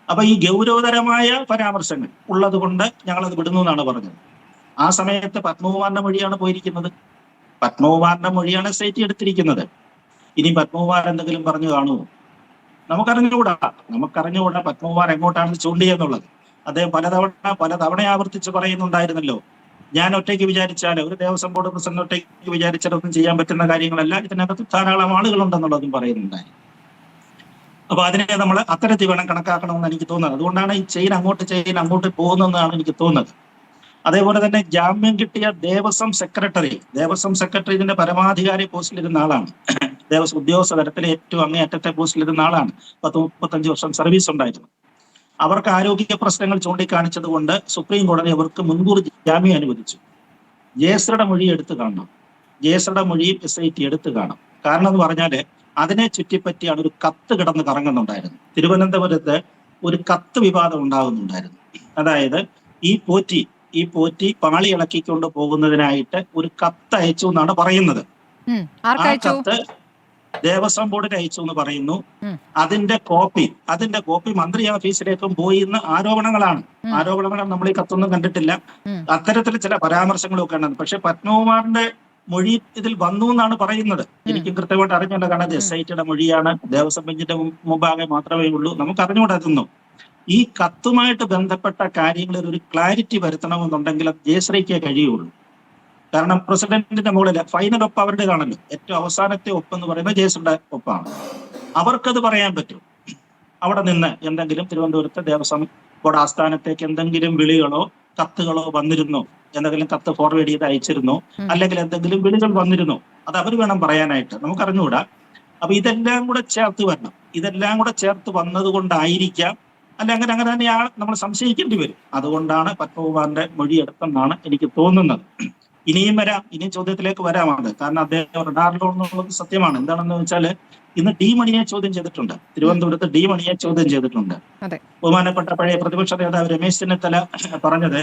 അപ്പൊ ഈ ഗൗരവതരമായ പരാമർശങ്ങൾ ഉള്ളത് കൊണ്ട് ഞങ്ങളത് വിടുന്നു എന്നാണ് പറഞ്ഞത്. ആ സമയത്ത് പത്മകുമാറിന്റെ മൊഴിയാണ് പോയിരിക്കുന്നത്. പത്മകുമാറിന്റെ മൊഴിയാണ് SIT എടുത്തിരിക്കുന്നത്. ഇനി പത്മകുമാർ എന്തെങ്കിലും പറഞ്ഞു കാണുമോ? നമുക്കറിഞ്ഞുകൂടാ പത്മകുമാർ എങ്ങോട്ടാണ് ചൂണ്ടിയെന്നുള്ളത്. അദ്ദേഹം പലതവണ ആവർത്തിച്ച് പറയുന്നുണ്ടായിരുന്നല്ലോ, ഞാൻ ഒറ്റയ്ക്ക് വിചാരിച്ചാൽ, ഒരു ദേവസ്വം ബോർഡ് പ്രസിഡന്റ് ഒറ്റയ്ക്ക് വിചാരിച്ചാലൊന്നും ചെയ്യാൻ പറ്റുന്ന കാര്യങ്ങളല്ല, ഇതിനകത്ത് ധാരാളം ആളുകളുണ്ടെന്നുള്ളതും പറയുന്നുണ്ടായി. അപ്പൊ അതിനെ നമ്മൾ അത്തരത്തിൽ വേണം കണക്കാക്കണമെന്ന് എനിക്ക് തോന്നുന്നത്. അതുകൊണ്ടാണ് ഈ ചെയിൻ അങ്ങോട്ട് പോകുന്നതെന്നാണ് എനിക്ക് തോന്നുന്നത്. അതേപോലെ തന്നെ ജാമ്യം കിട്ടിയ ദേവസ്വം സെക്രട്ടറി ഇതിന്റെ പരമാധികാരി പോസ്റ്റിലിരുന്ന ആളാണ്. ദേവസ്വം ഉദ്യോഗസ്ഥ തലത്തിലെ ഏറ്റവും അങ്ങേയറ്റത്തെ പോസ്റ്റിലിരുന്ന ആളാണ്. 10-35 വർഷം സർവീസ് ഉണ്ടായിരുന്നു. അവർക്ക് ആരോഗ്യ പ്രശ്നങ്ങൾ ചൂണ്ടിക്കാണിച്ചത് കൊണ്ട് സുപ്രീം കോടതി അവർക്ക് മുൻകൂർ ജാമ്യം അനുവദിച്ചു. ജയശ്രീയുടെ മൊഴി എടുത്തു കാണണം. ജയശ്രീയുടെ മൊഴിയും SIT എടുത്തു കാണും. കാരണം എന്ന് പറഞ്ഞാല് അതിനെ ചുറ്റിപ്പറ്റിയാണ് ഒരു കത്ത് കിടന്ന് കറങ്ങുന്നുണ്ടായിരുന്നു. തിരുവനന്തപുരത്ത് ഒരു കത്ത് വിവാദം ഉണ്ടാകുന്നുണ്ടായിരുന്നു. അതായത് ഈ പോറ്റി പാളി ഇളക്കിക്കൊണ്ട് പോകുന്നതിനായിട്ട് ഒരു കത്ത് അയച്ചു എന്നാണ് പറയുന്നത്. ആ കത്ത് ദേവസ്വം ബോർഡിന് അയച്ചു എന്ന് പറയുന്നു. അതിന്റെ കോപ്പി മന്ത്രി ഓഫീസിലേക്കും പോയി എന്ന് ആരോപണങ്ങൾ നമ്മൾ ഈ കത്തൊന്നും കണ്ടിട്ടില്ല. അത്തരത്തിൽ ചില പരാമർശങ്ങളൊക്കെ ഉണ്ട്. പക്ഷെ പത്മകുമാറിന്റെ മൊഴി ഇതിൽ വന്നു എന്നാണ് പറയുന്നത്. എനിക്കും കൃത്യമായിട്ട് അറിഞ്ഞുകൊണ്ട്, കാരണം SITയുടെ മൊഴിയാണ്, ദേവസ്വം ബെഞ്ചിന്റെ മുമ്പാകെ മാത്രമേ ഉള്ളൂ, നമുക്ക് അറിഞ്ഞുകൂടാത്തുന്നു. ഈ കത്തുമായിട്ട് ബന്ധപ്പെട്ട കാര്യങ്ങളിൽ ഒരു ക്ലാരിറ്റി വരുത്തണമെന്നുണ്ടെങ്കിൽ അത് ജയശ്രീക്കേ കഴിയുള്ളൂ. കാരണം പ്രസിഡന്റിന്റെ മുകളിൽ ഫൈനൽ ഒപ്പ് അവരുടെ കാണല്ലോ. ഏറ്റവും അവസാനത്തെ ഒപ്പ് എന്ന് പറയുന്നത് ജയശ്രീയുടെ ഒപ്പാണ്. അവർക്കത് പറയാൻ പറ്റും. അവിടെ നിന്ന് എന്തെങ്കിലും തിരുവനന്തപുരത്തെ ദേവസ്വം ബോർഡ് ആസ്ഥാനത്തേക്ക് എന്തെങ്കിലും വിളികളോ കത്തുകളോ വന്നിരുന്നോ, എന്തെങ്കിലും കത്ത് ഫോർവേഡ് ചെയ്ത് അയച്ചിരുന്നോ, അല്ലെങ്കിൽ എന്തെങ്കിലും വിളികൾ വന്നിരുന്നോ, അത് അവർ വേണം പറയാനായിട്ട്, നമുക്കറിഞ്ഞുകൂടാ. അപ്പൊ ഇതെല്ലാം കൂടെ ചേർത്ത് വരണം. ഇതെല്ലാം കൂടെ ചേർത്ത് വന്നത് കൊണ്ടായിരിക്കാം അല്ല, അങ്ങനെ അങ്ങനെ തന്നെയാണ് നമ്മൾ സംശയിക്കേണ്ടി വരും. അതുകൊണ്ടാണ് പത്മകുമാറിന്റെ മൊഴിയെടുത്തെന്നാണ് എനിക്ക് തോന്നുന്നത്. ഇനിയും ചോദ്യത്തിലേക്ക് വരാമാണ്. കാരണം അദ്ദേഹം റഡാറിലോ എന്നുള്ളത് സത്യമാണ്. എന്താണെന്ന് വെച്ചാൽ ഇന്ന് ഡി മണിയെ ചോദ്യം ചെയ്തിട്ടുണ്ട്. തിരുവനന്തപുരത്ത് ഡി മണിയെ ചോദ്യം ചെയ്തിട്ടുണ്ട്. അതെ. ബഹുമാനപ്പെട്ട പഴയ പ്രതിപക്ഷ നേതാവ് രമേശ് ചെന്നിത്തല പറഞ്ഞത്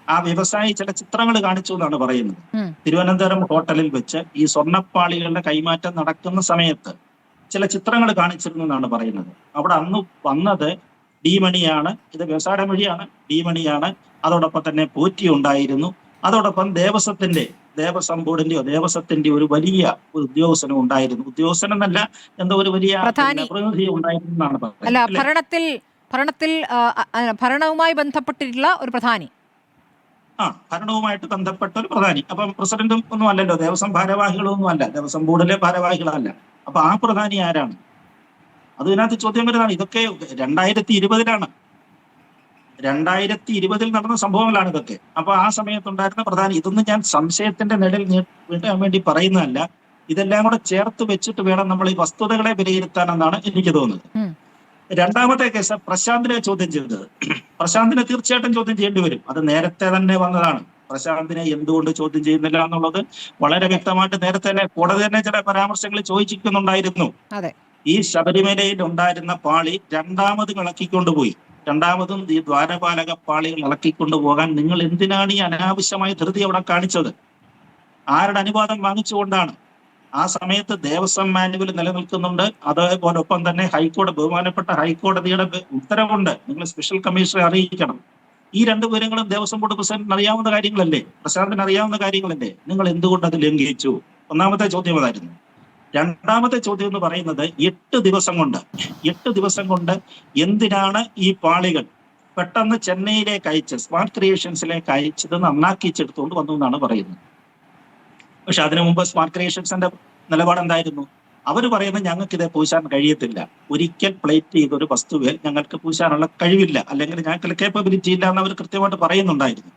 ആ വ്യവസായി ചില ചിത്രങ്ങൾ കാണിച്ചു എന്നാണ് പറയുന്നത്. തിരുവനന്തപുരം ഹോട്ടലിൽ വെച്ച് ഈ സ്വർണ്ണപ്പാളികളുടെ കൈമാറ്റം നടക്കുന്ന സമയത്ത് ചില ചിത്രങ്ങൾ കാണിച്ചിരുന്നു എന്നാണ് പറയുന്നത്. അവിടെ അന്ന് വന്നത് ഡി മണിയാണ്, ഇത് വ്യവസായ മൊഴിയാണ്, ഡി മണിയാണ്. അതോടൊപ്പം തന്നെ പോറ്റി ഉണ്ടായിരുന്നു. അതോടൊപ്പം ദേവസ്വം ബോർഡിന്റെയോ ദേവസ്വത്തിന്റെ ഒരു വലിയ ഒരു ഉദ്യോഗസ്ഥനും ഉണ്ടായിരുന്നു. ഉദ്യോഗസ്ഥനെന്നല്ല, എന്തോ ഒരു വലിയ പ്രതിനിധി ഉണ്ടായിരുന്നു എന്നാണ് പറയുന്നത്. ഭരണവുമായി ബന്ധപ്പെട്ടിട്ടുള്ള ഒരു പ്രധാനി. ഭരണവുമായിട്ട് ബന്ധപ്പെട്ട ഒരു പ്രധാനി. അപ്പം പ്രസിഡന്റും ഒന്നും അല്ലല്ലോ, ദേവസ്വം ഭാരവാഹികളൊന്നും അല്ല, ദേവസ്വം ബോർഡിലെ ഭാരവാഹികളല്ല. അപ്പൊ ആ പ്രധാനി ആരാണ്? അത് ഇതിനകത്ത് ചോദ്യം വരുന്നതാണ്. ഇതൊക്കെ 2020 2020 നടന്ന സംഭവങ്ങളാണ് ഇതൊക്കെ. അപ്പൊ ആ സമയത്തുണ്ടായിരുന്ന പ്രധാനി, ഇതൊന്നും ഞാൻ സംശയത്തിന്റെ നിഴൽ വീട്ടാൻ വേണ്ടി പറയുന്നതല്ല. ഇതെല്ലാം കൂടെ ചേർത്ത് വെച്ചിട്ട് വേണം നമ്മൾ ഈ വസ്തുതകളെ വിലയിരുത്താനെന്നാണ് എനിക്ക് തോന്നുന്നത്. രണ്ടാമത്തെ കേസ് പ്രശാന്തിനെ ചോദ്യം ചെയ്തത്. പ്രശാന്തിനെ തീർച്ചയായിട്ടും ചോദ്യം ചെയ്യേണ്ടി വരും. അത് നേരത്തെ തന്നെ വന്നതാണ്. പ്രശാന്തിനെ എന്തുകൊണ്ട് ചോദ്യം ചെയ്യുന്നില്ല എന്നുള്ളത് വളരെ വ്യക്തമായിട്ട് നേരത്തെ തന്നെ കോടതി തന്നെ ചില പരാമർശങ്ങൾ ചോദിക്കുന്നുണ്ടായിരുന്നു. ഈ ശബരിമലയിൽ ഉണ്ടായിരുന്ന പാളി രണ്ടാമതും ഈ ദ്വാരപാലക പാളികൾ ഇളക്കിക്കൊണ്ടുപോകാൻ നിങ്ങൾ എന്തിനാണ് ഈ അനാവശ്യമായ ധൃതി അവിടെ കാണിച്ചത്? ആരുടെ അനുവാദം വാങ്ങിച്ചുകൊണ്ടാണ്? ആ സമയത്ത് ദേവസ്വം മാനുവൽ നിലനിൽക്കുന്നുണ്ട്. അതേപോലൊപ്പം തന്നെ ബഹുമാനപ്പെട്ട ഹൈക്കോടതിയുടെ ഉത്തരവുണ്ട്. നിങ്ങൾ സ്പെഷ്യൽ കമ്മീഷണറെ അറിയിക്കണം. ഈ രണ്ടു വിവരങ്ങളും ദേവസ്വം ബോർഡ് പ്രസിഡന്റിന് അറിയാവുന്ന കാര്യങ്ങളല്ലേ, പ്രശാന്തിന് അറിയാവുന്ന കാര്യങ്ങളല്ലേ? നിങ്ങൾ എന്തുകൊണ്ട് അത് ലംഘിച്ചു? ഒന്നാമത്തെ ചോദ്യം അതായിരുന്നു. രണ്ടാമത്തെ ചോദ്യം എന്ന് പറയുന്നത് 8 ദിവസം കൊണ്ട് എന്തിനാണ് ഈ പാളികൾ പെട്ടെന്ന് ചെന്നൈയിലേക്ക് അയച്ച് സ്മാർട്ട് ക്രിയേഷൻസിലേക്ക് അയച്ചത് നന്നാക്കിച്ചെടുത്തുകൊണ്ട് വന്നു എന്നാണ് പറയുന്നത്. പക്ഷെ അതിനു മുമ്പ് സ്മാർട്ട് ക്രിയേഷൻസിന്റെ നിലപാട് എന്തായിരുന്നു? അവർ പറയുന്നത് ഞങ്ങൾക്ക് ഇതേ പൂശാൻ കഴിയത്തില്ല, ഒരിക്കൽ പ്ലേറ്റ് ചെയ്തൊരു വസ്തുവിൽ ഞങ്ങൾക്ക് പൂശാനുള്ള കഴിവില്ല, അല്ലെങ്കിൽ ഞങ്ങൾക്ക് കേപ്പബിലിറ്റി ഇല്ല എന്ന് അവർ കൃത്യമായിട്ട് പറയുന്നുണ്ടായിരുന്നു.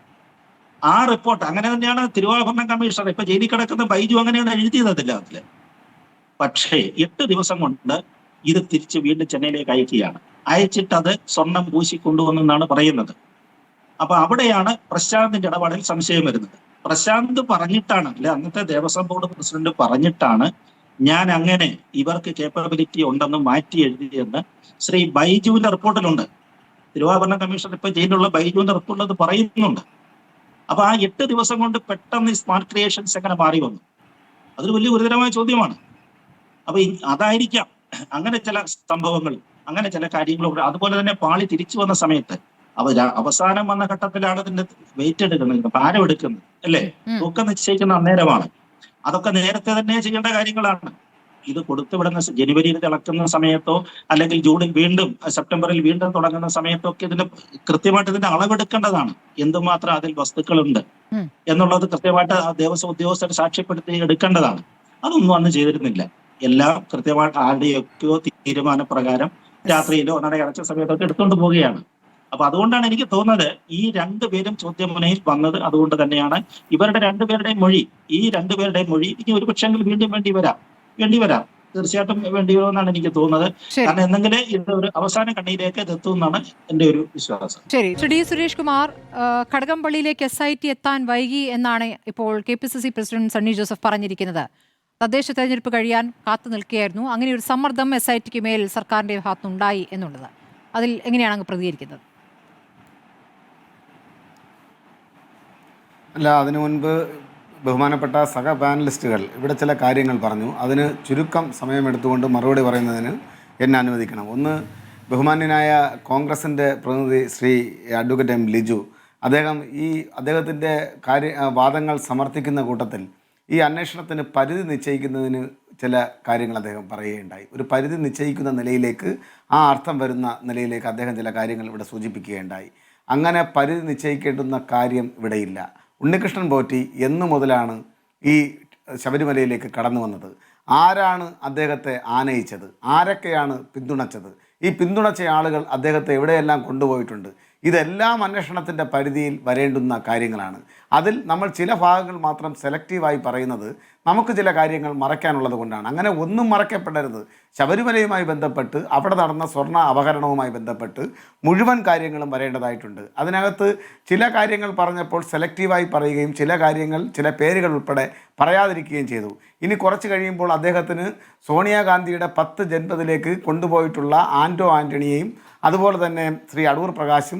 ആ റിപ്പോർട്ട് അങ്ങനെ തന്നെയാണ് തിരുവാഭരണ കമ്മീഷണർ, ഇപ്പൊ ജയിലിൽ കിടക്കുന്ന ബൈജു അങ്ങനെയാണ് എഴുതിയതില്ല അതില്. പക്ഷേ 8 ദിവസം കൊണ്ട് ഇത് തിരിച്ച് വീണ്ടും ചെന്നൈയിലേക്ക് അയക്കുകയാണ്. അയച്ചിട്ട് അത് സ്വർണം പൂശിക്കൊണ്ടുവന്നെന്നാണ് പറയുന്നത്. അപ്പൊ അവിടെയാണ് പ്രശാന്തിന്റെ ഇടപാടിൽ സംശയം വരുന്നത്. പ്രശാന്ത് പറഞ്ഞിട്ടാണ്, അല്ലെ അന്നത്തെ ദേവസ്വം ബോർഡ് പ്രസിഡന്റ് പറഞ്ഞിട്ടാണ് ഞാൻ അങ്ങനെ ഇവർക്ക് കേപ്പബിലിറ്റി ഉണ്ടെന്ന് മാറ്റി എഴുതിയെന്ന് ശ്രീ ബൈജുവിന്റെ റിപ്പോർട്ടിലുണ്ട്. തിരുവാഭരണ കമ്മീഷണർ ഇപ്പൊ ജയിലിലുള്ള ബൈജുവിന്റെ റിപ്പോർട്ടിൽ അത് പറയുന്നുണ്ട്. അപ്പൊ ആ 8 ദിവസം കൊണ്ട് പെട്ടെന്ന് ഈ സ്മാർട്ട് ക്രിയേഷൻസ് എങ്ങനെ മാറി വന്നു? അതൊരു വലിയ ഗുരുതരമായ ചോദ്യമാണ്. അപ്പൊ അതായിരിക്കാം അങ്ങനെ ചില സംഭവങ്ങൾ, അങ്ങനെ ചില കാര്യങ്ങൾ. അതുപോലെ തന്നെ പാളി തിരിച്ചു വന്ന സമയത്ത് അവസാനം വന്ന ഘട്ടത്തിലാണ് അതിന്റെ വെയിറ്റ് എടുക്കുന്നത്, ഭാരം എടുക്കുന്നത്, അല്ലേ, തൂക്കം നിശ്ചയിക്കുന്ന അന്നേരമാണ്. അതൊക്കെ നേരത്തെ തന്നെ ചെയ്യേണ്ട കാര്യങ്ങളാണ്. ഇത് കൊടുത്തുവിടുന്ന ജനുവരിയിൽ തിളക്കുന്ന സമയത്തോ അല്ലെങ്കിൽ ജൂണിൽ വീണ്ടും സെപ്റ്റംബറിൽ വീണ്ടും തുടങ്ങുന്ന സമയത്തോ ഒക്കെ ഇതിന്റെ കൃത്യമായിട്ട് ഇതിന്റെ അളവെടുക്കേണ്ടതാണ്. എന്തുമാത്രം അതിൽ വസ്തുക്കളുണ്ട് എന്നുള്ളത് കൃത്യമായിട്ട് ആ ദേവസ്വം ഉദ്യോഗസ്ഥർ സാക്ഷ്യപ്പെടുത്തി എടുക്കേണ്ടതാണ്. അതൊന്നും അന്ന് ചെയ്തിരുന്നില്ല. എല്ലാം കൃത്യമായിട്ട് ആരുടെയൊക്കെയോ തീരുമാനപ്രകാരം രാത്രിയിലോ നടയടച്ച സമയത്തൊക്കെ എടുത്തുകൊണ്ട് പോവുകയാണ്. അപ്പൊ അതുകൊണ്ടാണ് എനിക്ക് തോന്നുന്നത് ഈ രണ്ടുപേരും ചോദ്യമുനയിൽ വന്നത്. അതുകൊണ്ട് തന്നെയാണ് ഇവരുടെ രണ്ടുപേരുടെയും മൊഴി ഇനി ഒരു പക്ഷെങ്കിൽ വീണ്ടും വേണ്ടി വരാം തീർച്ചയായിട്ടും വേണ്ടി വരുമെന്നാണ് എനിക്ക് തോന്നുന്നത്. കാരണം എന്തെങ്കിലും ഇത് ഒരു അവസാന കണ്ണിയിലേക്ക് എത്തുമെന്നാണ് എന്റെ ഒരു വിശ്വാസം. ശരി, ഡി സുരേഷ് കുമാർ, കടകംപള്ളിയിലേക്ക് SIT എത്താൻ വൈകി എന്നാണ് ഇപ്പോൾ KPCC പ്രസിഡന്റ് സണ്ണി ജോസഫ് പറഞ്ഞിരിക്കുന്നത്. തദ്ദേശ തെരഞ്ഞെടുപ്പ് കഴിയാൻ കാത്തു നിൽക്കുകയായിരുന്നു. അങ്ങനെ ഒരു സമ്മർദ്ദം SITക്ക് മേൽ സർക്കാരിന്റെ ഭാഗത്തുനിന്നുണ്ടായി എന്നുള്ളത്, അതിൽ എങ്ങനെയാണ് അങ്ങ് പ്രതികരിക്കുന്നത്? അല്ല, അതിനു മുൻപ് ബഹുമാനപ്പെട്ട സഹ പാനലിസ്റ്റുകൾ ഇവിടെ ചില കാര്യങ്ങൾ പറഞ്ഞു. അതിന് ചുരുക്കം സമയമെടുത്തുകൊണ്ട് മറുപടി പറയുന്നതിന് എന്നെ അനുവദിക്കണം. ഒന്ന്, ബഹുമാന്യനായ കോൺഗ്രസിൻ്റെ പ്രതിനിധി ശ്രീ അഡ്വക്കേറ്റ് M. ലിജു, അദ്ദേഹത്തിൻ്റെ വാദങ്ങൾ സമർത്ഥിക്കുന്ന കൂട്ടത്തിൽ ഈ അന്വേഷണത്തിന് പരിധി നിശ്ചയിക്കുന്നതിന് ചില കാര്യങ്ങൾ അദ്ദേഹം പറയുകയുണ്ടായി. ഒരു പരിധി നിശ്ചയിക്കുന്ന നിലയിലേക്ക്, ആ അർത്ഥം വരുന്ന നിലയിലേക്ക് അദ്ദേഹം ചില കാര്യങ്ങൾ ഇവിടെ സൂചിപ്പിക്കുകയുണ്ടായി. അങ്ങനെ പരിധി നിശ്ചയിക്കേണ്ടുന്ന കാര്യം ഇവിടെയില്ല. ഉണ്ണികൃഷ്ണൻ പോറ്റി എന്നു മുതലാണ് ഈ ശബരിമലയിലേക്ക് കടന്നു വന്നത്? ആരാണ് അദ്ദേഹത്തെ ആനയിച്ചത്? ആരൊക്കെയാണ് പിന്തുണച്ചത്? ഈ പിന്തുണച്ച ആളുകൾ അദ്ദേഹത്തെ എവിടെയെല്ലാം കൊണ്ടുപോയിട്ടുണ്ട്? ഇതെല്ലാം അന്വേഷണത്തിൻ്റെ പരിധിയിൽ വരേണ്ടുന്ന കാര്യങ്ങളാണ്. അതിൽ നമ്മൾ ചില ഭാഗങ്ങൾ മാത്രം സെലക്റ്റീവായി പറയുന്നത് നമുക്ക് ചില കാര്യങ്ങൾ മറയ്ക്കാനുള്ളത് കൊണ്ടാണ്. അങ്ങനെ ഒന്നും മറയ്ക്കപ്പെടരുത്. ശബരിമലയുമായി ബന്ധപ്പെട്ട് അവിടെ നടന്ന സ്വർണ്ണ അപഹരണവുമായി ബന്ധപ്പെട്ട് മുഴുവൻ കാര്യങ്ങളും വരേണ്ടതായിട്ടുണ്ട്. അതിനകത്ത് ചില കാര്യങ്ങൾ പറഞ്ഞപ്പോൾ സെലക്റ്റീവായി പറയുകയും ചില കാര്യങ്ങൾ ചില പേരുകൾ ഉൾപ്പെടെ പറയാതിരിക്കുകയും ചെയ്തു. ഇനി കുറച്ച് കഴിയുമ്പോൾ അദ്ദേഹത്തിന് സോണിയാഗാന്ധിയുടെ 10 ജന്മത്തിലേക്ക് കൊണ്ടുപോയിട്ടുള്ള ആൻറ്റോ ആൻ്റണിയെയും അതുപോലെ തന്നെ ശ്രീ അടൂർ പ്രകാശും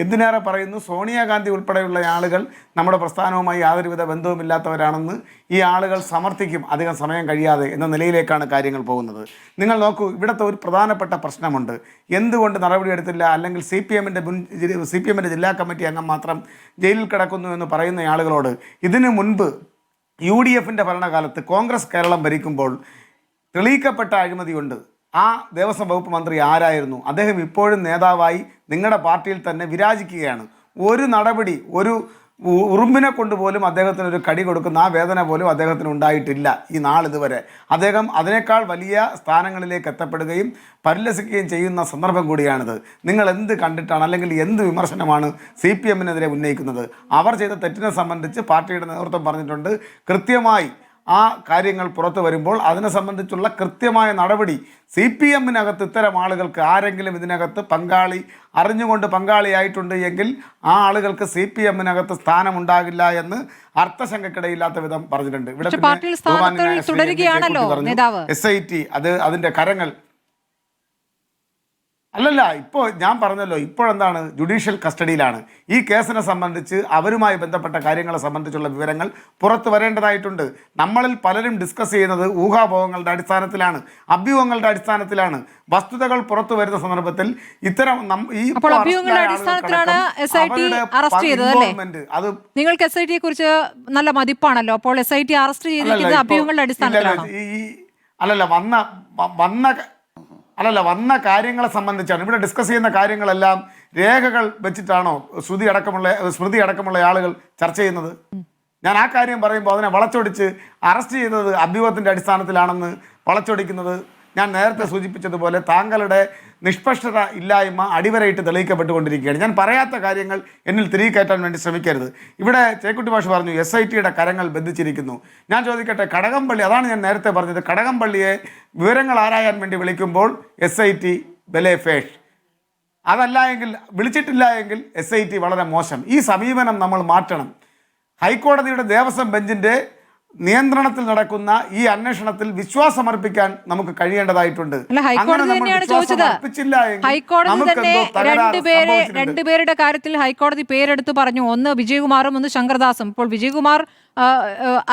എന്തിനേറെ പറയുന്നു സോണിയാഗാന്ധി ഉൾപ്പെടെയുള്ള ആളുകൾ നമ്മുടെ പ്രസ്ഥാനവുമായി യാതൊരുവിധ ബന്ധവുമില്ലാത്തവരാണെന്ന് ഈ ആളുകൾ സമർത്ഥിക്കും അധികം സമയം കഴിയാതെ എന്ന നിലയിലേക്കാണ് കാര്യങ്ങൾ പോകുന്നത്. നിങ്ങൾ നോക്കൂ, ഇവിടുത്തെ ഒരു പ്രധാനപ്പെട്ട പ്രശ്നമുണ്ട്. എന്തുകൊണ്ട് നടപടിയെടുത്തില്ല, അല്ലെങ്കിൽ സി പി എമ്മിൻ്റെ ജില്ലാ കമ്മിറ്റി അംഗം മാത്രം ജയിലിൽ കിടക്കുന്നു എന്ന് പറയുന്ന ആളുകളോട് ഇതിനു മുൻപ് UDFൻ്റെ ഭരണകാലത്ത് കോൺഗ്രസ് കേരളം ഭരിക്കുമ്പോൾ തെളിയിക്കപ്പെട്ട അഴിമതിയുണ്ട്. ആ ദേവസ്വം വകുപ്പ് മന്ത്രി ആരായിരുന്നു? അദ്ദേഹം ഇപ്പോഴും നേതാവായി നിങ്ങളുടെ പാർട്ടിയിൽ തന്നെ വിരാജിക്കുകയാണ്. ഒരു നടപടി, ഒരു ഉറുമ്പിനെ കൊണ്ടുപോലും അദ്ദേഹത്തിനൊരു കടി കൊടുക്കുന്ന ആ വേദന പോലും അദ്ദേഹത്തിന് ഉണ്ടായിട്ടില്ല ഈ നാളിതുവരെ. അദ്ദേഹം അതിനേക്കാൾ വലിയ സ്ഥാനങ്ങളിലേക്ക് എത്തപ്പെടുകയും പരിലസിക്കുകയും ചെയ്യുന്ന സന്ദർഭം കൂടിയാണിത്. നിങ്ങൾ എന്ത് കണ്ടിട്ടാണ്, അല്ലെങ്കിൽ എന്ത് വിമർശനമാണ് CPM-നെതിരെ ഉന്നയിക്കുന്നത്? അവർ ചെയ്ത തെറ്റിനെ സംബന്ധിച്ച് പാർട്ടിയുടെ നേതൃത്വം പറഞ്ഞിട്ടുണ്ട്. കൃത്യമായി ആ കാര്യങ്ങൾ പുറത്തു വരുമ്പോൾ അതിനെ സംബന്ധിച്ചുള്ള കൃത്യമായ നടപടി CPM-നകത്ത് ഇത്തരം ആളുകൾക്ക് ആരെങ്കിലും ഇതിനകത്ത് അറിഞ്ഞുകൊണ്ട് പങ്കാളിയായിട്ടുണ്ട് എങ്കിൽ ആ ആളുകൾക്ക് CPM-നകത്ത് സ്ഥാനമുണ്ടാകില്ല എന്ന് അർത്ഥശങ്കക്കിടയില്ലാത്ത വിധം പറഞ്ഞിട്ടുണ്ട്. ഇവിടെ SIT അതിൻ്റെ കരങ്ങൾ അല്ലല്ല, ഇപ്പോൾ ഞാൻ പറഞ്ഞല്ലോ, ഇപ്പോഴെന്താണ് ജുഡീഷ്യൽ കസ്റ്റഡിയിലാണ്. ഈ കേസിനെ സംബന്ധിച്ച് അവരുമായി ബന്ധപ്പെട്ട കാര്യങ്ങളെ സംബന്ധിച്ചുള്ള വിവരങ്ങൾ പുറത്തു വരേണ്ടതായിട്ടുണ്ട്. നമ്മളിൽ പലരും ഡിസ്കസ് ചെയ്യുന്നത് ഊഹാപോഹങ്ങളുടെ അടിസ്ഥാനത്തിലാണ്, അഭ്യൂഹങ്ങളുടെ അടിസ്ഥാനത്തിലാണ്. വസ്തുതകൾ പുറത്തു വരുന്ന സന്ദർഭത്തിൽ ഇത്തരം നിങ്ങൾക്ക് SIT കുറിച്ച് നല്ല മതിപ്പാണല്ലോ. അപ്പോൾ SIT അറസ്റ്റ് ചെയ്തിരിക്കുന്നത് അഭ്യൂഹങ്ങളുടെ അടിസ്ഥാനത്തിലാണ്. വന്ന കാര്യങ്ങളെ സംബന്ധിച്ചാണ് ഇവിടെ ഡിസ്കസ് ചെയ്യുന്ന കാര്യങ്ങളെല്ലാം രേഖകൾ വെച്ചിട്ടാണോ സ്മൃതി അടക്കമുള്ള ആളുകൾ ചർച്ച ചെയ്യുന്നത്? ഞാൻ ആ കാര്യം പറയുമ്പോൾ അതിനെ വളച്ചൊടിച്ച് അറസ്റ്റ് ചെയ്തത് അഭ്യൂഹത്തിൻ്റെ അടിസ്ഥാനത്തിലാണെന്ന് വളച്ചൊടിക്കുന്നത് ഞാൻ നേരത്തെ സൂചിപ്പിച്ചതുപോലെ താങ്കളുടെ നിഷ്പക്ഷത ഇല്ലായ്മ അടിവരയിട്ട് തെളിയിക്കപ്പെട്ടുകൊണ്ടിരിക്കുകയാണ്. ഞാൻ പറയാത്ത കാര്യങ്ങൾ എന്നിൽ തിരികെ കയറ്റാൻ വേണ്ടി ശ്രമിക്കരുത്. ഇവിടെ ചേക്കുട്ടി മാഷ് പറഞ്ഞു SIT-യുടെ കരങ്ങൾ ബന്ധിച്ചിരിക്കുന്നു. ഞാൻ ചോദിക്കട്ടെ, കടകംപള്ളി, അതാണ് ഞാൻ നേരത്തെ പറഞ്ഞത്, കടകംപള്ളിയെ വിവരങ്ങൾ ആരായാൻ വേണ്ടി വിളിക്കുമ്പോൾ SIT ബലേഫേഷ്, അതല്ല എങ്കിൽ വിളിച്ചിട്ടില്ല എങ്കിൽ SIT വളരെ മോശം. ഈ സമീപനം നമ്മൾ മാറ്റണം. ഹൈക്കോടതിയുടെ ദേവസ്വം ബെഞ്ചിൻ്റെ നിയന്ത്രണത്തിൽ നടക്കുന്ന ഈ അന്വേഷണത്തിൽ വിശ്വാസമർപ്പിക്കാൻ നമുക്ക് കഴിയേണ്ടതായിട്ടുണ്ട്. രണ്ടുപേരുടെ കാര്യത്തിൽ ഹൈക്കോടതി പേരെടുത്ത് പറഞ്ഞു. ഒന്ന് വിജയകുമാറും ഒന്ന് ശങ്കർദാസും. ഇപ്പോൾ വിജയകുമാർ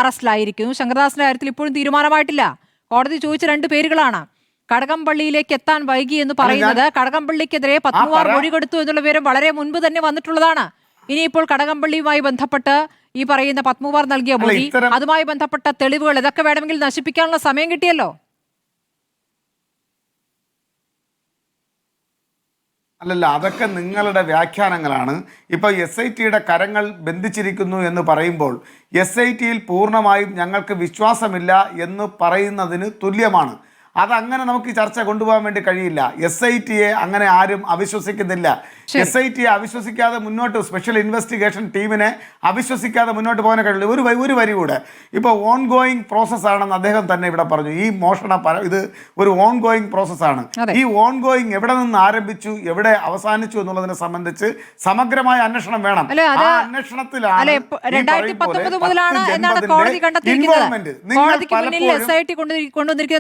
അറസ്റ്റിലായിരിക്കുന്നു. ശങ്കർദാസിന്റെ കാര്യത്തിൽ ഇപ്പോഴും തീരുമാനമായിട്ടില്ല. കോടതി ചോദിച്ച 2 പേരുകളാണ്. കടകംപള്ളിയിലേക്ക് എത്താൻ വൈകി എന്ന് പറയുന്നത് കടകംപള്ളിക്കെതിരെ പത്മകുമാർ മൊഴി കൊടുത്തു എന്നുള്ള വിവരം വളരെ മുൻപ് തന്നെ വന്നിട്ടുള്ളതാണ്. ഇനിയിപ്പോൾ കടകംപള്ളിയുമായി ബന്ധപ്പെട്ട് ഈ പറയുന്ന പത്മകുമാർ നൽകിയ മൊഴി, അതുമായി ബന്ധപ്പെട്ട തെളിവുകൾ, ഇതൊക്കെ വേണമെങ്കിൽ നശിപ്പിക്കാനുള്ള സമയം കിട്ടിയല്ലോ. അല്ലല്ല, അതൊക്കെ നിങ്ങളുടെ വ്യാഖ്യാനങ്ങളാണ്. ഇപ്പോൾ SIT-യുടെ കരങ്ങൾ ബന്ധിച്ചിരിക്കുന്നു എന്ന് പറയുമ്പോൾ SIT-യിൽ പൂർണ്ണമായും ഞങ്ങൾക്ക് വിശ്വാസമില്ല എന്ന് പറയുന്നതിന് തുല്യമാണ്. അതങ്ങനെ നമുക്ക് ഈ ചർച്ച കൊണ്ടുപോകാൻ വേണ്ടി കഴിയില്ല. SIT-യെ അങ്ങനെ ആരും അവിശ്വസിക്കുന്നില്ല. SIT-യെ അവിശ്വസിക്കാതെ മുന്നോട്ട്, സ്പെഷ്യൽ ഇൻവെസ്റ്റിഗേഷൻ ടീമിനെ അവിശ്വസിക്കാതെ മുന്നോട്ട് പോകാൻ കഴിയില്ല. ഒരു വരി കൂടെ, ഇപ്പോൾ ഓൺ ഗോയിങ് പ്രോസസ്സാണെന്ന് അദ്ദേഹം തന്നെ ഇവിടെ പറഞ്ഞു. ഈ ഇത് ഒരു ഓൺ ഗോയിങ് പ്രോസസ്സാണ്. ഈ ഓൺ ഗോയിങ് എവിടെ നിന്ന് ആരംഭിച്ചു, എവിടെ അവസാനിച്ചു എന്നുള്ളതിനെ സംബന്ധിച്ച് സമഗ്രമായ അന്വേഷണം വേണം. ആ അന്വേഷണത്തിലാണ്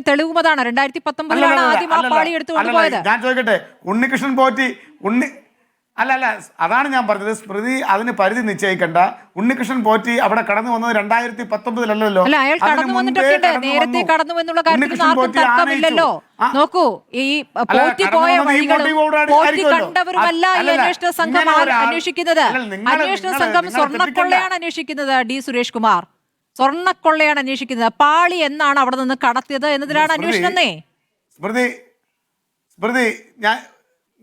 തെളിവുമതാണ് 2019 ആദ്യം ആ പാളി എടുത്തുകൊണ്ടുപോയത്. ഞാൻ ചോദിക്കട്ടെ, ഉണ്ണികൃഷ്ണൻ പോറ്റി അല്ല അതാണ് ഞാൻ പറഞ്ഞത്. സ്മൃതി അതിന് പരിധി നിശ്ചയിക്കണ്ട. ഉണ്ണികൃഷ്ണൻ പോറ്റി അവിടെ കടന്നു വന്നത് 2019 നേരത്തെ കടന്നു എന്നുള്ള കാര്യത്തിൽ ആർക്കും തർക്കമില്ലല്ലോ. നോക്കൂ, ഈ പോറ്റി പോയ വഴികളും പോറ്റി കണ്ടവരുമല്ല ഈ അന്വേഷണ സംഘം അന്വേഷിക്കുന്നത്. അന്വേഷണ സംഘം സ്വർണ്ണക്കൊള്ളയാണ് അന്വേഷിക്കുന്നത്. D. സുരേഷ് കുമാർ സ്വർണ്ണക്കൊള്ളയാണ് അന്വേഷിക്കുന്നത്. പാളി എന്നാണ് അവിടെ നിന്ന് കടത്തിയത് എന്നതിലാണ് അന്വേഷണം. സ്മൃതി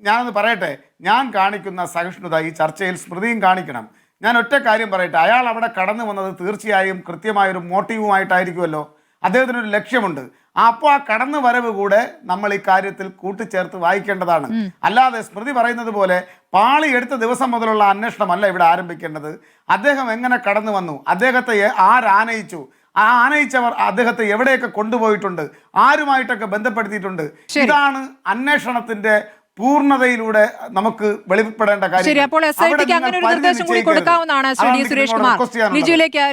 ഞാനൊന്ന് പറയട്ടെ, ഞാൻ കാണിക്കുന്ന സഹിഷ്ണുത ഈ ചർച്ചയിൽ സ്മൃതിയും കാണിക്കണം. ഞാൻ ഒറ്റ കാര്യം പറയട്ടെ, അയാൾ അവിടെ കടന്നു വന്നത് തീർച്ചയായും കൃത്യമായൊരു മോട്ടീവുമായിട്ടായിരിക്കുമല്ലോ. അദ്ദേഹത്തിനൊരു ലക്ഷ്യമുണ്ട്. അപ്പോൾ ആ കടന്നു വരവ് കൂടെ നമ്മൾ ഈ കാര്യത്തിൽ കൂട്ടിച്ചേർത്ത് വായിക്കേണ്ടതാണ്. അല്ലാതെ സ്മൃതി പറയുന്നത് പോലെ പാളി എടുത്ത ദിവസം മുതലുള്ള അന്വേഷണമല്ല ഇവിടെ ആരംഭിക്കേണ്ടത്. അദ്ദേഹം എങ്ങനെ കടന്നു വന്നു, അദ്ദേഹത്തെ ആരാനയിച്ചു, ആ ആനയിച്ചവർ അദ്ദേഹത്തെ എവിടെയൊക്കെ കൊണ്ടുപോയിട്ടുണ്ട്, ആരുമായിട്ടൊക്കെ ബന്ധപ്പെടുത്തിയിട്ടുണ്ട്, ഇതാണ് അന്വേഷണത്തിന്റെ പൂർണ്ണതയിലൂടെ നമുക്ക് വെളിപ്പെടേണ്ട കാര്യം. ശരി, അപ്പോൾ SITക്ക് അങ്ങനെ ഒരു നിർദ്ദേശം കൂടി കൊടുക്കാവുന്നതാണ്. ശ്രീ ഡി സുരേഷ് കുമാർ,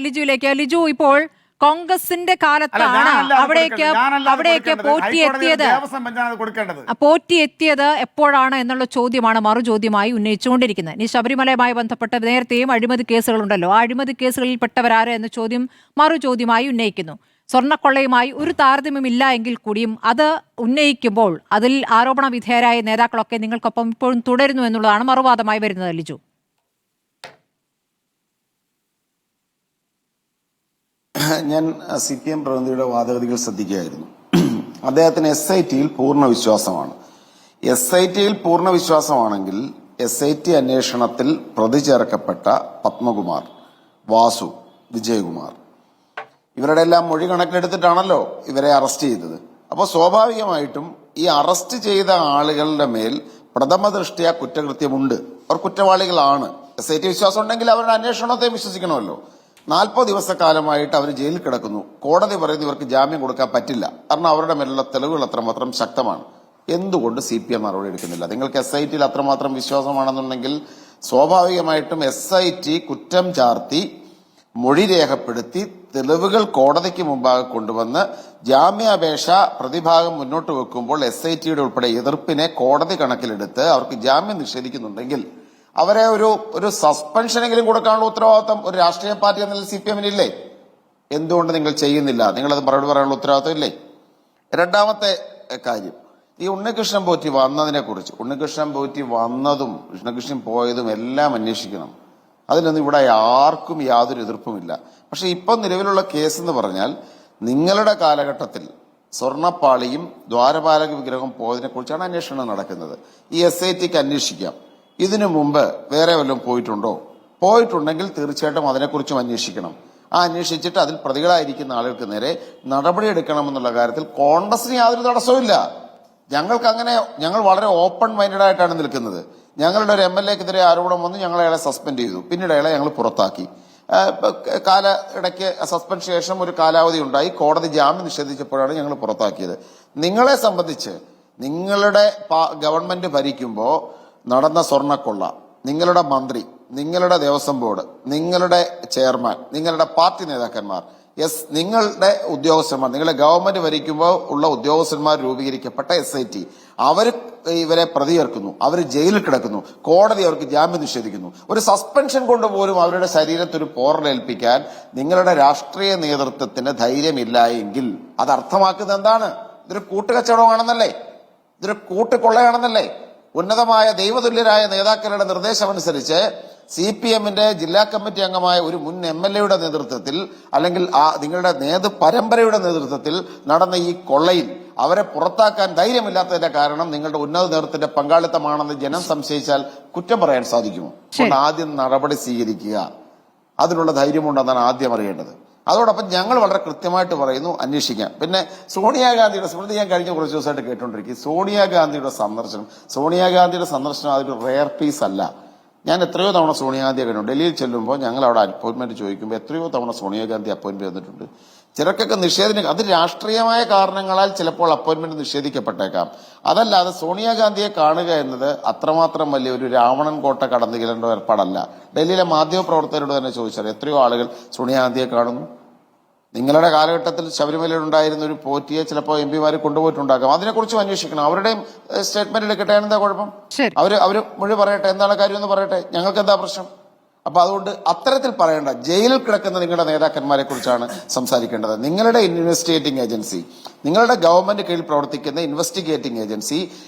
ലിജുവിലേക്ക് ഇപ്പോൾ കോൺഗ്രസിന്റെ കാലത്താണ് അവിടേക്ക് പോറ്റി എത്തിയത് എപ്പോഴാണ് എന്നുള്ള ചോദ്യമാണ് മറുചോദ്യമായി ഉന്നയിച്ചുകൊണ്ടിരിക്കുന്നത്. ഇനി ശബരിമലയുമായി ബന്ധപ്പെട്ട് നേരത്തെയും അഴിമതി കേസുകളുണ്ടല്ലോ, ആ അഴിമതി കേസുകളിൽ പെട്ടവരാര് എന്ന ചോദ്യം മറുചോദ്യമായി ഉന്നയിക്കുന്നു. സ്വർണ്ണക്കൊള്ളയുമായി ഒരു താരതമ്യമില്ല എങ്കിൽ കൂടിയും അത് ഉന്നയിക്കുമ്പോൾ അതിൽ ആരോപണ വിധേയരായ നേതാക്കളൊക്കെ നിങ്ങൾക്കൊപ്പം ഇപ്പോഴും തുടരുന്നു എന്നുള്ളതാണ് മറുവാദമായി വരുന്നത്. ലിജു, ഞാൻ CPM പ്രതിനിധിയുടെ വാദഗതികൾ ശ്രദ്ധിക്കുകയായിരുന്നു. അദ്ദേഹത്തിന് SITയിൽ പൂർണ്ണ വിശ്വാസമാണ്. SITയിൽ പൂർണ്ണ വിശ്വാസമാണെങ്കിൽ SIT അന്വേഷണത്തിൽ പ്രതി ചേർക്കപ്പെട്ട പത്മകുമാർ, വാസു, വിജയകുമാർ ഇവരുടെ എല്ലാം മൊഴി കണക്കിലെടുത്തിട്ടാണല്ലോ ഇവരെ അറസ്റ്റ് ചെയ്തത്. അപ്പോൾ സ്വാഭാവികമായിട്ടും ഈ അറസ്റ്റ് ചെയ്ത ആളുകളുടെ മേൽ പ്രഥമ ദൃഷ്ട്യാ കുറ്റകൃത്യമുണ്ട്, അവർ കുറ്റവാളികളാണ്. SIT വിശ്വാസം ഉണ്ടെങ്കിൽ അവരുടെ അന്വേഷണത്തെ വിശ്വസിക്കണമല്ലോ. 40 ദിവസക്കാലമായിട്ട് അവർ ജയിലിൽ കിടക്കുന്നു. കോടതി പറയുന്നു ഇവർക്ക് ജാമ്യം കൊടുക്കാൻ പറ്റില്ല, കാരണം അവരുടെ മേലുള്ള തെളിവുകൾ അത്രമാത്രം ശക്തമാണ്. എന്തുകൊണ്ട് CPM നടപടി എടുക്കുന്നില്ല? നിങ്ങൾക്ക് SITയിൽ അത്രമാത്രം വിശ്വാസമാണെന്നുണ്ടെങ്കിൽ സ്വാഭാവികമായിട്ടും SIT കുറ്റം ചാർത്തി മൊഴി രേഖപ്പെടുത്തി തെളിവുകൾ കോടതിക്ക് മുമ്പാകെ കൊണ്ടുവന്ന് ജാമ്യാപേക്ഷ പ്രതിഭാഗം മുന്നോട്ട് വെക്കുമ്പോൾ SITയുടെ ഉൾപ്പെടെ എതിർപ്പിനെ കോടതി കണക്കിലെടുത്ത് അവർക്ക് ജാമ്യം നിഷേധിക്കുന്നുണ്ടെങ്കിൽ അവരെ ഒരു സസ്പെൻഷനെങ്കിലും കൊടുക്കാനുള്ള ഉത്തരവാദിത്വം ഒരു രാഷ്ട്രീയ പാർട്ടി എന്ന CPMനില്ലേ? എന്തുകൊണ്ട് നിങ്ങൾ ചെയ്യുന്നില്ല? നിങ്ങളത് മറുപടി പറയാനുള്ള ഉത്തരവാദിത്വം ഇല്ലേ? രണ്ടാമത്തെ കാര്യം, ഈ ഉണ്ണികൃഷ്ണൻ പോറ്റി വന്നതിനെ കുറിച്ച്, ഉണ്ണികൃഷ്ണൻ പോറ്റി വന്നതും ഉണ്ണികൃഷ്ണൻ പോയതും എല്ലാം അന്വേഷിക്കണം. അതിനൊന്നും ഇവിടെ ആർക്കും യാതൊരു എതിർപ്പുമില്ല. പക്ഷെ ഇപ്പം നിലവിലുള്ള കേസ് എന്ന് പറഞ്ഞാൽ നിങ്ങളുടെ കാലഘട്ടത്തിൽ സ്വർണ്ണപ്പാളിയും ദ്വാരപാലക വിഗ്രഹം പോയതിനെ കുറിച്ചാണ് അന്വേഷണം നടക്കുന്നത്. ഈ SITക്ക് അന്വേഷിക്കാം, ഇതിനു മുമ്പ് വേറെ വല്ലതും പോയിട്ടുണ്ടെങ്കിൽ തീർച്ചയായിട്ടും അതിനെക്കുറിച്ചും അന്വേഷിക്കണം. അന്വേഷിച്ചിട്ട് അതിൽ പ്രതികളായിരിക്കുന്ന ആളുകൾക്ക് നേരെ നടപടിയെടുക്കണമെന്നുള്ള കാര്യത്തിൽ കോൺഗ്രസിന് യാതൊരു തടസ്സവുമില്ല. ഞങ്ങൾ വളരെ ഓപ്പൺ മൈൻഡഡ് ആയിട്ടാണ് നിൽക്കുന്നത്. ഞങ്ങളുടെ ഒരു MLAക്കെതിരെ ആരോപണം വന്നു, ഞങ്ങൾ അയാളെ സസ്പെൻഡ് ചെയ്തു, പിന്നീട് അയാളെ ഞങ്ങൾ പുറത്താക്കി. ഇടയ്ക്ക് സസ്പെൻഷൻ ശേഷം ഒരു കാലാവധി ഉണ്ടായി, കോടതി ജാമ്യം നിഷേധിച്ചപ്പോഴാണ് ഞങ്ങൾ പുറത്താക്കിയത്. നിങ്ങളെ സംബന്ധിച്ച് നിങ്ങളുടെ ഗവൺമെന്റ് ഭരിക്കുമ്പോൾ നടന്ന സ്വർണ്ണക്കൊള്ള, നിങ്ങളുടെ മന്ത്രി, നിങ്ങളുടെ ദേവസ്വം ബോർഡ്, നിങ്ങളുടെ ചെയർമാൻ, നിങ്ങളുടെ പാർട്ടി നേതാക്കന്മാർ, നിങ്ങളുടെ ഉദ്യോഗസ്ഥന്മാർ, നിങ്ങളുടെ ഗവൺമെന്റ് ഭരിക്കുമ്പോൾ ഉള്ള ഉദ്യോഗസ്ഥന്മാർ രൂപീകരിക്കപ്പെട്ട SIT അവർ ഇവരെ പ്രതി ചേർക്കുന്നു, അവർ ജയിലിൽ കിടക്കുന്നു, കോടതി അവർക്ക് ജാമ്യം നിഷേധിക്കുന്നു. ഒരു സസ്പെൻഷൻ കൊണ്ടുപോലും അവരുടെ ശരീരത്തൊരു പോറലേൽപ്പിക്കാൻ നിങ്ങളുടെ രാഷ്ട്രീയ നേതൃത്വത്തിന് ധൈര്യമില്ല എങ്കിൽ അത് അർത്ഥമാക്കുന്നത് എന്താണ്? ഇതൊരു കൂട്ടുകച്ചവടമാണെന്നല്ലേ? ഇതൊരു കൂട്ടുകൊള്ളയാണെന്നല്ലേ? ഉന്നതമായ ദൈവതുല്യരായ നേതാക്കളുടെ നിർദ്ദേശമനുസരിച്ച് CPMന്റെ ജില്ലാ കമ്മിറ്റി അംഗമായ ഒരു മുൻ MLAയുടെ നേതൃത്വത്തിൽ അല്ലെങ്കിൽ നിങ്ങളുടെ പരമ്പരയുടെ നേതൃത്വത്തിൽ നടന്ന ഈ കൊള്ളയിൽ അവരെ പുറത്താക്കാൻ ധൈര്യമില്ലാത്തതിന്റെ കാരണം നിങ്ങളുടെ ഉന്നത നേതൃത്വത്തിന്റെ പങ്കാളിത്തമാണെന്ന് ജനം സംശയിച്ചാൽ കുറ്റം പറയാൻ സാധിക്കുമോ? അതുകൊണ്ട് ആദ്യം നടപടി സ്വീകരിക്കുക, അതിനുള്ള ധൈര്യമുണ്ടെന്നാണ് ആദ്യം അറിയേണ്ടത്. അതോടൊപ്പം ഞങ്ങൾ വളരെ കൃത്യമായിട്ട് പറയുന്നു, അന്വേഷിക്കാം. പിന്നെ സോണിയാഗാന്ധിയുടെ സ്മൃതി ഞാൻ കഴിഞ്ഞ കുറച്ച് ദിവസമായിട്ട് കേട്ടോണ്ടിരിക്കും. സോണിയാഗാന്ധിയുടെ സന്ദർശനം അതൊരു റെയർ പീസ് അല്ല. ഞാൻ എത്രയോ തവണ സോണിയാഗാന്ധിയെ കണ്ടു. ഡൽഹിയിൽ ചെല്ലുമ്പോൾ ഞങ്ങൾ അവിടെ അപ്പോയിന്റ്മെന്റ് ചോദിക്കുമ്പോൾ എത്രയോ തവണ സോണിയാഗാന്ധി അപ്പോയിന്റ് വന്നിട്ടുണ്ട്. ചിലർക്കൊക്കെ അത് രാഷ്ട്രീയമായ കാരണങ്ങളാൽ ചിലപ്പോൾ അപ്പോയിന്റ്മെന്റ് നിഷേധിക്കപ്പെട്ടേക്കാം. അതല്ലാതെ സോണിയാഗാന്ധിയെ കാണുക എന്നത് അത്രമാത്രം വലിയ ഒരു രാവണൻ കോട്ട കടന്നു ചെല്ലേണ്ട ഏർപ്പാടല്ല. ഡൽഹിയിലെ മാധ്യമപ്രവർത്തകരോട് തന്നെ ചോദിച്ചാൽ എത്രയോ ആളുകൾ സോണിയാഗാന്ധിയെ കാണുന്നു. നിങ്ങളുടെ കാലഘട്ടത്തിൽ ശബരിമലയിൽ ഉണ്ടായിരുന്ന ഒരു പോറ്റിയെ ചിലപ്പോൾ MP കൊണ്ടുപോയിട്ടുണ്ടാകാം. അതിനെക്കുറിച്ചും അന്വേഷിക്കണം. അവരുടെയും സ്റ്റേറ്റ്മെന്റ് എടുക്കട്ടെ, എന്താ കുഴപ്പം? അവര് മൊഴി പറയട്ടെ, എന്താണ് കാര്യം എന്ന് പറയട്ടെ, ഞങ്ങൾക്ക് എന്താ പ്രശ്നം? അപ്പൊ അതുകൊണ്ട് അത്തരത്തിൽ പറയേണ്ട, ജയിലിൽ കിടക്കുന്ന നിങ്ങളുടെ നേതാക്കന്മാരെ കുറിച്ചാണ് സംസാരിക്കേണ്ടത്. നിങ്ങളുടെ ഇൻവെസ്റ്റിഗേറ്റിംഗ് ഏജൻസി, നിങ്ങളുടെ ഗവൺമെന്റ് കീഴിൽ പ്രവർത്തിക്കുന്ന ഇൻവെസ്റ്റിഗേറ്റിംഗ് ഏജൻസി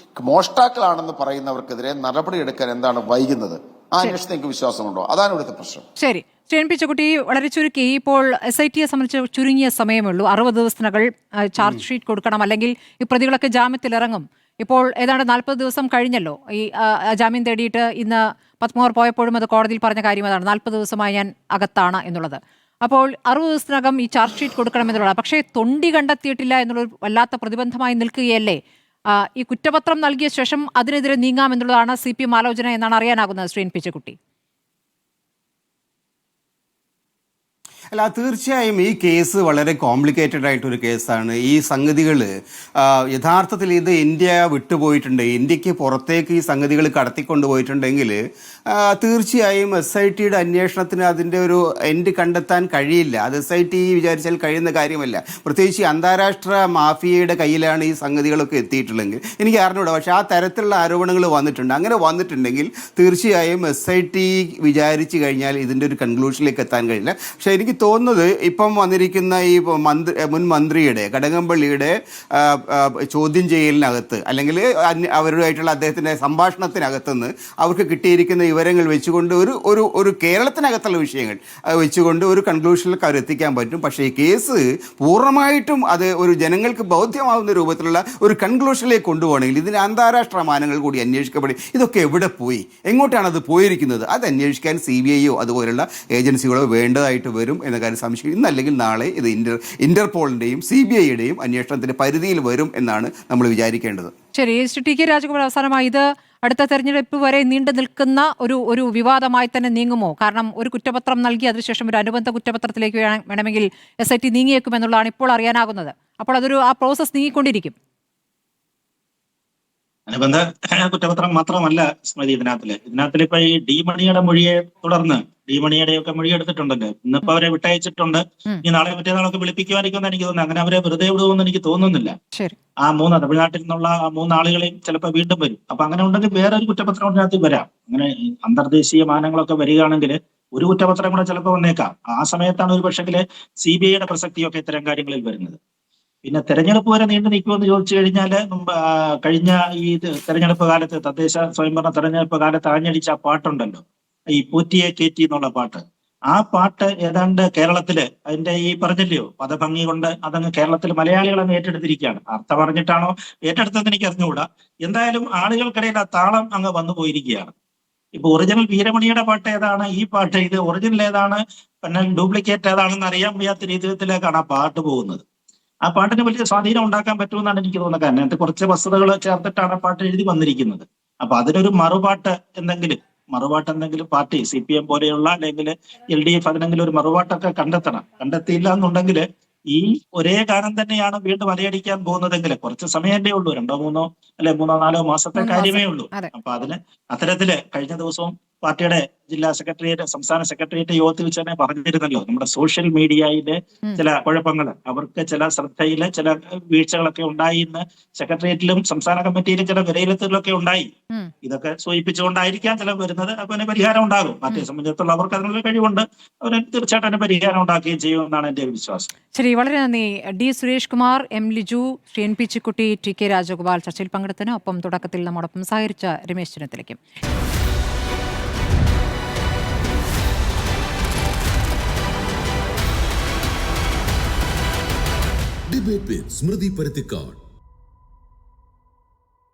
മോഷ്ടാക്കളാണെന്ന് പറയുന്നവർക്കെതിരെ നടപടിയെടുക്കാൻ എന്താണ് വൈകുന്നത്? ആ അന്വേഷണത്തിൽ എനിക്ക് വിശ്വാസമുണ്ടോ? അതാണ് ഇവിടുത്തെ പ്രശ്നം. ശരി, കുട്ടി വളരെ ചുരുക്കി, ഇപ്പോൾ SITയെ സംബന്ധിച്ച് ചുരുങ്ങിയ സമയമുള്ളൂ. 60 ദിവസത്തിനകം ചാർജ് ഷീറ്റ് കൊടുക്കണം, അല്ലെങ്കിൽ ഈ പ്രതികളൊക്കെ ജാമ്യത്തിലിറങ്ങും. ഇപ്പോൾ ഏതാണ്ട് 40 ദിവസം കഴിഞ്ഞല്ലോ ഈ ജാമ്യം തേടിയിട്ട്. ഇന്ന് പത്മകുമാർ പോയപ്പോഴും അത് കോടതിയിൽ പറഞ്ഞ കാര്യം അതാണ്, 40 ദിവസമായി ഞാൻ അകത്താണ് എന്നുള്ളത്. അപ്പോൾ 60 ദിവസത്തിനകം ഈ ചാർജ് ഷീറ്റ് കൊടുക്കണമെന്നുള്ളതാണ്. പക്ഷേ തൊണ്ടി കണ്ടെത്തിയിട്ടില്ല എന്നുള്ളൊരു വല്ലാത്ത പ്രതിബന്ധമായി നിൽക്കുകയല്ലേ? ഈ കുറ്റപത്രം നൽകിയ ശേഷം അതിനെതിരെ നീങ്ങാമെന്നുള്ളതാണ് CPM ആലോചന എന്നാണ് അറിയാനാകുന്നത്. ശ്രീ പിച്ചക്കുട്ടി. അല്ല, തീർച്ചയായും ഈ കേസ് വളരെ കോംപ്ലിക്കേറ്റഡ് ആയിട്ടൊരു കേസാണ്. ഈ സംഗതികൾ യഥാർത്ഥത്തിൽ ഇത് ഇന്ത്യ വിട്ടുപോയിട്ടുണ്ട്, ഇന്ത്യക്ക് പുറത്തേക്ക് ഈ സംഗതികൾ കടത്തിക്കൊണ്ടുപോയിട്ടുണ്ടെങ്കിൽ തീർച്ചയായും SITയുടെ അന്വേഷണത്തിന് അതിൻ്റെ ഒരു എൻഡ് കണ്ടെത്താൻ കഴിയില്ല. അത് SIT വിചാരിച്ചാൽ കഴിയുന്ന കാര്യമല്ല. പ്രത്യേകിച്ച് അന്താരാഷ്ട്ര മാഫിയയുടെ കയ്യിലാണ് ഈ സംഗതികളൊക്കെ എത്തിയിട്ടുള്ളെങ്കിൽ എനിക്ക് അറിഞ്ഞൂടാ. പക്ഷേ ആ തരത്തിലുള്ള ആരോപണങ്ങൾ വന്നിട്ടുണ്ട്. അങ്ങനെ വന്നിട്ടുണ്ടെങ്കിൽ തീർച്ചയായും SIT വിചാരിച്ചു കഴിഞ്ഞാൽ ഇതിൻ്റെ ഒരു കൺക്ലൂഷനിലേക്ക് എത്താൻ കഴിയില്ല. പക്ഷേ എനിക്ക് തോന്നുന്നത് ഇപ്പം വന്നിരിക്കുന്ന ഈ മുൻ മന്ത്രിയുടെ കടകംപള്ളിയുടെ ചോദ്യം ചെയ്യലിനകത്ത് അല്ലെങ്കിൽ അവരുമായിട്ടുള്ള അദ്ദേഹത്തിൻ്റെ സംഭാഷണത്തിനകത്തുനിന്ന് അവർക്ക് കിട്ടിയിരിക്കുന്ന വിവരങ്ങൾ വെച്ചുകൊണ്ട് ഒരു കേരളത്തിനകത്തുള്ള വിഷയങ്ങൾ വെച്ചുകൊണ്ട് ഒരു കൺക്ലൂഷനിലേക്ക് അവർ എത്തിക്കാൻ പറ്റും. പക്ഷേ ഈ കേസ് പൂർണ്ണമായിട്ടും അത് ഒരു ജനങ്ങൾക്ക് ബോധ്യമാവുന്ന രൂപത്തിലുള്ള ഒരു കൺക്ലൂഷനിലേക്ക് കൊണ്ടുപോകണമെങ്കിൽ ഇതിന് അന്താരാഷ്ട്ര മാനങ്ങൾ കൂടി അന്വേഷിക്കപ്പെടും. ഇതൊക്കെ എവിടെ പോയി, എങ്ങോട്ടാണ് അത് പോയിരിക്കുന്നത്, അത് അന്വേഷിക്കാൻ CBIയോ അതുപോലുള്ള ഏജൻസികളോ വേണ്ടതായിട്ട് വരും എന്ന കാര്യം സംശയം. ഇന്നല്ലെങ്കിൽ നാളെ ഇത് ഇന്റർപോളിൻ്റെയും CBIയുടെയും അന്വേഷണത്തിൻ്റെ പരിധിയിൽ വരും എന്നാണ് നമ്മൾ വിചാരിക്കേണ്ടത്. ശരി, TK രാജഗോപാൽ, അവസാനമായി ഇത് അടുത്ത തെരഞ്ഞെടുപ്പ് വരെ നീണ്ടു നിൽക്കുന്ന ഒരു വിവാദമായി തന്നെ നീങ്ങുമോ? കാരണം ഒരു കുറ്റപത്രം നൽകി അതിനുശേഷം ഒരു അനുബന്ധ കുറ്റപത്രത്തിലേക്ക് വേണമെങ്കിൽ SIT നീങ്ങിയേക്കുമെന്നുള്ളതാണ് ഇപ്പോൾ അറിയാനാകുന്നത്. അപ്പോൾ ആ പ്രോസസ് നീങ്ങിക്കൊണ്ടിരിക്കും. അനുബന്ധ കുറ്റപത്രം മാത്രമല്ല സ്മൃതി, ഇതിനകത്തിൽ ഇപ്പൊ ഈ ഡി മണിയുടെ മൊഴിയെ തുടർന്ന് ഡി മണിയുടെയൊക്കെ മൊഴി എടുത്തിട്ടുണ്ടല്ലോ. ഇന്നിപ്പോ അവരെ വിട്ടയച്ചിട്ടുണ്ട്. ഈ നാളെ മറ്റേനാളൊക്കെ വിളിപ്പിക്കുമായിരിക്കുമെന്ന് എനിക്ക് തോന്നുന്നു. അങ്ങനെ അവരെ വെറുതെ വിടുമെന്ന് എനിക്ക് തോന്നുന്നില്ല. ആ തമിഴ്നാട്ടിൽ നിന്നുള്ള 3 ആളുകളെയും ചിലപ്പോൾ വീണ്ടും വരും. അപ്പൊ അങ്ങനെ ഉണ്ടെങ്കിൽ വേറെ ഒരു കുറ്റപത്രം അതിനകത്ത് വരാം. അങ്ങനെ അന്തർദേശീയ മാനങ്ങളൊക്കെ വരികയാണെങ്കിൽ ഒരു കുറ്റപത്രം കൂടെ ചിലപ്പോൾ വന്നേക്കാം. ആ സമയത്താണ് ഒരു പക്ഷെങ്കിൽ CBIയുടെ പ്രസക്തിയൊക്കെ ഇത്തരം കാര്യങ്ങളിൽ വരുന്നത്. പിന്നെ തെരഞ്ഞെടുപ്പ് വരെ നീണ്ടു നിൽക്കുമെന്ന് ചോദിച്ചു കഴിഞ്ഞാൽ കഴിഞ്ഞ ഈ തെരഞ്ഞെടുപ്പ് കാലത്ത്, തദ്ദേശ സ്വയംഭരണ തെരഞ്ഞെടുപ്പ് കാലത്ത് ആഞ്ഞടിച്ച ആ പാട്ടുണ്ടല്ലോ, ഈ പോറ്റിയെ കേറ്റി എന്നുള്ള പാട്ട്. ആ പാട്ട് ഏതാണ്ട് കേരളത്തില് അതിന്റെ ഈ പറഞ്ഞില്ലയോ പദഭംഗി കൊണ്ട് അതങ്ങ് കേരളത്തിൽ മലയാളികൾ അങ്ങ് ഏറ്റെടുത്തിരിക്കുകയാണ്. അർത്ഥം പറഞ്ഞിട്ടാണോ ഏറ്റെടുത്തതെന്ന് എനിക്ക് അറിഞ്ഞുകൂടാ. എന്തായാലും ആളുകൾക്കിടയിൽ ആ താളം അങ്ങ് വന്നു പോയിരിക്കുകയാണ്. ഇപ്പൊ ഒറിജിനൽ വീരമണിയുടെ പാട്ട് ഏതാണ്, ഈ പാട്ട് ഇത് ഒറിജിനൽ ഏതാണ്, പിന്നെ ഡ്യൂപ്ലിക്കേറ്റ് ഏതാണെന്ന് അറിയാൻ വയ്യാത്ത രീതിയിലേക്കാണ് ആ പാട്ട് പോകുന്നത്. ആ പാട്ടിന് വലിയ സ്വാധീനം ഉണ്ടാക്കാൻ പറ്റുമെന്നാണ് എനിക്ക് തോന്നുന്നത്. കാരണം അതിനകത്ത് കുറച്ച് വസ്തുതകൾ ചേർത്തിട്ടാണ് ആ പാട്ട് എഴുതി വന്നിരിക്കുന്നത്. അപ്പൊ അതിനൊരു മറുപാട്ട് എന്തെങ്കിലും പാർട്ടി CPM പോലെയുള്ള അല്ലെങ്കിൽ LDF അതിനെങ്കിലും ഒരു മറുപാട്ടൊക്കെ കണ്ടെത്തണം. കണ്ടെത്തിയില്ല എന്നുണ്ടെങ്കിൽ ഈ ഒരേ ഗാനം തന്നെയാണ് വീണ്ടും അലയടിക്കാൻ പോകുന്നതെങ്കിൽ കുറച്ച് സമയമല്ലേ ഉള്ളൂ, 2 3 4 മാസത്തെ കാര്യമേ ഉള്ളൂ. അപ്പൊ അതിന് അത്തരത്തില് കഴിഞ്ഞ ദിവസവും പാർട്ടിയുടെ ജില്ലാ സെക്രട്ടേറിയറ്റ്, സംസ്ഥാന സെക്രട്ടേറിയറ്റ് യോഗത്തിൽ വെച്ച് തന്നെ പറഞ്ഞിരുന്നല്ലോ, നമ്മുടെ സോഷ്യൽ മീഡിയയിലെ ചില കുഴപ്പങ്ങൾ, അവർക്ക് ചില ശ്രദ്ധയില് ചില വീഴ്ചകളൊക്കെ ഉണ്ടായി എന്ന് സെക്രട്ടേറിയറ്റിലും സംസ്ഥാന കമ്മിറ്റിയിലും ചില വിലയിരുത്തലൊക്കെ ഉണ്ടായി. ഇതൊക്കെ സൂചിപ്പിച്ചുകൊണ്ടായിരിക്കാം ചില വരുന്നത്. അപ്പൊ അതിന് പരിഹാരം ഉണ്ടാകും. പാർട്ടിയെ സംബന്ധിച്ചിടത്തോളം അവർക്ക് അതിനുള്ള കഴിവുണ്ട്. അവരെ തീർച്ചയായിട്ടും അതിന് പരിഹാരം ഉണ്ടാക്കുകയും ചെയ്യുമെന്നാണ് എന്റെ ഒരു വിശ്വാസം. ശരി, വളരെ നന്ദി. D Suresh Kumar, M Liju, Shri പിച്ചക്കുട്ടി, TK Rajagopal ചർച്ചയിൽ പങ്കെടുത്തതിന്. ഒപ്പം തുടക്കത്തിൽ നമ്മോടൊപ്പം സഹകരിച്ച രമേശ് ചെന്നിത്തലയ്ക്കും. Debate with Smruthy Paruthikad.